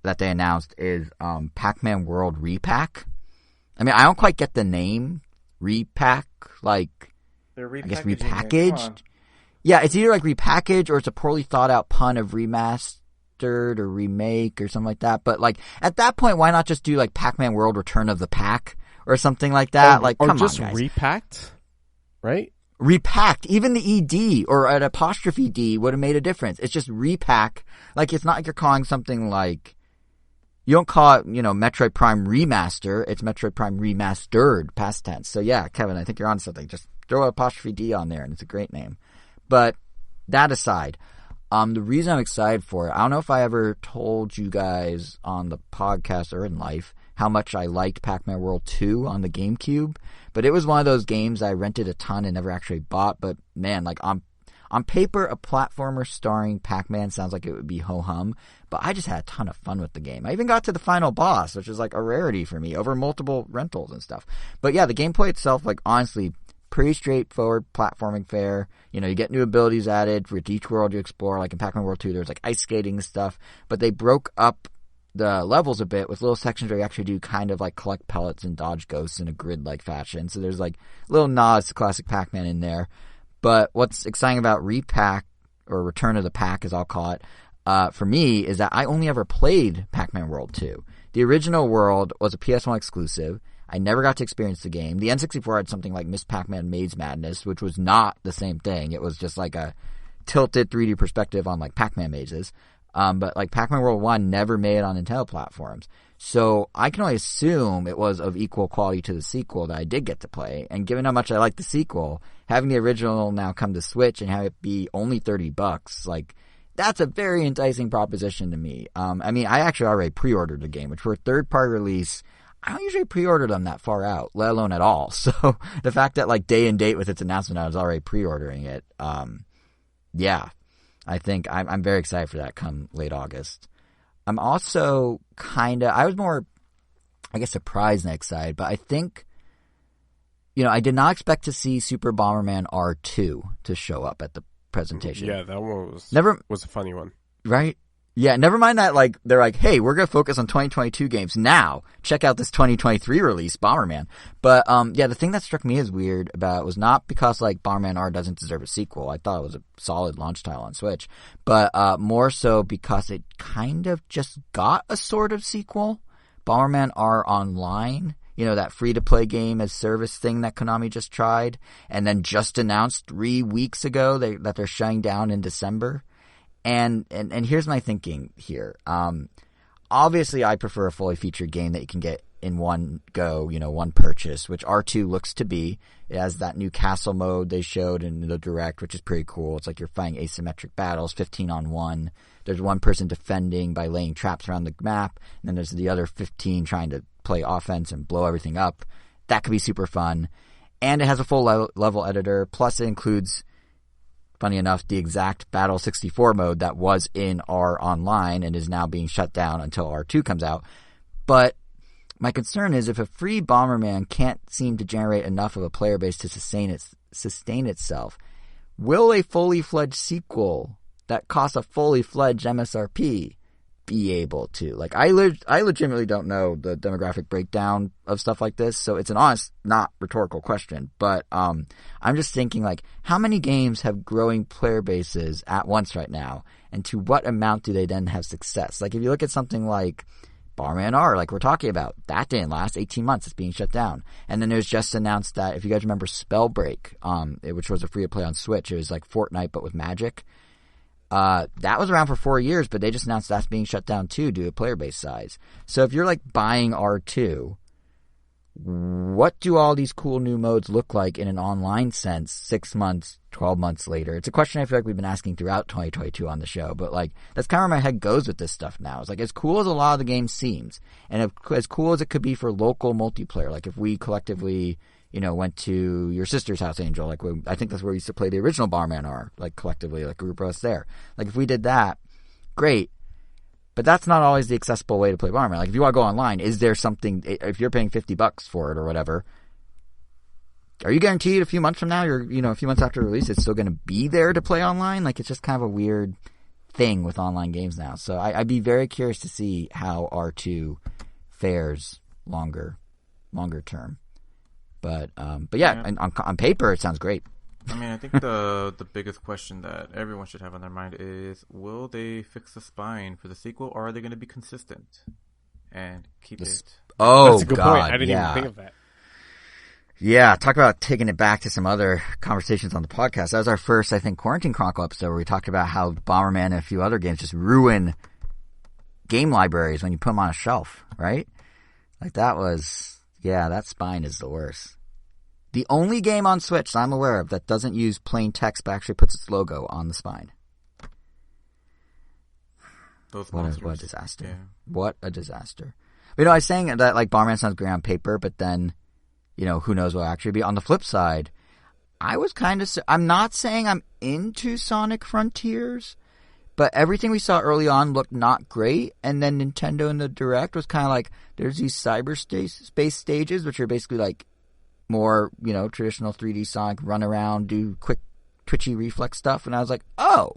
that they announced is Pac-Man World Re-Pac. I mean, I don't quite get the name Re-Pac, like I guess repackaged. Yeah, it's either like repackaged or it's a poorly thought out pun of remastered or remake or something like that. But like at that point, why not just do like Pac-Man World Return of the Pac or something like that? Come on, guys. Or just repacked, right? Repacked, even the ED or an apostrophe D would have made a difference. It's just Re-Pac. Like, it's not like you're calling something like, you don't call it, Metroid Prime Remaster. It's Metroid Prime Remastered, past tense. So yeah, Kevin, I think you're on something. Just throw an apostrophe D on there and it's a great name. But that aside, the reason I'm excited for it, I don't know if I ever told you guys on the podcast or in life how much I liked Pac-Man World 2 on the GameCube. But it was one of those games I rented a ton and never actually bought. But man, like on paper, a platformer starring Pac-Man sounds like it would be ho-hum. But I just had a ton of fun with the game. I even got to the final boss, which is like a rarity for me over multiple rentals and stuff. But yeah, the gameplay itself, like honestly, pretty straightforward platforming fare. You get new abilities added for each world you explore. Like in Pac-Man World 2, there's like ice skating and stuff. But they broke up the levels a bit with little sections where you actually do kind of like collect pellets and dodge ghosts in a grid-like fashion. So there's like little nods to classic Pac-Man in there. But what's exciting about Re-Pac, or Return of the Pac as I'll call it, for me is that I only ever played Pac-Man World 2. The original world was a PS1 exclusive. I never got to experience the game. The N64 had something like Miss Pac-Man Maze Madness, which was not the same thing. It was just like a tilted 3D perspective on like Pac-Man mazes. But like Pac-Man World 1 never made it on Nintendo platforms. So I can only assume it was of equal quality to the sequel that I did get to play. And given how much I like the sequel, having the original now come to Switch and have it be only $30, like that's a very enticing proposition to me. I mean, I actually already pre-ordered the game, which for a third-party release, I don't usually pre-order them that far out, let alone at all. So the fact that like day and date with its announcement, I was already pre-ordering it. Yeah. I think I'm very excited for that come late August. I'm also I was more, I guess, surprised than excited, but I think, I did not expect to see Super Bomberman R2 to show up at the presentation. Yeah, that one was a funny one. Right? Yeah, never mind that, like, they're like, hey, we're going to focus on 2022 games now. Check out this 2023 release, Bomberman. But, yeah, the thing that struck me as weird about it was not because, like, Bomberman R doesn't deserve a sequel. I thought it was a solid launch title on Switch. But, more so because it kind of just got a sort of sequel. Bomberman R Online, that free-to-play game as service thing that Konami just tried. And then just announced 3 weeks ago that they're shutting down in December. And here's my thinking here. Obviously, I prefer a fully featured game that you can get in one go, one purchase, which R2 looks to be. It has that new castle mode they showed in the Direct, which is pretty cool. It's like you're fighting asymmetric battles, 15-on-1. There's one person defending by laying traps around the map, and then there's the other 15 trying to play offense and blow everything up. That could be super fun. And it has a full level editor, plus it includes, funny enough, the exact Battle 64 mode that was in R Online and is now being shut down until R2 comes out. But my concern is if a free Bomberman can't seem to generate enough of a player base to sustain itself, will a fully fledged sequel that costs a fully fledged MSRP be able to? Like, I legitimately don't know the demographic breakdown of stuff like this, so it's an honest, not rhetorical question. But I'm just thinking, like, how many games have growing player bases at once right now, and to what amount do they then have success? Like, if you look at something like Bomberman R, like we're talking about, that didn't last 18 months. It's being shut down. And then there's just announced that, if you guys remember Spellbreak, which was a free-to-play on Switch, it was like Fortnite but with magic. That was around for 4 years, but they just announced that's being shut down too due to player base size. So if you're like buying R2, what do all these cool new modes look like in an online sense 6 months, 12 months later? It's a question I feel like we've been asking throughout 2022 on the show, but like that's kind of where my head goes with this stuff now. It's like as cool as a lot of the game seems, and as cool as it could be for local multiplayer, like if we collectively, went to your sister's house, Angel, like I think that's where we used to play the original Bomberman R, like collectively, like a group of us there. Like if we did that, great. But that's not always the accessible way to play Bomberman. Like, if you want to go online, is there something, if you're paying $50 for it or whatever, are you guaranteed a few months from now, a few months after release, it's still going to be there to play online? Like, it's just kind of a weird thing with online games now. So I'd be very curious to see how R2 fares longer term. But yeah. And on paper, it sounds great. I mean, I think the biggest question that everyone should have on their mind is, will they fix the spine for the sequel, or are they going to be consistent and keep it? Oh, that's a good God, point. I didn't even think of that. Yeah, talk about taking it back to some other conversations on the podcast. That was our first, I think, Quarantine Chronicle episode where we talked about how Bomberman and a few other games just ruin game libraries when you put them on a shelf, right? Like that spine is the worst. The only game on Switch that I'm aware of that doesn't use plain text but actually puts its logo on the spine. What a disaster. Yeah. What a disaster. But, I was saying that like Bomberman sounds great on paper, but then, who knows what will actually be. On the flip side, I'm not saying I'm into Sonic Frontiers, but everything we saw early on looked not great, and then Nintendo in the Direct was kind of like, there's these cyberspace stages, which are basically like, more, traditional 3D Sonic, run around, do quick twitchy reflex stuff. And I was like, oh,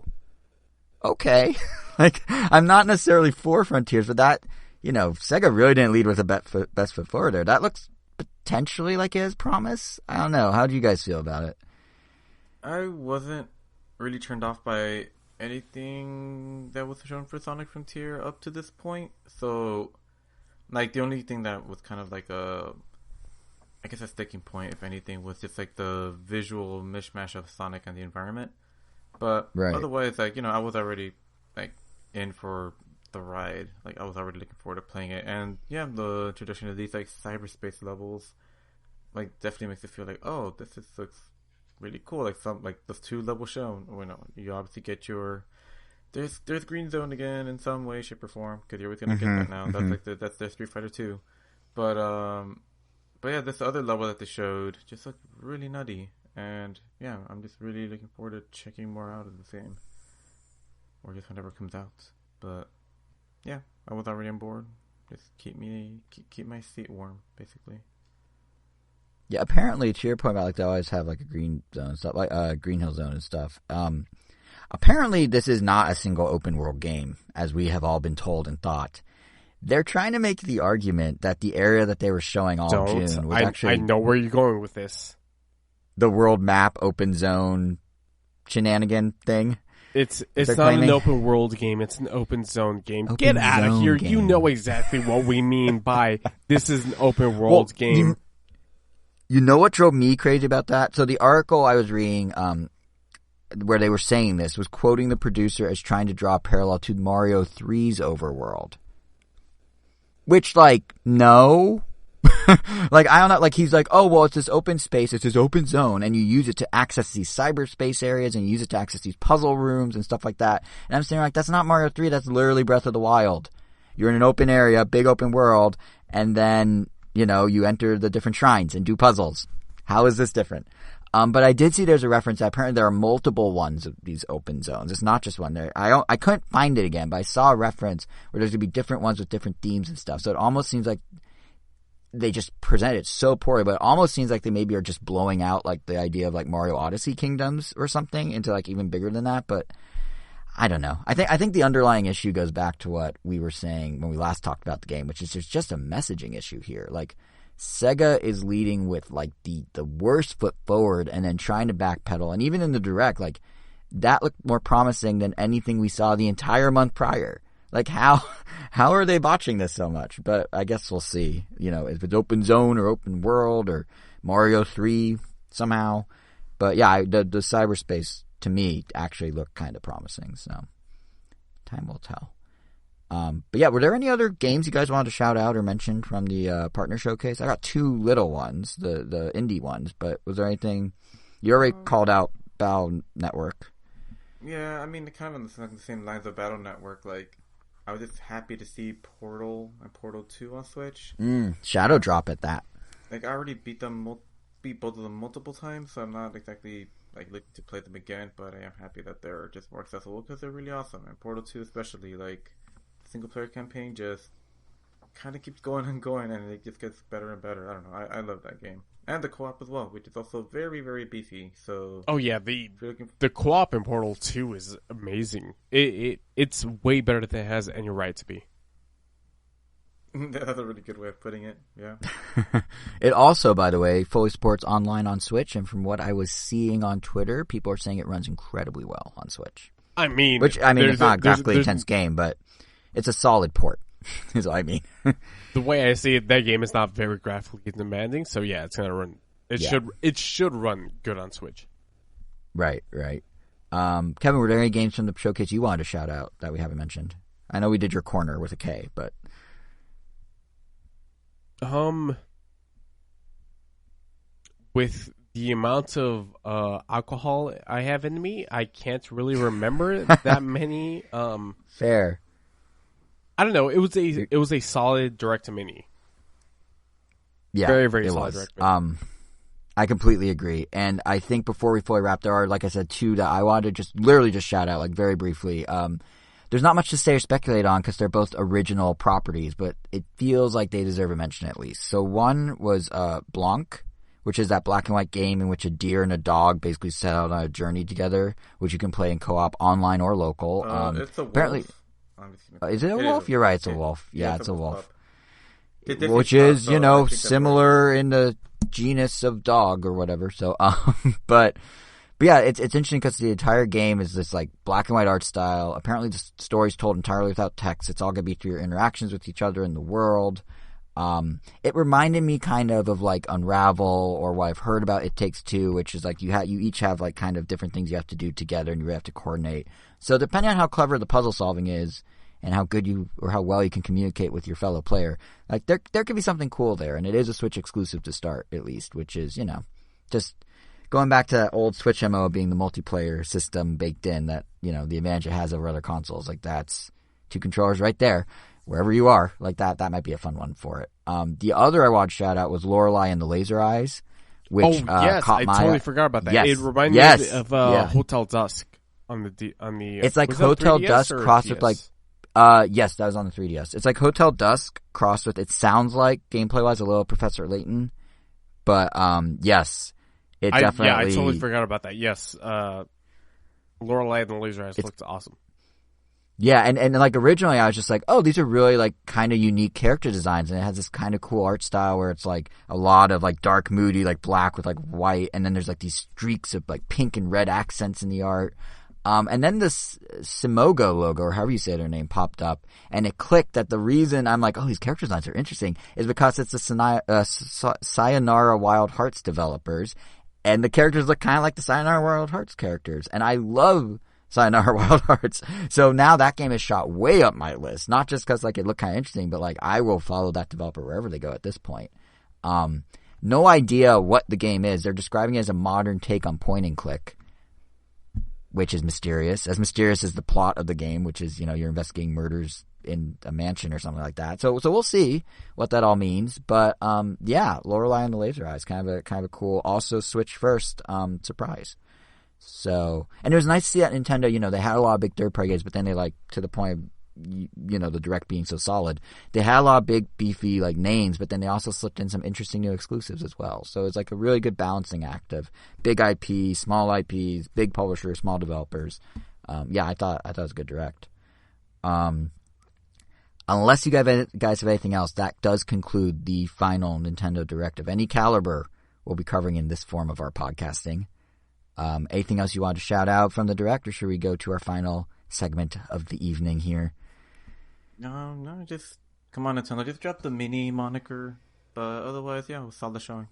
okay. Like, I'm not necessarily for Frontiers, but that, Sega really didn't lead with the best foot forward there. That looks potentially like it has promise. I don't know. How do you guys feel about it? I wasn't really turned off by anything that was shown for Sonic Frontier up to this point. So, like, the only thing that was kind of like a sticking point, if anything, was just like the visual mishmash of Sonic and the environment. But otherwise, like, I was already like in for the ride. Like, I was already looking forward to playing it. And yeah, the tradition of these like cyberspace levels like definitely makes it feel like, oh, looks really cool. Like those 2 levels shown. You obviously get there's Green Zone again in some way, shape, or form, because you're always gonna get that now. That's like that's their Street Fighter 2. But yeah, this other level that they showed just looked really nutty. And yeah, I'm just really looking forward to checking more out of the game. Or just whenever it comes out. But yeah, I was already on board. Just keep my seat warm, basically. Yeah, apparently, to your point about like they always have like a green zone and stuff, like Green Hill Zone and stuff. Apparently, this is not a single open world game, as we have all been told and thought. They're trying to make the argument that the area that they were showing all June was actually... I know where you're going with this. The world map, open zone, shenanigan thing. It's not an open world game. It's an open zone game. Get out of here. Game. You know exactly what we mean by this is an open world game. You know what drove me crazy about that? So the article I was reading where they were saying this was quoting the producer as trying to draw a parallel to Mario 3's overworld. Which, like, no. Like, I don't know. Like, he's like, oh, well, it's this open space. It's this open zone. And you use it to access these cyberspace areas. And you use it to access these puzzle rooms and stuff like that. And I'm saying, like, that's not Mario 3. That's literally Breath of the Wild. You're in an open area, big open world. And then, you enter the different shrines and do puzzles. How is this different? But I did see there's a reference that apparently there are multiple ones of these open zones. It's not just one there. I couldn't find it again, but I saw a reference where there's going to be different ones with different themes and stuff. So it almost seems like they just present it so poorly, but it almost seems like they maybe are just blowing out like the idea of like Mario Odyssey Kingdoms or something into like even bigger than that. But I don't know. I think the underlying issue goes back to what we were saying when we last talked about the game, which is there's just a messaging issue here. Like, Sega is leading with like the worst foot forward and then trying to backpedal. And even in the Direct, like that looked more promising than anything we saw the entire month prior. Like how are they botching this so much? But I guess we'll see, if it's open zone or open world or Mario 3 somehow. But yeah, the cyberspace to me, actually look kind of promising. So time will tell. But yeah, were there any other games you guys wanted to shout out or mention from the partner showcase? I got two little ones, the indie ones, but was there anything you already called out? Battle Network. Yeah, I mean, kind of on the same lines of Battle Network. Like, I was just happy to see Portal and Portal 2 on Switch. Shadow drop at that. Like, I already beat both of them multiple times, so I'm not exactly like looking to play them again. But I am happy that they're just more accessible because they're really awesome. And Portal 2 especially, like, the single player campaign just kind of keeps going and going, and it just gets better and better. I don't know. I love that game. And the co-op as well, which is also very, very beefy. So, oh yeah, the co-op in Portal 2 is amazing. It's way better than it has any right to be. That's a really good way of putting it. Yeah. It also, by the way, fully supports online on Switch, and from what I was seeing on Twitter, people are saying it runs incredibly well on Switch. I mean, it's not a graphically intense game, but it's a solid port. Is what I mean. The way I see it, that game is not very graphically demanding, so yeah, it's gonna run. It should run good on Switch. Right. Kevin, were there any games from the showcase you wanted to shout out that we haven't mentioned? I know we did your corner with a K, but with the amount of alcohol I have in me, I can't really remember that many. Fair. I don't know. It was a solid direct to mini. Yeah, very, very solid direct to mini. I completely agree. And I think before we fully wrap, there are, like I said, two that I wanted to just shout out, like very briefly. There's not much to say or speculate on because they're both original properties, but it feels like they deserve a mention at least. So one was Blanc, which is that black and white game in which a deer and a dog basically set out on a journey together, which you can play in co-op online or local. It's a wolf. Apparently. Is it a wolf? You're right, it's a wolf. Yeah, it's a wolf. Which is, similar in the genus of dog or whatever. So, but yeah, it's interesting because the entire game is this like black and white art style. Apparently the story's told entirely without text. It's all going to be through your interactions with each other in the world. It reminded me kind of like Unravel or what I've heard about It Takes Two, which is like you each have like kind of different things you have to do together and you have to coordinate. So depending on how clever the puzzle solving is and how good or how well you can communicate with your fellow player, like there could be something cool there. And it is a Switch exclusive to start at least, which is, just going back to that old Switch MO being the multiplayer system baked in that, the advantage it has over other consoles. Like that's two controllers right there. Wherever you are, like that might be a fun one for it. The other I wanted to shout out was Lorelei and the Laser Eyes, which caught I my totally forgot about that. Yes. It reminded me of Hotel Dusk on the. It's like Hotel Dusk crossed with like, yes, that was on the 3DS. It's like Hotel Dusk crossed with. It sounds like gameplay wise a little Professor Layton, but yes, it definitely. Yeah, I totally forgot about that. Yes, Lorelei and the Laser Eyes looked awesome. Yeah, and like originally I was just like, oh, these are really like kind of unique character designs, and it has this kind of cool art style where it's like a lot of like dark, moody, like black with like white, and then there's like these streaks of like pink and red accents in the art. And then this Simogo logo, or however you say their name, popped up, and it clicked that the reason I'm like, oh, these character designs are interesting is because it's the Sayonara Wild Hearts developers, and the characters look kind of like the Sayonara Wild Hearts characters, and I love Sayonara Wild Hearts. So now that game is shot way up my list, not just because like it looked kind of interesting, but like I will follow that developer wherever they go at this point. No idea what the game is. They're describing it as a modern take on point and click, which is mysterious as the plot of the game, which is, you're investigating murders in a mansion or something like that. So we'll see what that all means. But yeah, Lorelei and the Laser Eyes, kind of a cool, also Switch first surprise. So, and it was nice to see that Nintendo, they had a lot of big third-party games, but then they like, to the point of, the Direct being so solid, they had a lot of big, beefy, like, names, but then they also slipped in some interesting new exclusives as well. So it's like a really good balancing act of big IP, small IPs, big publishers, small developers. Yeah, I thought it was a good Direct. Unless you guys have anything else, that does conclude the final Nintendo Direct of any caliber we'll be covering in this form of our podcasting. Anything else you want to shout out from the Direct, or should we go to our final segment of the evening here? No, just come on, Nintendo, just drop the mini moniker. But otherwise, yeah, it was solid showing.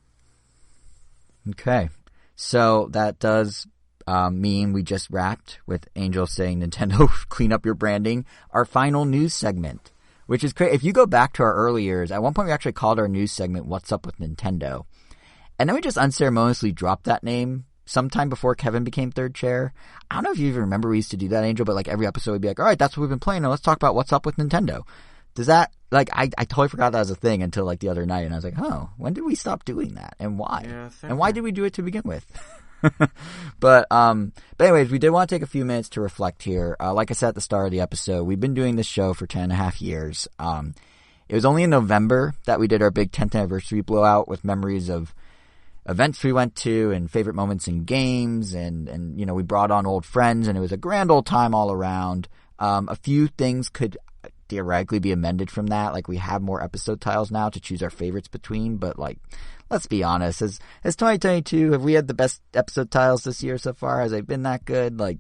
Okay, so that does meme we just wrapped with Angel saying, Nintendo, clean up your branding, our final news segment, which is great. If you go back to our early years, at one point we actually called our news segment, What's Up with Nintendo? And then we just unceremoniously dropped that name sometime before Kevin became third chair. I don't know if you even remember we used to do that, Angel, but like every episode we'd be like, all right, that's what we've been playing. Now let's talk about What's Up with Nintendo. Does that, like, I totally forgot that was a thing until like the other night, and I was like, oh, when did we stop doing that? And why? Yeah, and why did we do it to begin with? But anyways, we did want to take a few minutes to reflect here. Like I said at the start of the episode, we've been doing this show for 10.5 years. It was only in November that we did our big 10th anniversary blowout with memories of events we went to and favorite moments in games, and you know, we brought on old friends, and it was a grand old time all around. A few things could theoretically be amended from that. Like, we have more episode titles now to choose our favorites between, but like, let's be honest, as 2022, have we had the best episode titles this year so far? Has they been that good? Like,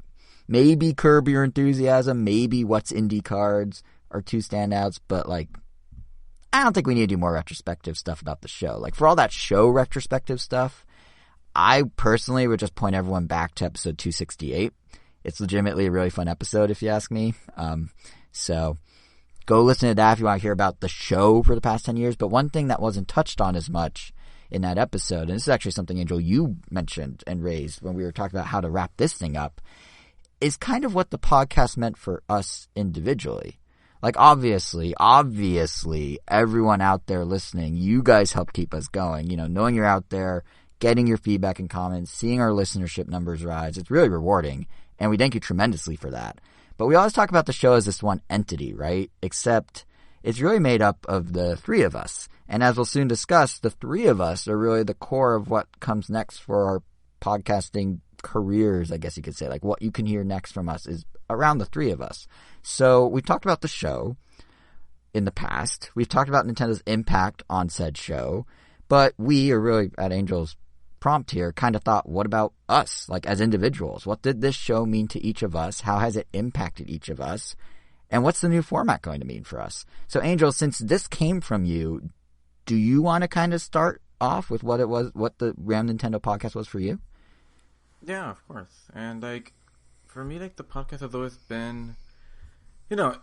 maybe Curb Your Enthusiasm, maybe What's Indie Cards are two standouts, but like, I don't think we need to do more retrospective stuff about the show. Like, for all that show retrospective stuff, I personally would just point everyone back to episode 268. It's legitimately a really fun episode, if you ask me. So go listen to that if you want to hear about the show for the past 10 years. But one thing that wasn't touched on as much in that episode, and this is actually something, Angel, you mentioned and raised when we were talking about how to wrap this thing up, is kind of what the podcast meant for us individually. Like, obviously, everyone out there listening, you guys help keep us going. You know, knowing you're out there, getting your feedback and comments, seeing our listenership numbers rise, it's really rewarding. And we thank you tremendously for that. But we always talk about the show as this one entity, right? Except it's really made up of the three of us. And as we'll soon discuss, the three of us are really the core of what comes next for our podcasting careers, I guess you could say. Like, what you can hear next from us is around the three of us. So we've talked about the show in the past. We've talked about Nintendo's impact on said show. But we, or really at Angel's prompt here, kind of thought, what about us, like as individuals? What did this show mean to each of us? How has it impacted each of us? And what's the new format going to mean for us? So Angel, since this came from you, do you want to kind of start off with what it was, what the Ram Nintendo podcast was for you? Yeah, of course. And like, for me, like, the podcast has always been, you know,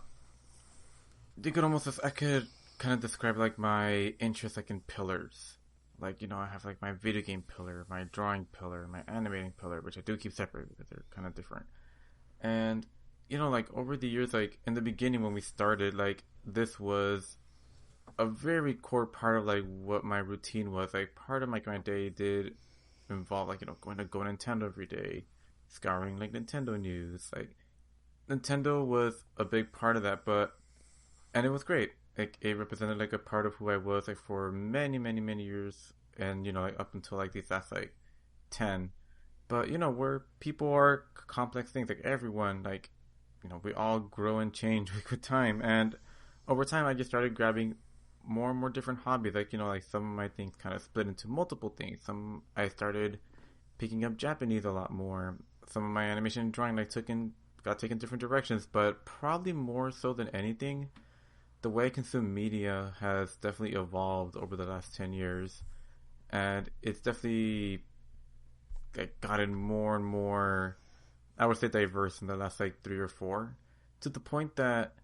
I could kind of describe like my interest like in pillars. Like, you know, I have like my video game pillar, my drawing pillar, my animating pillar, which I do keep separate because they're kind of different. And, you know, like, over the years, like, in the beginning when we started, like, this was a very core part of like what my routine was. Like, part of my day did involve, like, you know, going to Go Nintendo every day, scouring like Nintendo news. Like, Nintendo was a big part of that, and it was great. Like, it represented like a part of who I was like for many years, and you know, like up until like these last like 10. But you know, where people are complex things, like everyone, like, you know, we all grow and change with time, and over time I just started grabbing more and more different hobbies. Like, you know, like some of my things kind of split into multiple things. I started picking up Japanese a lot more. Some of my animation and drawing like got taken different directions, but probably more so than anything, the way I consume media has definitely evolved over the last 10 years. And it's definitely gotten more and more, I would say, diverse in the last like 3 or 4. To the point that,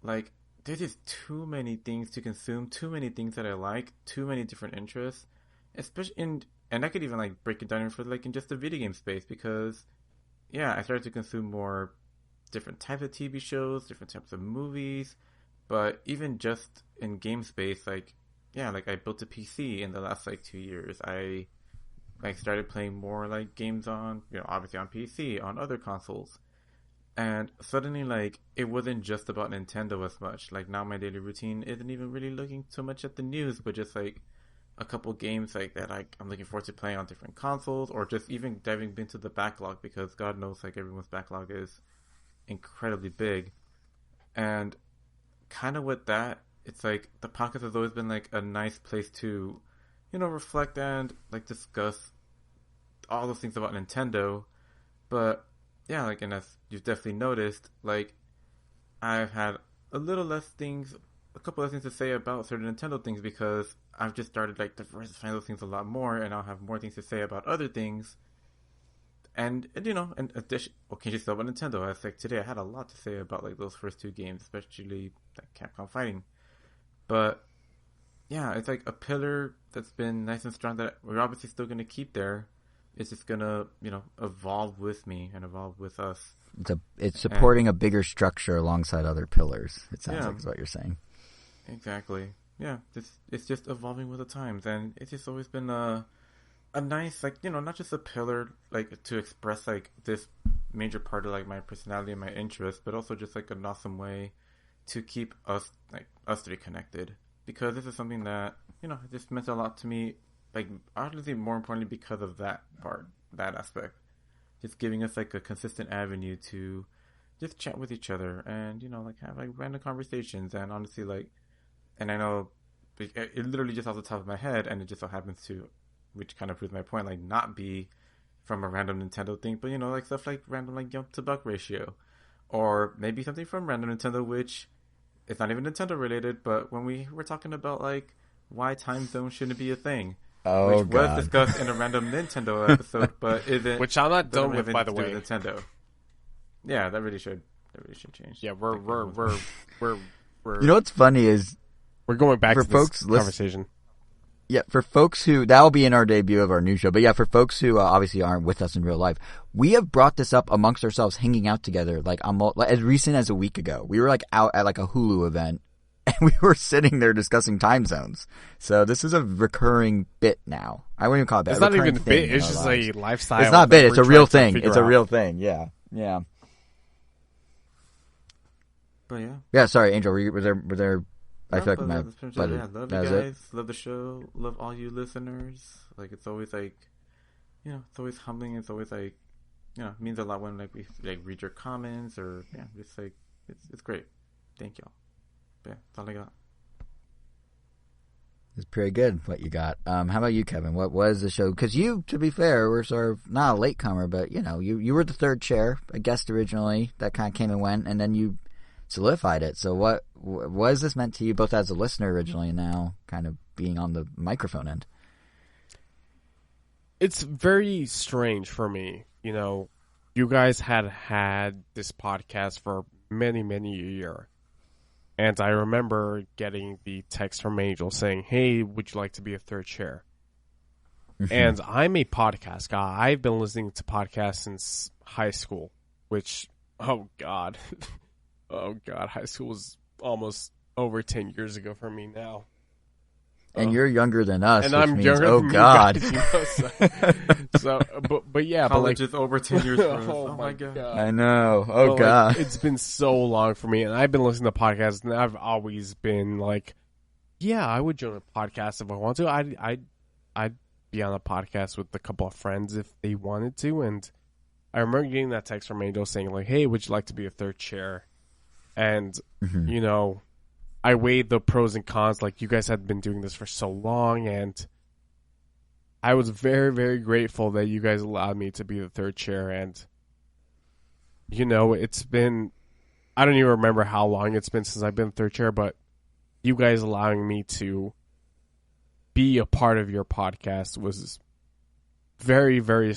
like, there's just too many things to consume, too many things that I like, too many different interests. Especially and I could even like break it down for like in just the video game space, because, yeah, I started to consume more different types of TV shows, different types of movies. But even just in game space, like, yeah, like I built a PC in the last like 2 years. I like started playing more like games on, you know, obviously on PC, on other consoles. And suddenly, like, it wasn't just about Nintendo as much. Like, now my daily routine isn't even really looking so much at the news, but just like a couple games like that I'm looking forward to playing on different consoles, or just even diving into the backlog, because God knows like everyone's backlog is incredibly big. And kind of with that, it's like the podcast has always been like a nice place to, you know, reflect and like discuss all those things about Nintendo. But yeah, like, and as you've definitely noticed, like, I've had a couple less things to say about certain Nintendo things, because I've just started like diversifying those things a lot more, and I'll have more things to say about other things in addition, what can you say about Nintendo? I think today I had a lot to say about like those first two games, especially like, Capcom Fighting. But yeah, it's like a pillar that's been nice and strong that we're obviously still going to keep there. It's just going to, evolve with me and evolve with us. It's supporting a bigger structure alongside other pillars. It sounds like is what you're saying. Exactly. Yeah, it's just evolving with the times, and it's just always been a nice, like, not just a pillar, like, to express, like, this major part of, like, my personality and my interests, but also just, like, an awesome way to keep us three connected. Because this is something that, just meant a lot to me, like, honestly, more importantly, because of that part, that aspect. Just giving us, like, a consistent avenue to just chat with each other and, like, have, like, random conversations. And honestly, like, and I know it literally just off the top of my head, and it just so happens to, which kind of proves my point, like, not be from a random Nintendo thing, but, like, stuff like random, like, jump to buck ratio. Or maybe something from random Nintendo, which it's not even Nintendo related, but when we were talking about, like, why time zones shouldn't be a thing. Which was discussed in a random Nintendo episode, but isn't. Which I'm not done with, by the way. Nintendo. Yeah, that really should change. Yeah, we're. You know what's funny is we're going back to this conversation. Yeah, for folks who that will be in our debut of our new show, but yeah, for folks who obviously aren't with us in real life, we have brought this up amongst ourselves, hanging out together, like as recent as a week ago. We were like out at like a Hulu event. And we were sitting there discussing time zones. So this is a recurring bit now. I wouldn't even call it that. It's not even a bit. It's just a lifestyle. It's not a bit. It's a real thing. It's a real thing. Yeah. Yeah. But yeah. Yeah, sorry, Angel. Were there I feel like love you guys. Love the show. Love all you listeners. Like, it's always like, it's always humbling. It's always like, it means a lot when like we like read your comments or it's like it's great. Thank y'all. Yeah, that's all I got. It's pretty good what you got. How about you, Kevin? What was the show? Because you, to be fair, were sort of not a latecomer, but you were the third chair, a guest originally that kind of came and went, and then you solidified it. So what has this meant to you, both as a listener originally and now kind of being on the microphone end? It's very strange for me. You guys had this podcast for many, many a year. And I remember getting the text from Angel saying, "Hey, would you like to be a third chair?" Mm-hmm. And I'm a podcast guy. I've been listening to podcasts since high school, which, oh God, high school was almost over 10 years ago for me now. And you're younger than us, and which I'm means, younger oh than God. You guys, but yeah, college but is over 10 years. Oh my God. I know. Oh God. It's been so long for me, and I've been listening to podcasts, and I've always been like, yeah, I would join a podcast if I want to. I'd be on a podcast with a couple of friends if they wanted to. And I remember getting that text from Angel saying like, "Hey, would you like to be a third chair?" And I weighed the pros and cons. Like, you guys had been doing this for so long, and I was very, very grateful that you guys allowed me to be the third chair. And, it's been, I don't even remember how long it's been since I've been third chair, but you guys allowing me to be a part of your podcast was very, very,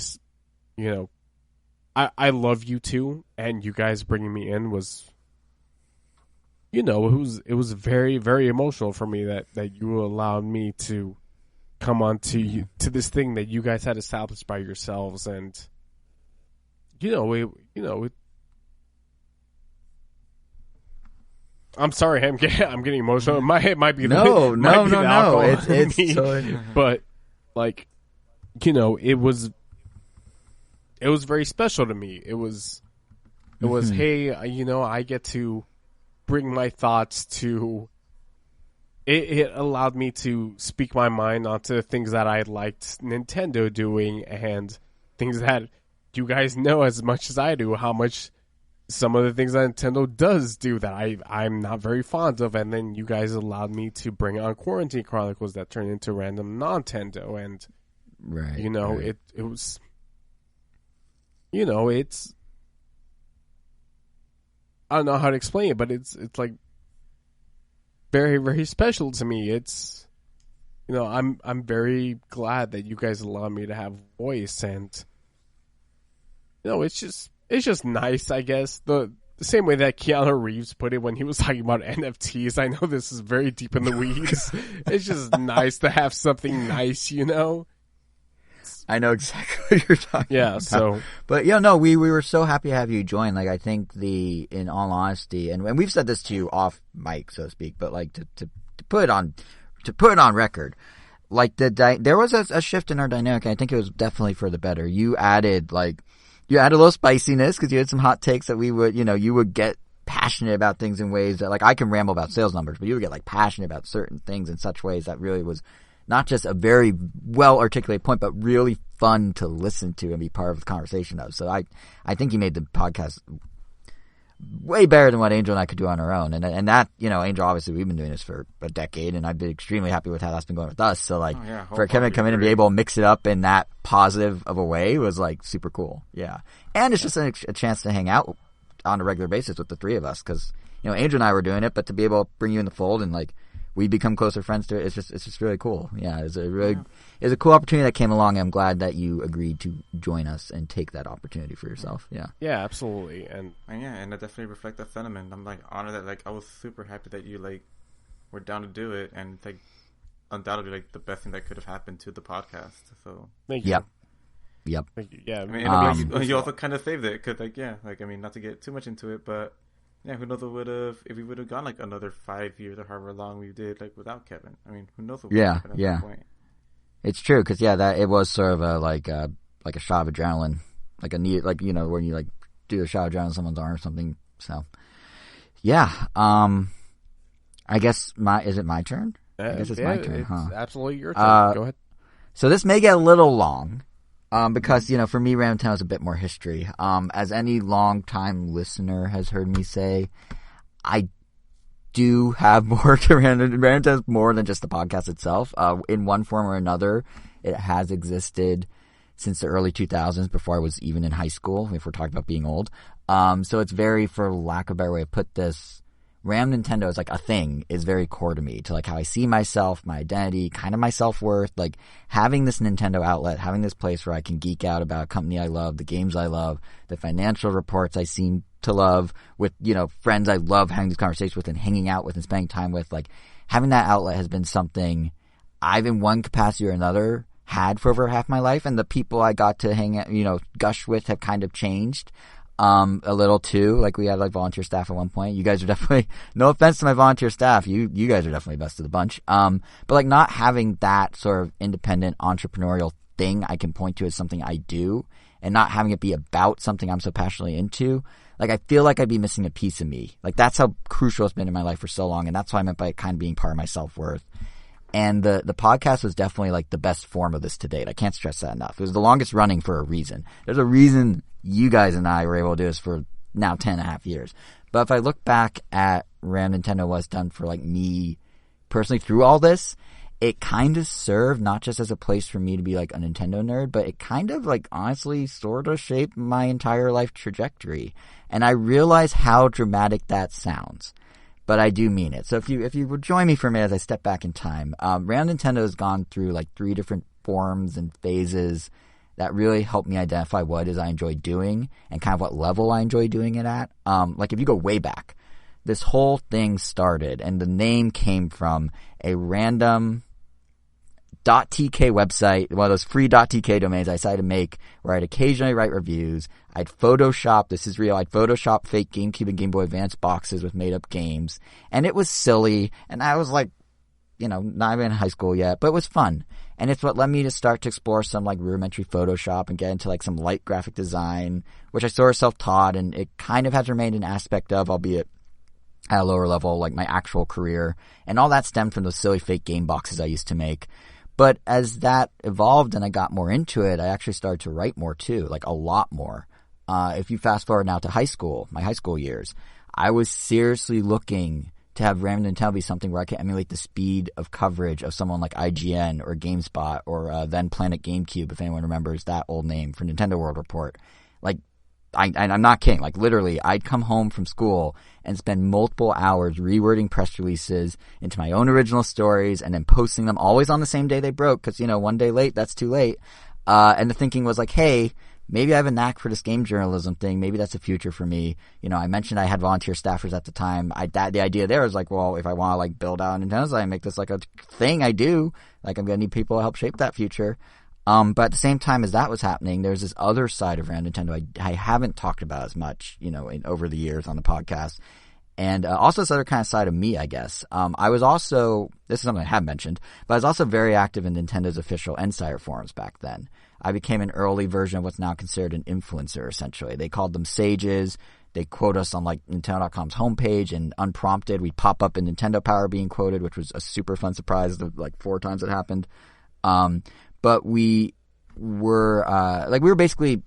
I love you too, and you guys bringing me in was... it was very, very emotional for me that you allowed me to come on to this thing that you guys had established by yourselves, and I'm sorry, I'm getting emotional. It might be no. It's but like, it was very special to me. It was hey, I get to bring my thoughts to it allowed me to speak my mind onto things that I liked Nintendo doing and things that you guys know as much as I do how much some of the things that Nintendo does do that I'm not very fond of, and then you guys allowed me to bring on Quarantine Chronicles that turned into random Nintendo, and right. It was it's I don't know how to explain it, but it's like very, very special to me. It's I'm very glad that you guys allow me to have a voice, and No, it's just nice, I guess. The same way that Keanu Reeves put it when he was talking about NFTs. I know this is very deep in the weeds. It's just nice to have something nice, you know? I know exactly what you're talking about. So. But yeah, no, we were so happy to have you join. Like, I think in all honesty, and we've said this to you off mic, so to speak, but like to put it on record, like there was a shift in our dynamic. And I think it was definitely for the better. You added a little spiciness because you had some hot takes that we would, you would get passionate about things in ways that, like, I can ramble about sales numbers, but you would get like passionate about certain things in such ways that really was not just a very well articulated point, but really fun to listen to and be part of the conversation of. So I think you made the podcast way better than what Angel and I could do on our own. And that, Angel, obviously we've been doing this for a decade, and I've been extremely happy with how that's been going with us. So like, for Kevin to come in and be able to mix it up in that positive of a way was like super cool. Yeah. And it's just a chance to hang out on a regular basis with the three of us. Cause, Angel and I were doing it, but to be able to bring you in the fold and like, we become closer friends to it. It's just really cool. Yeah, it's a cool opportunity that came along. I'm glad that you agreed to join us and take that opportunity for yourself. Yeah. Yeah, absolutely. And I definitely reflect that sentiment. I'm like honored that like I was super happy that you like were down to do it, and it's like undoubtedly like the best thing that could have happened to the podcast. So thank you. Yep. Thank you. Yeah. I mean, you also kind of saved it because not to get too much into it, but. Yeah, who knows if we would have gone like another 5 years or however long we did like without Kevin. I mean, who knows what would happen at that point. It's true because that it was sort of a shot of adrenaline, like a need, like when you like do a shot of adrenaline in someone's arm or something. So yeah, I guess is it my turn? I guess it's my turn. It's absolutely your turn. Go ahead. So this may get a little long. Because, for me, Random Town is a bit more history. As any long-time listener has heard me say, I do have more to Random Town is more than just the podcast itself. In one form or another, it has existed since the early 2000s, before I was even in high school, if we're talking about being old. So it's very, for lack of a better way to put this, Ram Nintendo is like a thing, is very core to me, to like how I see myself, my identity, kind of my self-worth. Like having this Nintendo outlet, having this place where I can geek out about a company I love, the games I love, the financial reports I seem to love, with, friends I love having these conversations with and hanging out with and spending time with. Like having that outlet has been something I've in one capacity or another had for over half my life. And the people I got to hang out, gush with have kind of changed. A little too, like we had like volunteer staff at one point. You guys are definitely, no offense to my volunteer staff, you guys are definitely best of the bunch. But like not having that sort of independent entrepreneurial thing I can point to as something I do, and not having it be about something I'm so passionately into, like I feel like I'd be missing a piece of me. Like that's how crucial it's been in my life for so long, and that's what I meant by it kind of being part of my self-worth. And the podcast was definitely like the best form of this to date. I can't stress that enough. It was the longest running for a reason. There's a reason you guys and I were able to do this for now 10.5 years. But if I look back at Ram Nintendo was done for like me personally through all this, it kind of served not just as a place for me to be like a Nintendo nerd, but it kind of like honestly sort of shaped my entire life trajectory. And I realize how dramatic that sounds, but I do mean it. So if you would join me for a minute as I step back in time, Ram Nintendo has gone through like 3 different forms and phases that really helped me identify what it is I enjoy doing and kind of what level I enjoy doing it at. Like if you go way back, this whole thing started, and the name came from a random .tk website, one of those free .tk domains I decided to make, where I'd occasionally write reviews. I'd Photoshop, this is real, I'd Photoshop fake GameCube and Game Boy Advance boxes with made-up games, and it was silly, and I was like, not even in high school yet, but it was fun. And it's what led me to start to explore some like rudimentary Photoshop and get into like some light graphic design, which I sort of self-taught, and it kind of has remained an aspect of, albeit at a lower level, like my actual career. And all that stemmed from those silly fake game boxes I used to make. But as that evolved and I got more into it, I actually started to write more too, like a lot more. If you fast forward now to high school, my high school years, I was seriously looking to have Ram Nintendo be something where I can emulate the speed of coverage of someone like IGN or GameSpot or then Planet GameCube, if anyone remembers that old name, for Nintendo World Report. Like, I'm not kidding. Like, literally, I'd come home from school and spend multiple hours rewording press releases into my own original stories and then posting them always on the same day they broke because, one day late, that's too late. And the thinking was like, hey, maybe I have a knack for this game journalism thing. Maybe that's a future for me. You know, I mentioned I had volunteer staffers at the time. The idea there was like, well, if I want to like build out Nintendo site and make this like a thing I do, like I'm going to need people to help shape that future. But at the same time as that was happening, there's this other side of Round Nintendo I haven't talked about as much, you know, over the years on the podcast. And also this other kind of side of me, I guess. I was also, this is something I have mentioned, but I was also very active in Nintendo's official Insider forums back then. I became an early version of what's now considered an influencer, essentially. They called them sages. They quote us on like Nintendo.com's homepage, and unprompted, we'd pop up in Nintendo Power being quoted, which was a super fun surprise. Like 4 times it happened. But we were basically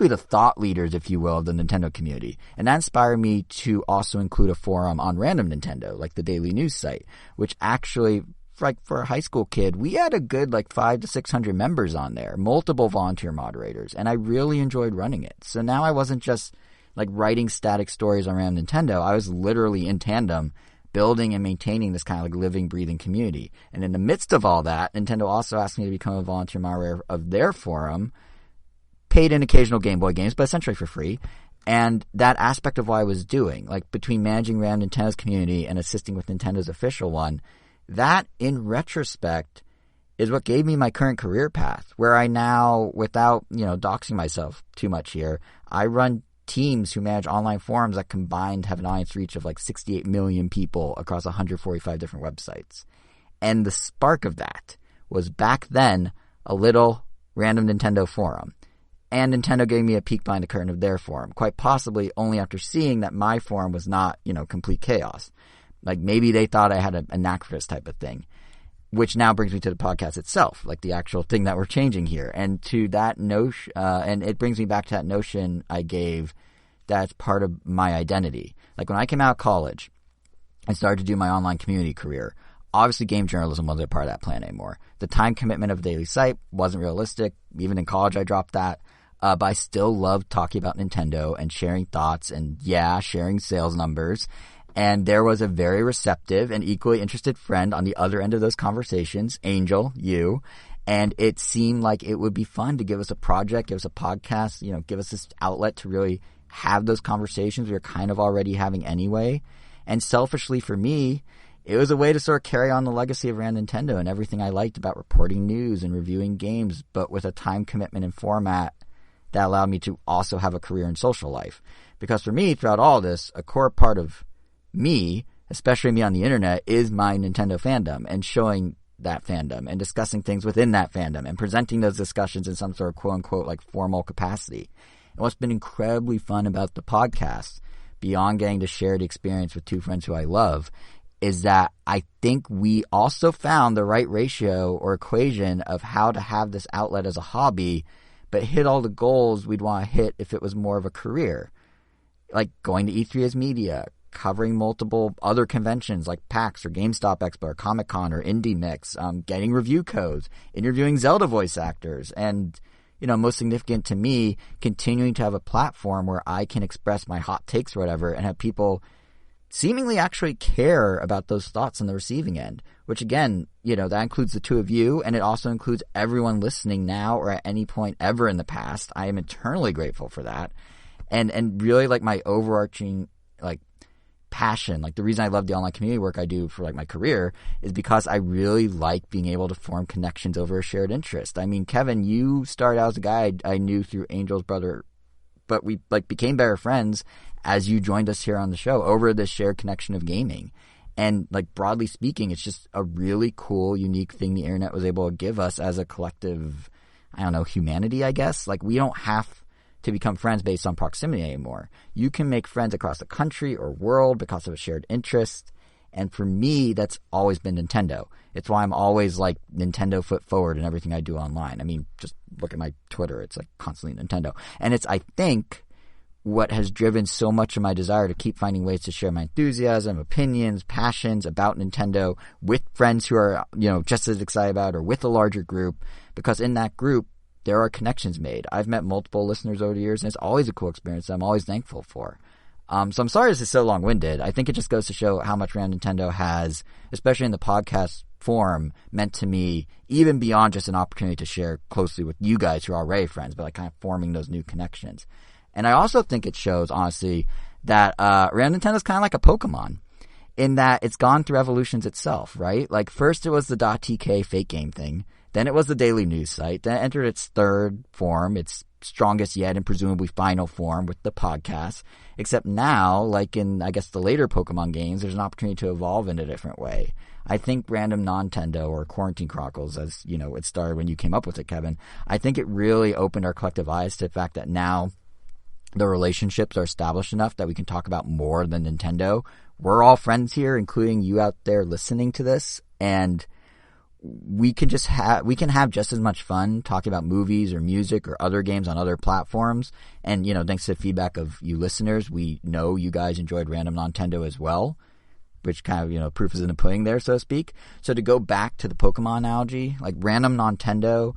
the thought leaders, if you will, of the Nintendo community. And that inspired me to also include a forum on Random Nintendo, like the daily news site, which actually, like for a high school kid, we had a good like 500 to 600 members on there, multiple volunteer moderators, and I really enjoyed running it. So now I wasn't just like writing static stories on Random Nintendo. I was literally in tandem building and maintaining this kind of like living, breathing community. And in the midst of all that, Nintendo also asked me to become a volunteer moderator of their forum, paid in occasional Game Boy games, but essentially for free. And that aspect of what I was doing, like between managing around Nintendo's community and assisting with Nintendo's official one, that, in retrospect, is what gave me my current career path, where I now, without, you know, doxing myself too much here, I run teams who manage online forums that combined have an audience reach of like 68 million people across 145 different websites. And the spark of that was back then a little Random Nintendo forum. And Nintendo gave me a peek behind the curtain of their forum, quite possibly only after seeing that my forum was not, you know, complete chaos. Like maybe they thought I had a knack for this type of thing, which now brings me to the podcast itself, like the actual thing that we're changing here. And to that notion, and it brings me back to that notion I gave that's part of my identity. Like when I came out of college and started to do my online community career, obviously game journalism wasn't a part of that plan anymore. The time commitment of a daily site wasn't realistic. Even in college, I dropped that. But I still loved talking about Nintendo and sharing thoughts and, sharing sales numbers. And there was a very receptive and equally interested friend on the other end of those conversations, Angel, you. And it seemed like it would be fun to give us a project, give us a podcast, you know, give us this outlet to really have those conversations we were kind of already having anyway. And selfishly for me, it was a way to sort of carry on the legacy of Rand Nintendo and everything I liked about reporting news and reviewing games, but with a time commitment and format that allowed me to also have a career in social life. Because for me, throughout all this, a core part of me, especially me on the internet, is my Nintendo fandom and showing that fandom and discussing things within that fandom and presenting those discussions in some sort of quote-unquote like formal capacity. And what's been incredibly fun about the podcast, beyond getting to share the experience with 2 friends who I love, is that I think we also found the right ratio or equation of how to have this outlet as a hobby, but hit all the goals we'd want to hit if it was more of a career. Like going to E3 as media, covering multiple other conventions like PAX or GameStop Expo or Comic-Con or Indie Mix, getting review codes, interviewing Zelda voice actors, and, you know, most significant to me, continuing to have a platform where I can express my hot takes or whatever and have people seemingly actually care about those thoughts on the receiving end, which again, you know, that includes the 2 of you, and it also includes everyone listening now or at any point ever in the past. I am eternally grateful for that. And really like my overarching like passion, like the reason I love the online community work I do for like my career is because I really like being able to form connections over a shared interest. I mean, Kevin, you started out as a guy I knew through Angel's brother, but we like became better friends as you joined us here on the show over this shared connection of gaming. And like broadly speaking, it's just a really cool, unique thing the internet was able to give us as a collective, I don't know, humanity, I guess. Like we don't have to become friends based on proximity anymore. You can make friends across the country or world because of a shared interest. And for me, that's always been Nintendo. It's why I'm always like Nintendo foot forward in everything I do online. I mean, just look at my Twitter. It's like constantly Nintendo. And it's, I think, what has driven so much of my desire to keep finding ways to share my enthusiasm, opinions, passions about Nintendo with friends who are, you know, just as excited about it or with a larger group. Because in that group, there are connections made. I've met multiple listeners over the years, and it's always a cool experience that I'm always thankful for. So I'm sorry this is so long-winded. I think it just goes to show how much Rand Nintendo has, especially in the podcast form meant to me, even beyond just an opportunity to share closely with you guys who are already friends, but like kind of forming those new connections. And I also think it shows, honestly, that Random Nintendo's kind of like a Pokemon in that it's gone through evolutions itself, right? Like first it was the .tk fake game thing, then it was the daily news site, then it entered its third form, its strongest yet and presumably final form with the podcast. Except now, like in, I guess, the later Pokemon games, there's an opportunity to evolve in a different way. I think Random Nintendo or Quarantine Chronicles, as you know, it started when you came up with it, Kevin. I think it really opened our collective eyes to the fact that now the relationships are established enough that we can talk about more than Nintendo. We're all friends here, including you out there listening to this, and we can have just as much fun talking about movies or music or other games on other platforms. And, you know, thanks to the feedback of you listeners, we know you guys enjoyed Random Nintendo as well, which kind of, you know, proof is in the pudding there, so to speak. So to go back to the Pokemon analogy, like Random Nintendo,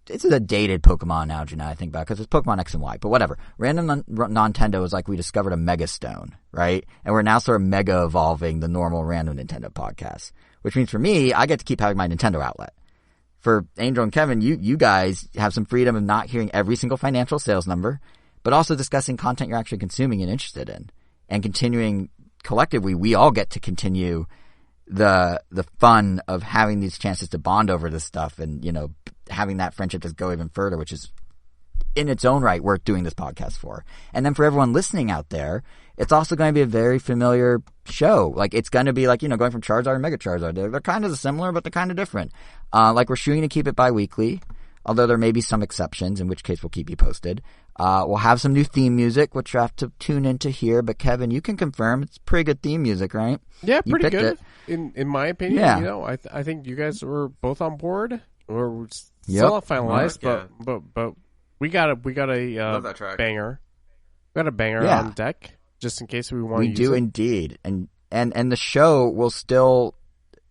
it's a dated Pokemon analogy now I think about because it's Pokemon X and Y, but whatever. Random Nintendo is like we discovered a Mega Stone, right? And we're now sort of mega evolving the normal Random Nintendo podcast. Which means for me, I get to keep having my Nintendo outlet. For Angel and Kevin, you guys have some freedom of not hearing every single financial sales number, but also discussing content you're actually consuming and interested in. And continuing collectively, we all get to continue the fun of having these chances to bond over this stuff and, you know, having that friendship just go even further, which is in its own right worth doing this podcast for. And then for everyone listening out there, it's also going to be a very familiar show. Like, it's going to be like, you know, going from Charizard to Mega Charizard. They're kind of similar, but they're kind of different. Like, we're shooting to keep it bi-weekly, although there may be some exceptions, in which case we'll keep you posted. We'll have some new theme music, which you have to tune into here. But, Kevin, you can confirm it's pretty good theme music, right? Yeah, pretty good. It. In my opinion, yeah. You know, I think you guys were both on board. We're still Yep. not finalized, Yeah. but we got a Love that track. banger. We got a banger Yeah. on deck, just in case we want to We use do it. indeed. And the show will still,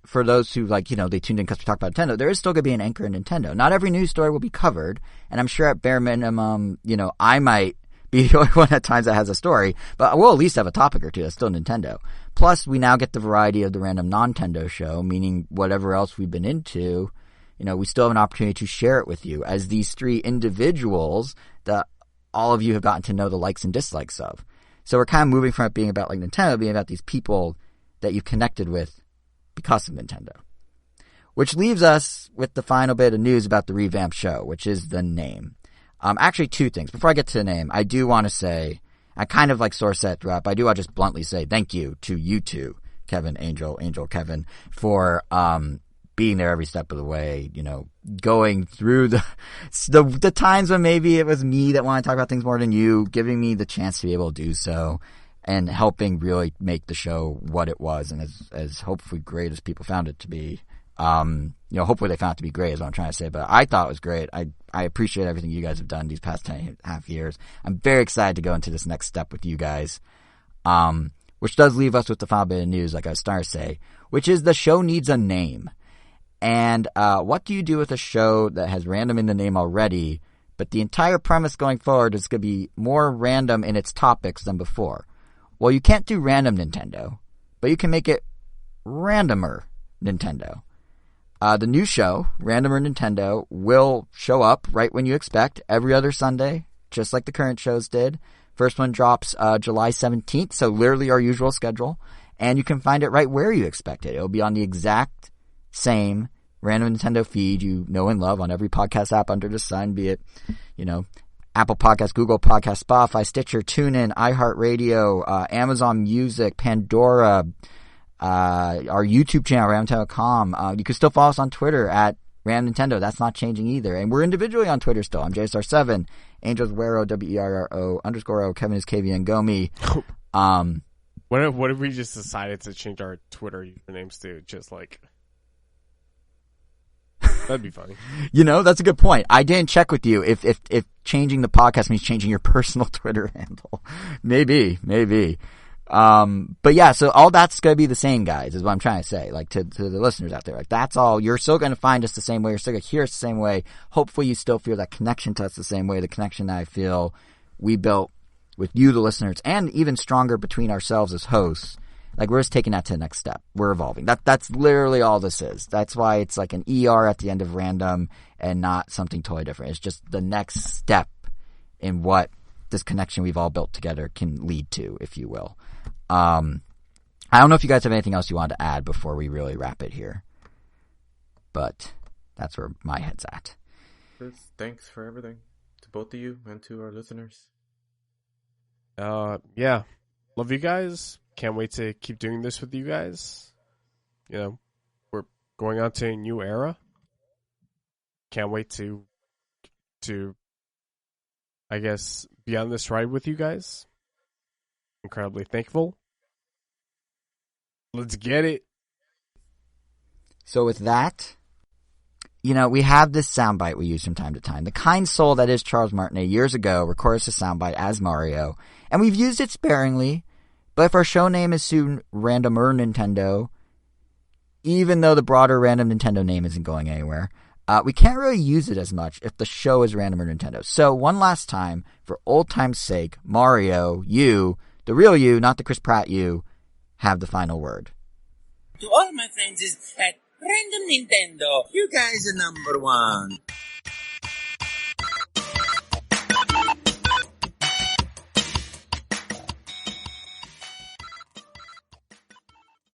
for those who, like, you know, they tuned in because we talked about Nintendo, there is still going to be an anchor in Nintendo. Not every news story will be covered, and I'm sure at bare minimum, you know, I might be the only one at times that has a story, but we'll at least have a topic or two that's still Nintendo. Plus, we now get the variety of the Random Nintendo show, meaning whatever else we've been into, you know, we still have an opportunity to share it with you as these three individuals that all of you have gotten to know the likes and dislikes of. So we're kind of moving from it being about like Nintendo, being about these people that you've connected with because of Nintendo. Which leaves us with the final bit of news about the revamped show, which is the name. Actually, two things. Before I get to the name, I do want to say, I kind of like sore set throughout, but I do want to just bluntly say thank you to you two, Kevin, Angel, Kevin, for being there every step of the way, you know, going through the times when maybe it was me that wanted to talk about things more than you, giving me the chance to be able to do so, and helping really make the show what it was and as hopefully great as people found it to be. You know, hopefully they found it to be great is what I'm trying to say, but I thought it was great. I appreciate everything you guys have done these past 10.5 years. I'm very excited to go into this next step with you guys. Which does leave us with the final bit of news, like I was starting to say, which is the show needs a name. And what do you do with a show that has random in the name already, but the entire premise going forward is going to be more random in its topics than before? Well, you can't do Random Nintendo, but you can make it Randomer Nintendo. The new show, Randomer Nintendo, will show up right when you expect, every other Sunday, just like the current shows did. First one drops July 17th, so literally our usual schedule. And you can find it right where you expect it. It'll be on the exact same Random Nintendo feed you know and love on every podcast app under the sun, be it, you know, Apple Podcasts, Google Podcasts, Spotify, Stitcher, TuneIn, iHeartRadio, Amazon Music, Pandora, our YouTube channel, RandomNintendo.com. You can still follow us on Twitter at Random Nintendo. That's not changing either. And we're individually on Twitter still. I'm JSR7, Angel's Wero, WERRO_O, Kevin is KVN Gomi. What if we just decided to change our Twitter usernames to just like... That'd be funny. You know, that's a good point. I didn't check with you if changing the podcast means changing your personal Twitter handle. Maybe. But yeah, so all that's going to be the same, guys, is what I'm trying to say, like to the listeners out there. Like, that's all. You're still going to find us the same way. You're still going to hear us the same way. Hopefully you still feel that connection to us the same way, the connection that I feel we built with you, the listeners, and even stronger between ourselves as hosts Like, we're just taking that to the next step. We're evolving. That's literally all this is. That's why it's like an ER at the end of random and not something totally different. It's just the next step in what this connection we've all built together can lead to, if you will. I don't know if you guys have anything else you want to add before we really wrap it here. But that's where my head's at. Thanks for everything to both of you and to our listeners. Yeah. Love you guys. Can't wait to keep doing this with you guys. You know, we're going on to a new era. Can't wait to I guess be on this ride with you guys. Incredibly thankful. Let's get it. So with that, you know, we have this soundbite we use from time to time. The kind soul that is Charles Martinet years ago recorded a soundbite as Mario, and we've used it sparingly, but if our show name is soon Randomer Nintendo, even though the broader Random Nintendo name isn't going anywhere, we can't really use it as much if the show is Randomer Nintendo. So one last time, for old time's sake, Mario, you, the real you, not the Chris Pratt you, have the final word. To all my friends at Random Nintendo, you guys are number one.